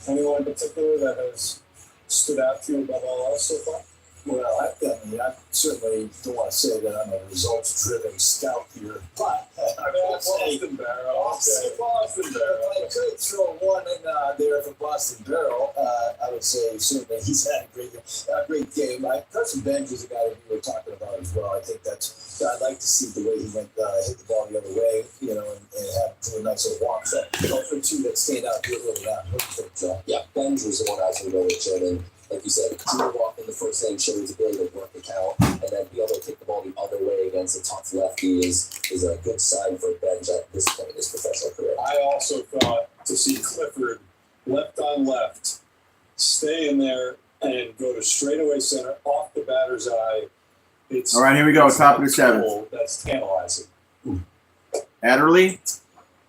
Anyone in particular that has stood out to you above all else so far? Well, I certainly don't want to say that I'm a results-driven scout here, but I would say Boston Barrel. Okay, Boston Barrel. if I could throw one in there for Boston Barrel, I would say certainly he's had a great game. Carson Benj is a guy that we were talking about as well. I think I'd like to see the way he went, hit the ball the other way, and have a nice little walk. So those are two that stand out here early on. What do you think, Joe? Yeah, Benj was the one I was going to go with, Jim. And like you said, Drew walk in the first inning showed his ability to work the count, and then be able to kick the ball the other way against a tough lefty is a good sign for Benj at this point in his professional career. I also thought to see Clifford left on left stay in there and go to straightaway center off the batter's eye. All right, here we go. Top of the 7th. That's tantalizing. Adderley.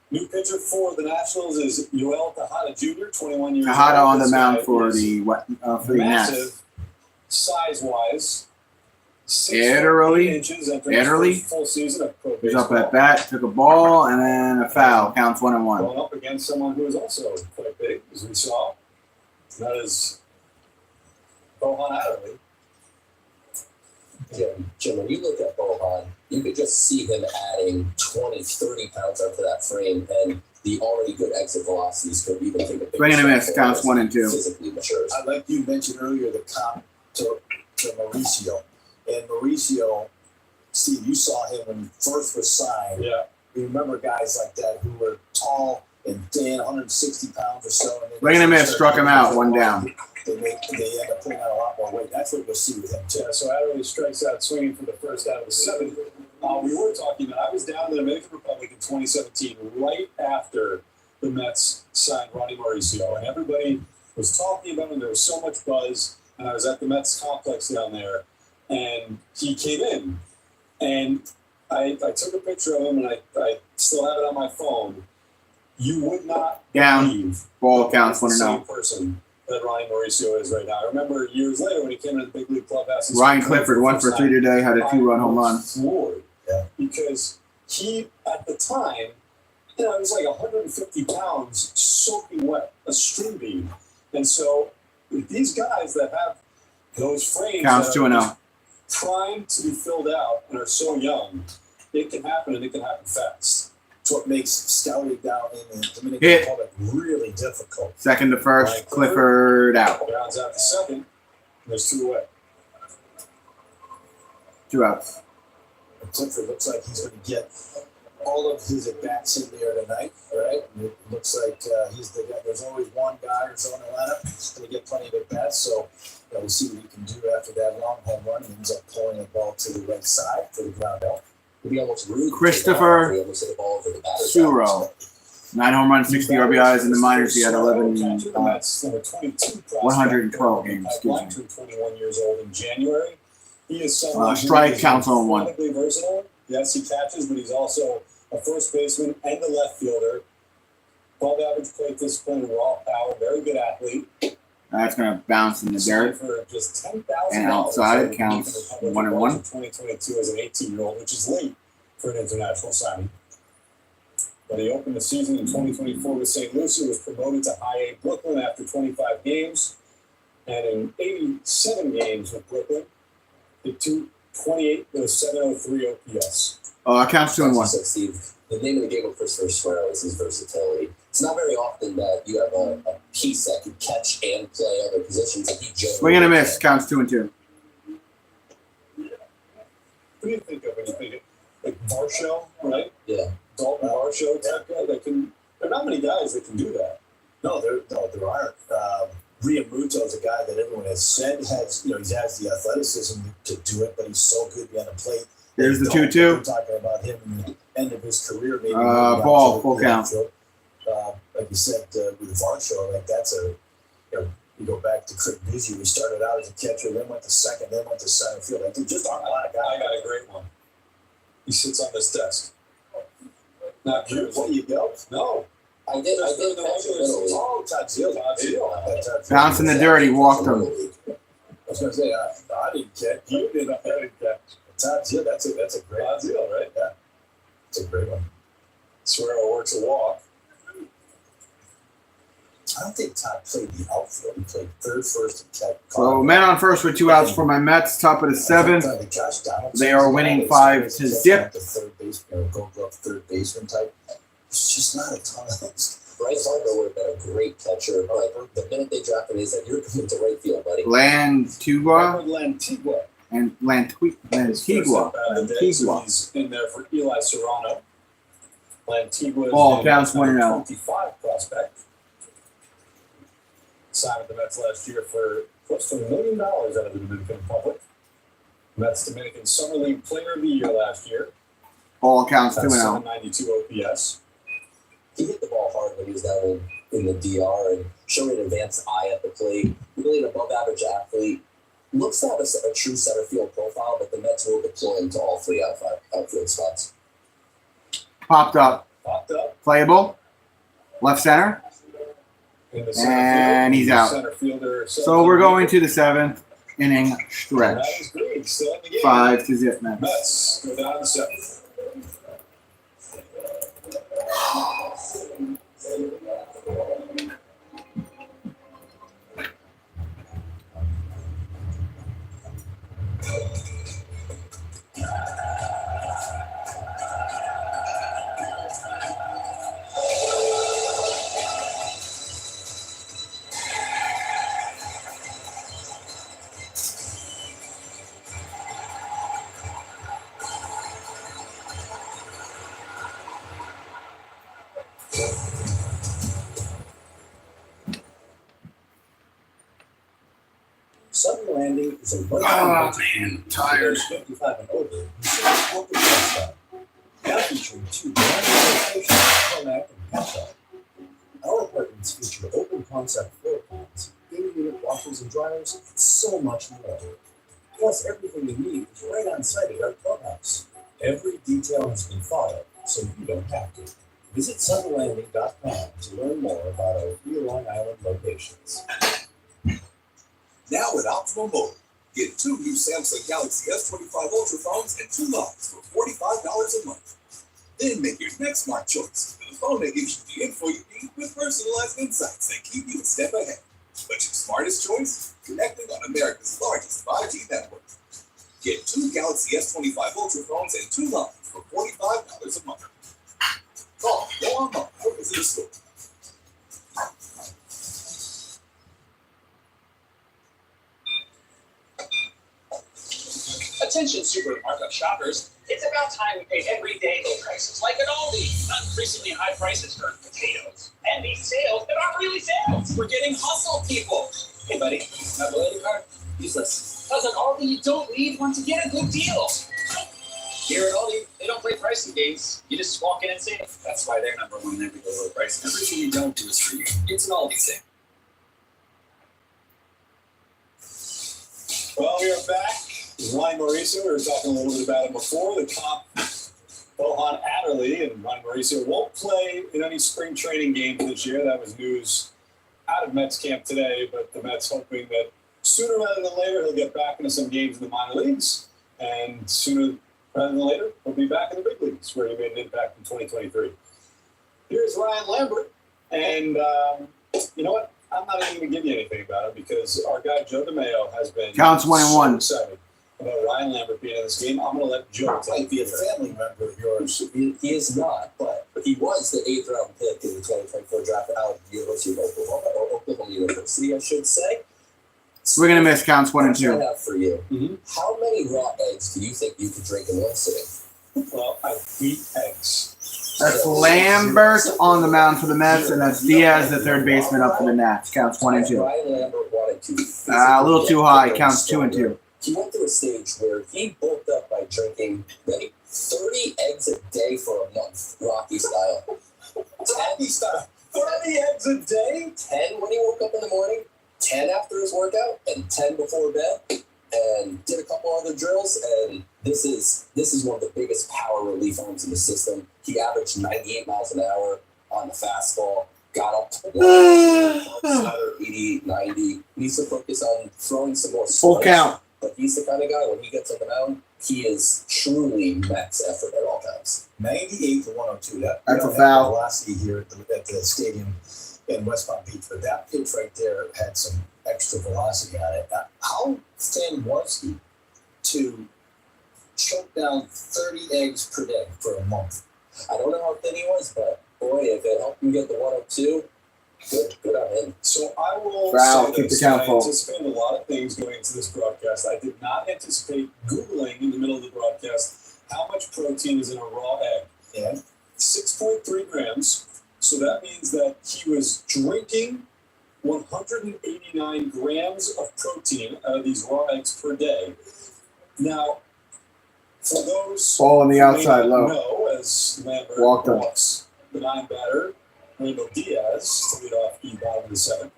New pitcher for the Nationals is Yoel Tejada Jr., 21 years old. Tejada on the This mound guy for is the Nats. massive, size-wise. Adderley. Adderley. Full season of pro He's baseball. up at bat, took a ball, and then a foul. Counts 1-1. Going up against someone who is also quite big, as we saw. That is Bohan Adderley. Jim, when you look at Bohan, you could just see him adding 20, 30 pounds onto that frame, and the already good exit velocities could even take a big Swing and a miss. Counts 1-2. Physically matures. Like you mentioned earlier, the comp to Mauricio. And Mauricio, Steve, you saw him when he first was signed. Yeah. You remember guys like that who were tall and thin, 160 pounds or so. Swing and a miss. Struck him out. 1 down. They end up putting on a lot more weight. That's what you'll see with him, too. Yeah, so Adderley strikes out swinging for the first out of the 7th. We were talking about, I was down in the Dominican Republic in 2017, right after the Mets signed Ronnie Mauricio, and everybody was talking about him. There was so much buzz, and I was at the Mets complex down there, and he came in, and I took a picture of him, and I still have it on my phone. You would not believe ball counts the 1-0. same person that Ronnie Mauricio is right now. I remember years later when he came into the big league clubhouse. Ryan Clifford, 1 for 3 today, had a 2-run home run. Floored, because he, at the time, he was like 150 pounds soaking wet, a string bean. And so these guys that have those frames Counts that are 2-0. primed to be filled out and are so young, it can happen, and it can happen fast. It's what makes scouting down in the Dominican Republic really difficult. Second to first. Clifford out. Rounds out the second. There's 2 away. 2 outs. And Clifford looks like he's going to get all of his at-bats in there tonight, all right? And it looks like he's the guy. There's always one guy or so in the lineup who's going to get plenty of at-bats. So we'll see what he can do after that long home run. He ends up pulling the ball to the right side for the ground out. Be almost rude. Christopher Suro. 9 home runs, 60 RBIs in the minors. He had 112 games. Excuse me. 21 years old in January. He is someone strike counts on 1. incredibly versatile. Yes, he catches, but he's also a first baseman and a left fielder. Above average plate discipline and raw power. Very good athlete. That's going to bounce in the dirt. For just $10,000 and outside counts 1-1. 2022 as an 18-year-old, which is late for an international signing. When he opened the season in 2024 with St. Lucie, was promoted to High A Brooklyn after 25 games. And in 87 games with Brooklyn, hit 228 with a 703 OPS. Counts 2-1. So, Steve, the name of the game with Christopher Suero is his versatility. It's not very often that you have a piece that can catch and play other positions. And he Swing and a miss. Counts 2-2. What do you think of when you think of like Varsho, right? Yeah. Dalton Varsho type guy that can. There are not many guys that can do that. No, there aren't. Riamuto is a guy that everyone has said has, he has the athleticism to do it, but he's so good behind the plate. There's the 2-2. We're talking about him in the end of his career, maybe. Ball, full count. Like you said, with Varsho, like that's you go back to Craig Buzzi, who started out as a catcher, then went to second, then went to center field. Like, there just aren't a lot of guys. I got a great one. He sits on this desk. Not you. What do you go? No. I did catch a little. Oh, Todd Zeal. Bounce in the dirty, walked him. I was going to say, I didn't catch. You didn't. I didn't catch. Todd Zeal, that's a great Todd Zeal, right? Yeah. It's a great one. Suero works a walk. I don't think Todd played the outfield. He played third, first, and catch. So men on first with 2 outs for my Mets. Top of the 7th. They are winning 5-0. The third baseman, gold glove third baseman type. It's just not a ton of those. Bryce Harper would have been a great catcher, but the minute they drafted him, they said, "You're coming to right field, buddy." Lantigua. And Lantigua. He's in there for Eli Serrano. Lantigua Ball, is counts a 1-0. 25 prospect. Signed with the Mets last year for close to $1 million out of the Dominican Republic. Mets Dominican Summer League Player of the Year last year. Ball counts That's 2-0. 792 OPS. He hit the ball hard when he was down in the DR and showed an advanced eye at the plate. Really an above-average athlete. Looks to have a true center field profile, but the Mets will deploy him to all 3 outfield spots. Popped up. Playable. Left center. In the center And field, he's out. Center fielder, So we're going to the 7th inning stretch. That is Green still in the game. 5-0 Mets. Mets go down to 7th. Sudden landing is a tired. 55 and over. Now featuring 2 brand new locations, Comac and Penta. Our apartments feature open concept floor plans, in-unit washers and dryers, and so much more. Plus, everything you need is right on site at our clubhouse. Every detail has been thought of, so you don't have to. Visit suddenlanding.com to learn more about our 3 Long Island locations. Now at Optimal Mobile, get 2 new Samsung Galaxy S25 Ultra phones and 2 lines for $45 a month. Then make your next smart choice with a phone that gives you the info you need with personalized insights that keep you a step ahead. But your smartest choice? Connecting on America's largest 5G network. Get 2 Galaxy S25 Ultra phones and 2 lines for $45 a month. Call, go online, or visit a store. Attention supermarket shoppers, it's about time we paid everyday low prices, like at Aldi. Not increasingly high prices for potatoes. And these sales that aren't really sales. We're getting hustle, people. Hey, buddy, have a lady card? Use this. Because at Aldi, you don't need one to get a good deal. Here at Aldi, they don't play pricing games. You just walk in and save. That's why they're number 1 in everyday low price. Everything you don't do is for you. It's an Aldi thing. Well, we are back. Ryan Mauricio, we were talking a little bit about him before. The cop, Bohan Adderley, and Ryan Mauricio won't play in any spring training games this year. That was news out of Mets camp today, but the Mets hoping that sooner rather than later he'll get back into some games in the minor leagues, and sooner Rather than later, he'll be back in the big leagues where he made an impact in 2023. Here's Ryan Lambert, and you know what? I'm not even going to give you anything about it because our guy Joe DeMayo has been Counts 1-1. so excited about Ryan Lambert being in this game. I'm going to let Joe Might be a family member of yours. He is not, but he was the 8th round pick in the 2024 draft out of the University of Oklahoma, or Oklahoma University, I should say. We're going to miss counts 1 and 2. I have for you. How many raw eggs do you think you could drink in one sitting? Well, I eat eggs. That's Lambert on the mound for the Mets, and that's Diaz, the third baseman, up for the Nats. Counts 1 and 2. Ryan Lambert wanted to A little too high. Counts 2 and 2. He went through a stage where he bulked up by drinking 30 eggs a day for a month, Rocky style. 30 style. 30 eggs a day? 10 when he woke up in the morning, 10 after his workout, and 10 before bed. And did a couple other drills, and this is one of the biggest power relief arms in the system. He averaged 98 miles an hour on the fastball, got up to 88, 90. He needs to focus on throwing some more Full count. But he's the kind of guy, when he gets on the mound, he is truly max effort at all times. 98 to 102. That's a foul. Velocity here at the stadium in West Palm Beach, but that pitch right there had some extra velocity on it. How thin was he to choke down 30 eggs per day for a month? I don't know how thin he was, but boy, if it helped him get the 102, good on him. So I will Foul. say Keep this. the count I full. anticipated a lot of things going into this broadcast. I did not anticipate Googling in the middle of the broadcast how much protein is in a raw egg. Yeah. 6.3 grams. So that means that he was drinking 189 grams of protein out of these raw eggs per day. Now, for those Ball on the who may outside not low. know, as Lambert Walked him. walks the 9 batter, Randall Diaz, to lead off the bottom of the 7th.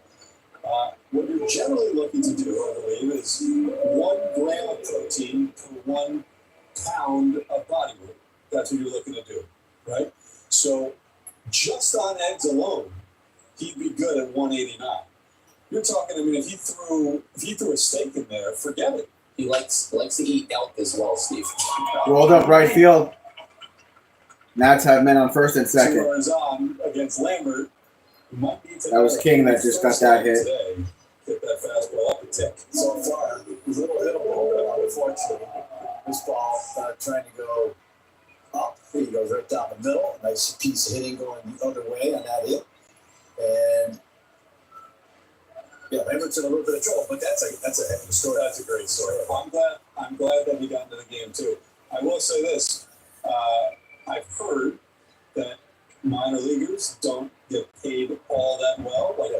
What you're generally looking to do, I believe, is 1 gram of protein per 1 pound of body weight. That's what you're looking to do, right? So just on eggs alone, he'd be good at 189. You're talking, I mean, if he threw a steak in there, forget it. He likes to eat elk as well, Steve. Rolled up right field. Nats have men on first and 2 second. runners on against Lambert. Might be That was King that just got that hit. Today. Get that fastball up a tick. So far, little hittable, but unfortunately, this ball trying to go up. He goes right down the middle. Nice piece of hitting going the other way on that hit. And yeah, Lambert's in a little bit of trouble, but that's a heck of a story. That's a great story. I'm glad that he got into the game too. I will say this: I've heard that minor leaguers don't get paid all that well. Like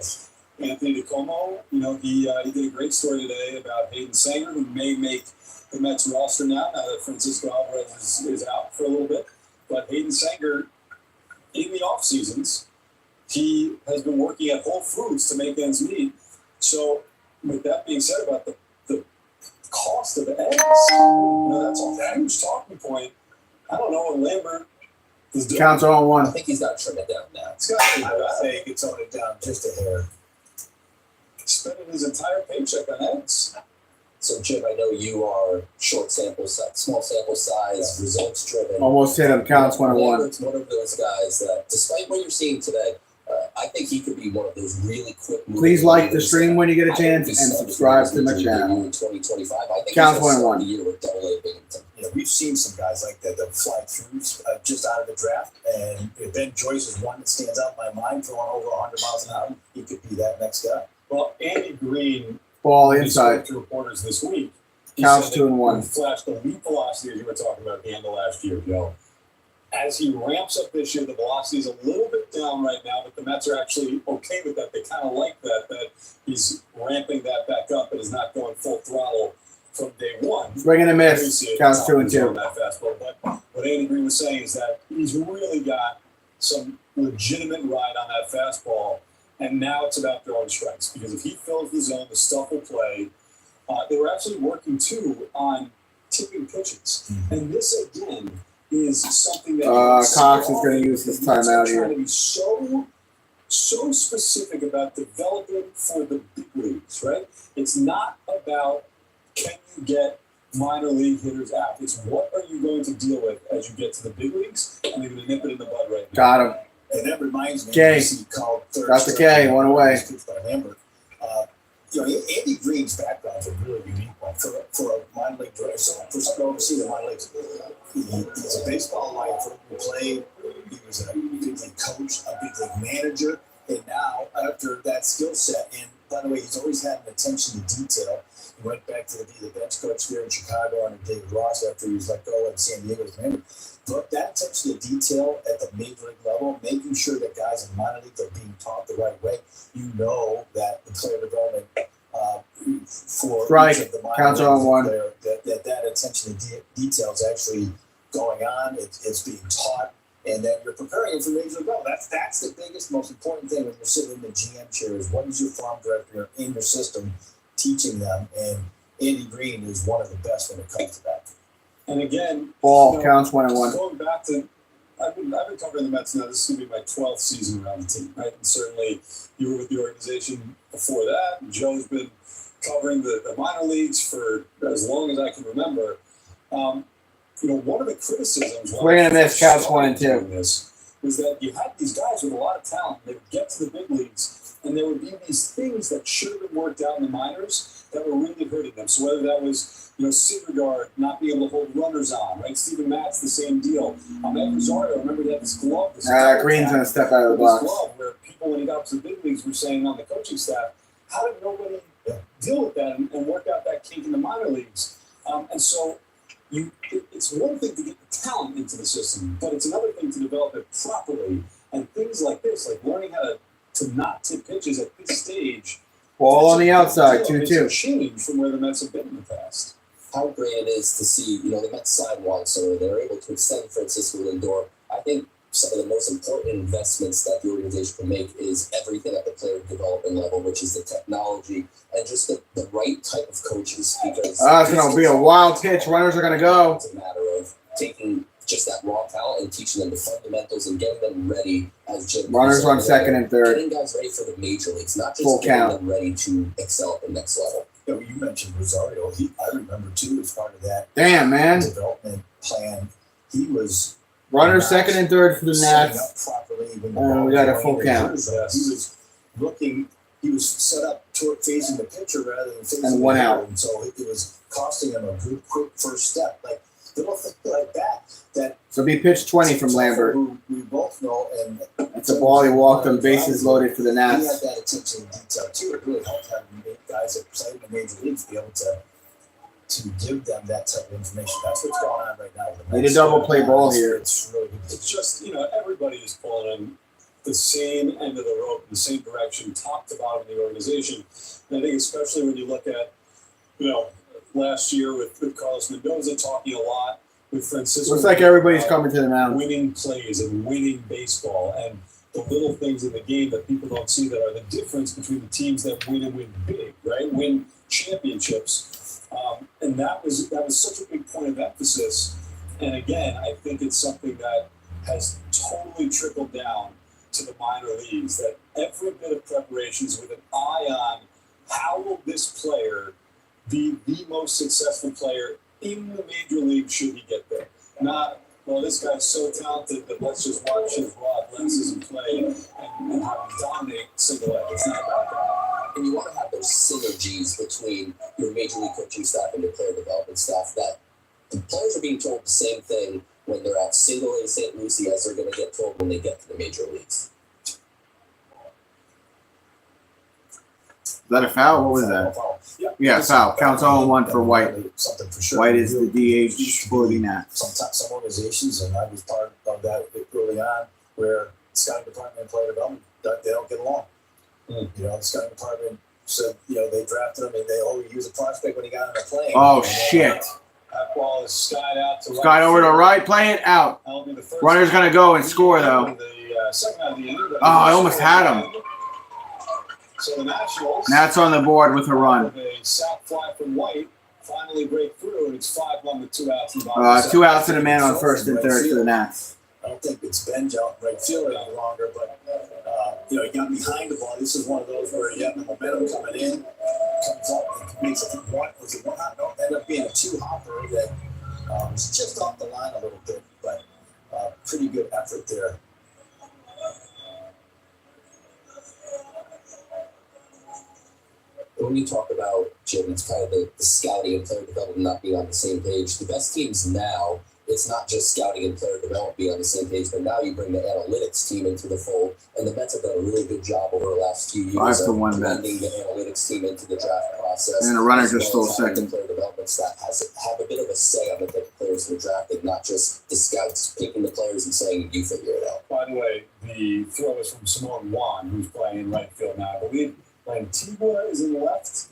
Anthony DiComo, he did a great story today about Hayden Sanger, who may make the Mets roster now that Francisco Alvarez is out for a little bit. But Hayden Sanger, in the off seasons, he has been working at Whole Foods to make ends meet. So, with that being said about the cost of eggs, that's a huge talking point. I don't know what Lambert is doing. Counts all I 1. think he's got to trim it down now. It's got to be I would bad. say he could tone it down just a hair. Spending his entire paycheck on eggs. So, Jim, I know you are small sample size, results driven. Almost hit him. Counts 1 and 1. Lambert's one of those guys that, despite what you're seeing today, I think he could be one of those really quick. Please like the stream when you get a chance and subscribe to my channel. In 2025, I think Counts he's 1 and 1. the year with Double-A Binghamton. We've seen some guys like that fly through just out of the draft. And Ben Joyce is one that stands out in my mind, throwing over 100 miles an hour. He could be that next guy. Well, Andy Green, Ball when he spoke inside. to reporters this week, he Counts said 2 and that 1. he flashed the leap velocity as you were talking about at the end of last year, Joe. As he ramps up this year, the velocity is a little bit down right now, but the Mets are actually okay with that. They kind of like that he's ramping that back up and is not going full throttle from day one. Swing and a miss. Counts 2 and 2. That fastball. But what Andy Green was saying is that he's really got some legitimate ride on that fastball, and now it's about throwing strikes, because if he fills the zone, the stuff will play. They were actually working, too, on tipping pitches. And this, again, is something that Cox is going to use his timeout here. trying to be so specific about developing for the big leagues, right? It's not about can you get minor league hitters app. It's what are you going to deal with as you get to the big leagues, and they're going to nip it in the bud right now. Got him. And that reminds me, K. Called third Got the K, one away. Andy Green's background is a really unique one for a minor league director. So for someone to oversee the minor leagues, he's a baseball lifer who played. He was a big league coach, a big league manager, and now after that skill set, and by the way, he's always had an attention to detail. He went back to be the bench coach here in Chicago under David Ross after he was let go in San Diego's manager. But that attention to detail at the major league level, making sure that guys in minor league are being taught the right way, you know that the player development for strike. Each of the minor Counts on one. Player, that attention to detail is actually going on. It's being taught, and that you're preparing them for major league level. That's the biggest, most important thing when you're sitting in the GM chair is what is your farm director in your system teaching them, and Andy Green is one of the best when it comes to that. And again, ball counts 1-1. Going back to, I've been covering the Mets now. This is going to be my 12th season around the team, right? And certainly you were with the organization before that. Joe's been covering the minor leagues for as long as I can remember. One of the criticisms Swing and a miss, counts 1 and 2. This was that you had these guys with a lot of talent. They would get to the big leagues, and there would be these things that should have been worked out in the minors that were really hurting them. So whether that was Syndergaard not being able to hold runners on, right? Steven Matz, the same deal. Ed Rosario, remember he had this glove. Green's going to step out of the box. Glove where people, when he got to the big leagues, were saying on the coaching staff, how did nobody deal with that and work out that kink in the minor leagues? And so it's one thing to get the talent into the system, but it's another thing to develop it properly. And things like this, like learning how to not tip pitches at this stage. Ball on the outside, 2-2. Change from where the Mets have been in the past. How great it is to see, the Mets signed Juan Soto. They're able to extend Francisco Lindor. I think some of the most important investments that the organization can make is everything at the player development level, which is the technology and just the right type of coaches. Because it's going to be a wild pitch. Runners are going to go. It's a matter of taking just that raw talent and teaching them the fundamentals and getting them ready as Jim. Runners on second and third. Getting guys ready for the major leagues, not just full getting count. them ready to excel at the next level. You mentioned Rosario. I remember too as part of that development plan. He was runners second and third for the Nats. We got a full count. He was looking. He was set up toward facing the pitcher rather than facing and 1 out. And so it was costing him a good, quick first step. Like little things like that. So be pitch 20 from Lambert. Who we both know, and it's a ball he walked on, bases loaded for the Nats. He had that attention to detail too. It really helped having guys that played in the major leagues be able to give them that type of information. That's what's going on right now. They did double play ball here. It's really good. It's just everybody is pulling in the same end of the rope, the same direction, top to bottom of the organization. And I think especially when you look at last year with Carlos Mendoza talking a lot. With Francisco, looks like everybody's coming to the mound. Winning plays and winning baseball and the little things in the game that people don't see that are the difference between the teams that win and win big, right? Win championships. And that was such a big point of emphasis. And again, I think it's something that has totally trickled down to the minor leagues, that every bit of preparation is with an eye on how will this player be the most successful player in the major league should he get there. Not, this guy's so talented that let's just watch his raw glimpses and play and have him dominate single A. It's not about that. And you want to have those synergies between your major league coaching staff and your player development staff, that the players are being told the same thing when they're at single A St. Lucie as they're going to get told when they get to the major leagues. Is that a foul? What was that? Yeah, foul. Counts 0-1 for White. Something for sure. White is the DH for the Nats. Some organizations, and I was part of that early on, where scouting department and player development, they don't get along. The scouting department said, they drafted him and they use a prospect when he got on the plane. Oh, shit. That ball is skied out to Skied over to right, play it out. Runner's going to go and score, though. I almost had him. So the Nationals, Nats on the board with a run. A sac fly from White finally break through, and it's 5-1 with 2 outs in the bottom. 2 outs and a man on first and third for the Nats. I don't think it's Benj out right field any longer, but he got behind the ball. This is one of those where you have the momentum coming in, comes up, and makes it one hop, no, ended up being a two hopper that was just off the line a little bit, but pretty good effort there. When you talk about, Jim, it's kind of the scouting and player development not being on the same page. The best teams now, it's not just scouting and player development being on the same page, but now you bring the analytics team into the fold. And the Mets have done a really good job over the last few years of blending the analytics team into the draft process. And a runner just stole second. Player development staff have a bit of a say on the type of players they're drafting, not just the scouts picking the players and saying, you figure it out. By the way, the throw is from Simone Juan, who's playing in right field now. I believe Antigua is in the left.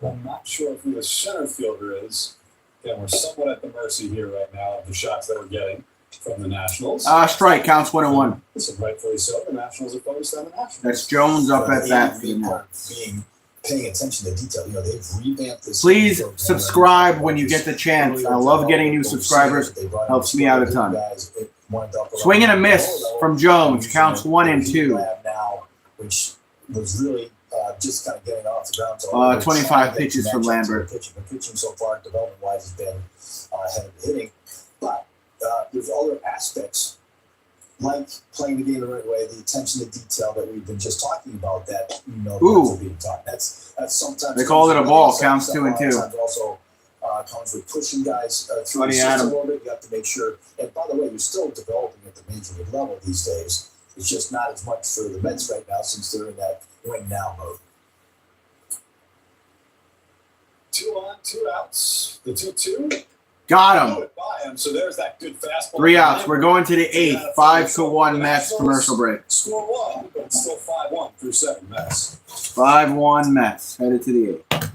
I'm not sure who the center fielder is. Again, we're somewhat at the mercy here right now of the shots that we're getting from the Nationals. Strike, counts 1-1. Listen, rightfully so. The Nationals are focused on the Nationals. That's Jones up at bat. Paying attention to detail. You know, they've revamped this. Please subscribe when you get the chance. I love getting new subscribers. Helps me out a ton. Swing and a miss from Jones. Counts 1-2. Now, which was really just kind of getting off the ground. So 25 pitches from Lambert. Pitching so far, development-wise, has been ahead of the hitting. But there's other aspects, like playing the game the right way, the attention to detail that we've been just talking about. That being taught. That's sometimes they call it a ball. Counts 2-2. Also comes with pushing guys through the system a little bit. You have to make sure. And by the way, you're still developing at the major league level these days. It's just not as much for the Mets right now since they're in that win now mode. 2 on, 2 outs. The 2-2. Got him. So there's that good fastball. 3 outs. We're going to the 8th. 5-1 Mets. Commercial break. Score 1, but it's still 5-1 through 7 Mets. 5-1 Mets. Headed to the 8th.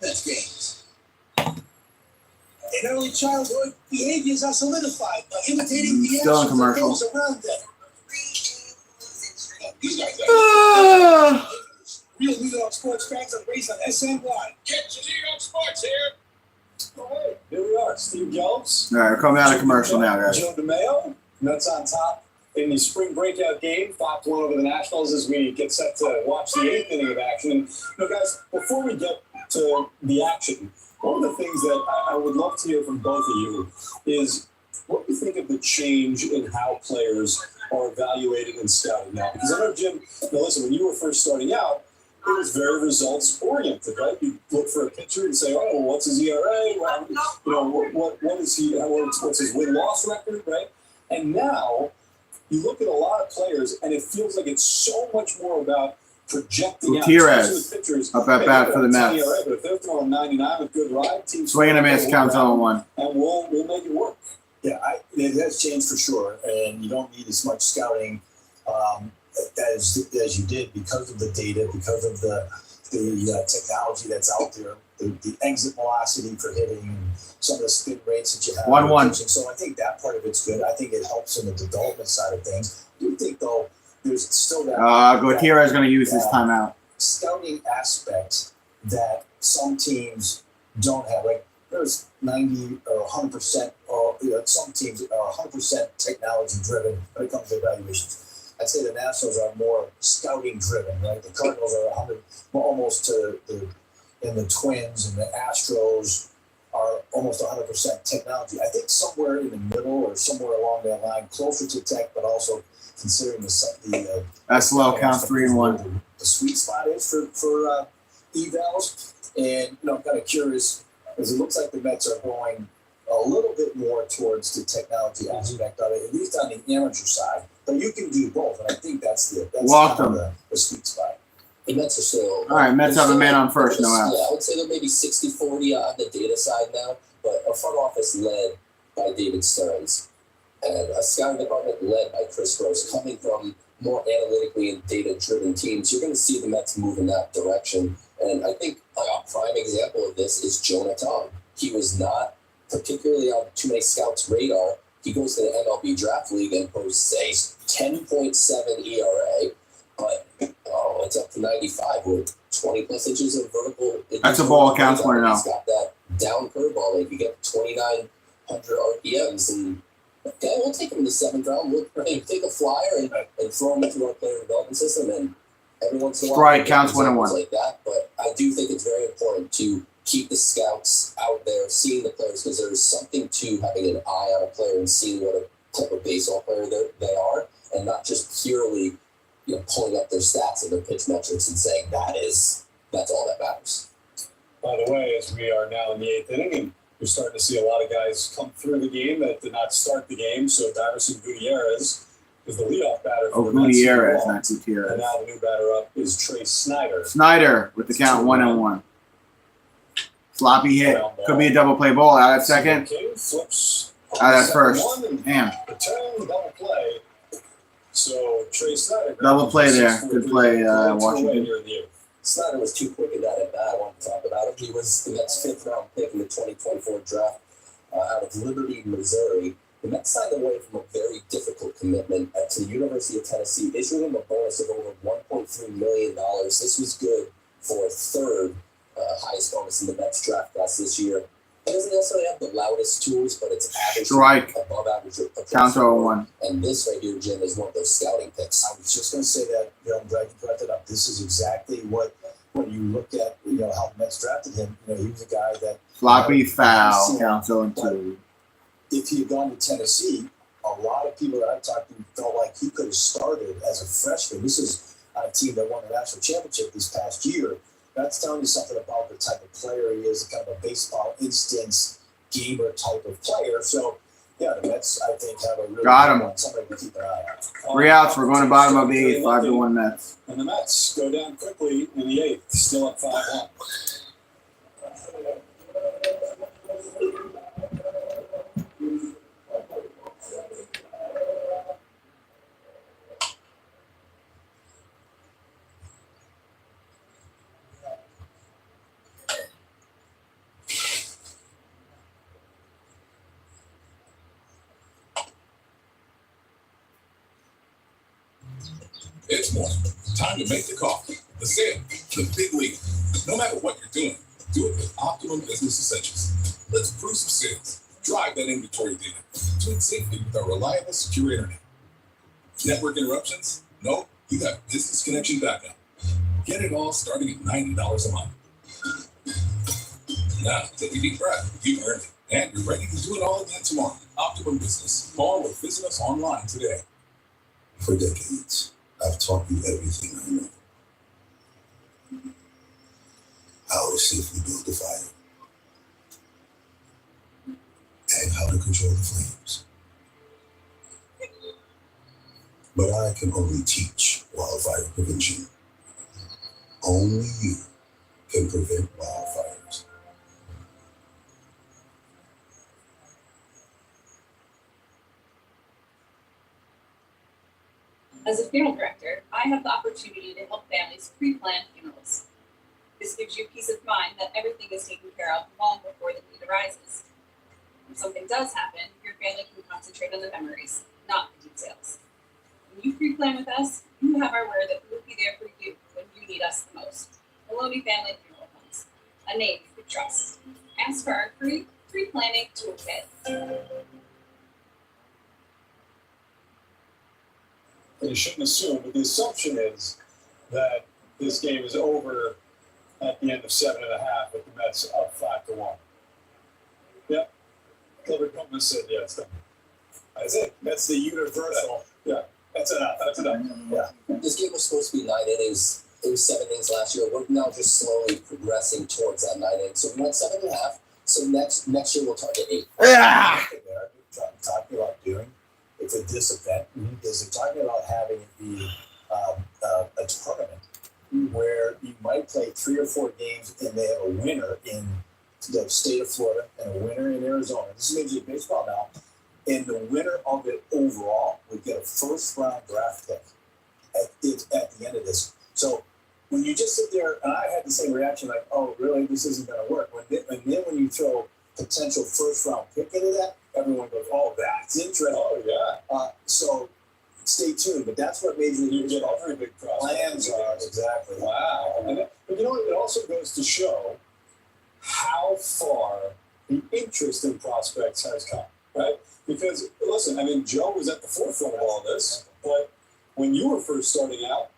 That's games. In early childhood, behaviors are solidified by imitating the Still in actions of commercial. those around them. These guys Real New York sports fans are raised on SNY. Get to New York sports here. All right, here we are. Steve Gelbs. All right, we're coming out of commercial now, guys. Joe DeMayo. Mets on top in the spring breakout game. 5-1 over the Nationals as we get set to watch the 8th inning of action. And, guys, before we get to the action, one of the things that I would love to hear from both of you is what do you think of the change in how players are evaluated and scouted now? Because I know, Jim, listen, when you were first starting out, it was very results oriented, right? You look for a pitcher and say, "Oh, what's his ERA? Well, what is he? What's his win-loss record?" Right? And now you look at a lot of players, and it feels like it's so much more about projecting out. Gutierrez Pitchers up at bat for the Mets. But if they're throwing 99 with good ride, teams Swing and a miss. Counts 0-1. and we'll make it work. Yeah, it has changed for sure, and you don't need as much scouting as you did because of the data, because of the technology that's out there, the exit velocity for hitting, and some of the spin rates that you have. 1-1. So I think that part of it's good. I think it helps in the development side of things. I do think though there's still that. Gutierrez is going to use his timeout. Scouting aspect that some teams don't have. Like there's 90 or 100%, or some teams are 100% technology driven when it comes to evaluations. I'd say the Nationals are more scouting driven, right? The Cardinals are 100, almost to the and the Twins and the Astros are almost 100% technology. I think somewhere in the middel or somewhere along that line, closer to tech, but also considering the SLL counts 3-1. The sweet spot is for evals. And I'm kind of curious because it looks like the Mets are going a little bit more towards the technology aspect of it, at least on the amateur side. But you can do both, and I think that's kind of the sweet spot. The Mets are still... All right, Mets have a man on first, no outs. Yeah, I would say they're maybe 60-40 on the data side now, but a front office led by David Stearns and a scouting department led by Chris Gross, coming from more analytically and data-driven teams. You're going to see the Mets move in that direction. And I think a prime example of this is Jonah Tom. He was not particularly on too many scouts' radar. He goes to the MLB Draft League and posts a 10.7 ERA, but it's up to 95 with 20 plus inches of vertical. That's a ball, counts 1 out. He's got that down curveball. Like you get 2,900 RPMs, and okay, we'll take him in the 7th round. We'll take a flyer and throw him into our player development system. And every once in a while, strike counts 1-1 like that. But I do think it's very important to keep the scouts out there, seeing the players, because there's something to having an eye on a player and seeing what a type of baseball player they are, and not just purely pulling up their stats and their pitch metrics and saying that's all that matters. By the way, as we are now in the 8th inning, and you're starting to see a lot of guys come through the game that did not start the game. So Davison Gutierrez is the leadoff batter for the Mets. Gutierrez, not Gutierrez. And now the new batter up is Trey Snyder. Snyder with the count 1-1. Sloppy hit. Could be a double play ball out at second. Flips out at first. Damn. Return, double play. So Trey Snyder. Double play there. Good play, Washington. Snyder was too quick in that at bat. I want to talk about him. He was the Mets' 5th round pick in the 2024 draft out of Liberty, Missouri. The Mets signed away from a very difficult commitment to the University of Tennessee, issuing him a bonus of over $1.3 million. This was good for a 3rd highest bonus in the Mets draft class this year. It doesn't necessarily have the loudest tools, but it's average, strike, above average. Counts 0-1. And this right here, Jim, is one of those scouting picks. I was just going to say that, I'm glad you brought that up. This is exactly what, when you look at, how the Mets drafted him, he was a guy that... Sloppy foul, counts 0-2. If he had gone to Tennessee, a lot of people that I talked to felt like he could have started as a freshman. This is a team that won the national championship this past year. That's telling you something about the type of player he is, kind of a baseball instincts, gamer type of player. So, yeah, the Mets, I think, have a really good one, somebody to keep an eye on. 3 outs. We're going to bottom of the 8th, 5-1 Mets. And the Mets go down quickly in the 8th, still up 5-1. It's morning. Time to make the call. The sale. The big league. No matter what you're doing, do it with Optimum Business Essentials. Let's prove some sales. Drive that inventory data. Do it safely with our reliable, secure internet. Network interruptions? No, you got business connection backup. Get it all starting at $90 a month. Now, take a deep breath. You've earned it. And you're ready to do it all again tomorrow. Optimum Business. Call or visit us online today. For decades, I've taught you everything I know. How to safely build a fire. And how to control the flames. But I can only teach wildfire prevention. Only you can prevent wildfires. As a funeral director, I have the opportunity to help families pre-plan funerals. This gives you peace of mind that everything is taken care of long before the need arises. When something does happen, your family can concentrate on the memories, not the details. When you pre-plan with us, you have our word that we will be there for you when you need us the most. Maloney Family Funeral Homes, a name you can trust. Ask for our free pre-planning toolkit. And you shouldn't assume, but the assumption is that this game is over at the end of 7.5 with the Mets up 5-1. Yep. Clifford Coleman said, yeah, it's done. That's it. That's the universal. Yeah. That's enough. That's enough. Yeah. This game was supposed to be 9 innings. It was 7 innings last year. We're now just slowly progressing towards that 9 innings. So we went 7.5. So next year we'll target 8. Yeah. Talking about doing, it's a discipline. Is it talking about having it be a tournament where you might play 3 or 4 games and they have a winner in the state of Florida and a winner in Arizona. This is Major League Baseball now. And the winner of it overall would get a first-round draft pick at the end of this. So when you just sit there, and I had the same reaction, like, oh, really, this isn't going to work. And then when you throw potential first-round pick into that, everyone goes, oh, that's interesting. Oh, yeah. So stay tuned. But that's what Major League Baseball every big prospect. plans are. Exactly. Wow. But you know what? It also goes to show how far the interest in prospects has come, right? Because, listen, I mean, Joe was at the forefront of all this, but when you were first starting out,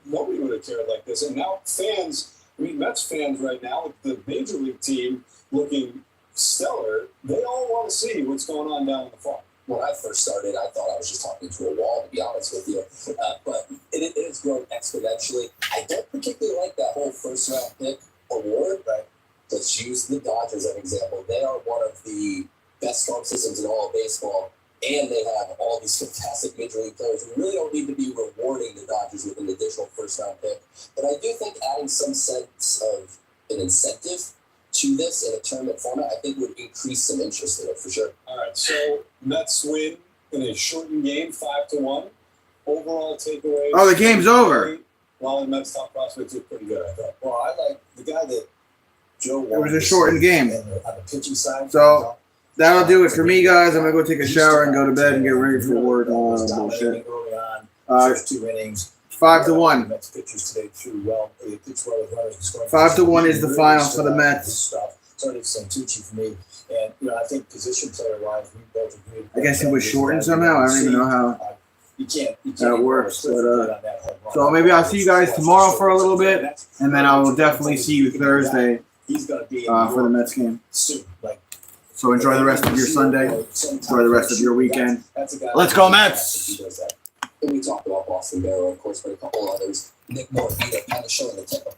nobody would have cared like this. And now fans, I mean, Mets fans right now, with the Major League team looking stellar, they all want to see what's going on down in the farm. When I first started, I thought I was just talking to a wall, to be honest with you. But it has grown exponentially. I don't particularly like that whole first-round pick award, but let's use the Dodgers as an example. They are one of the best farm systems in all of baseball, and they have all these fantastic Major League players. We really don't need to be rewarding the Dodgers with an additional first-round pick. But I do think adding some sense of an incentive to this in a tournament format, I think would increase some interest in it for sure. All right, so Mets win in a shortened game, 5-1. Overall takeaway. Oh, the game's over. While the Mets top prospects are pretty good, I thought. Well, I like the guy that Joe It was a shortened game. on the pitching side. So that'll do it for me, guys. I'm going to go take a shower and go to bed and get ready for work and all that bullshit. First 2 innings. 5-1. Mets pitchers today threw well. They pitched well with runners and scoring. 5-1 is the final for the Mets. So did Santucci for me. And, I think position player-wise, we both agreed. I guess it was shortened somehow. I don't even know how You can't that works. But, so maybe I'll see you guys tomorrow for a little bit, and then I will definitely see you Thursday for the Mets game. So enjoy the rest of your Sunday. Enjoy the rest of your weekend. Let's go, Mets! And we talked about Boston Barrow, of course, but a couple others. Nick Morvita kind of showing the type of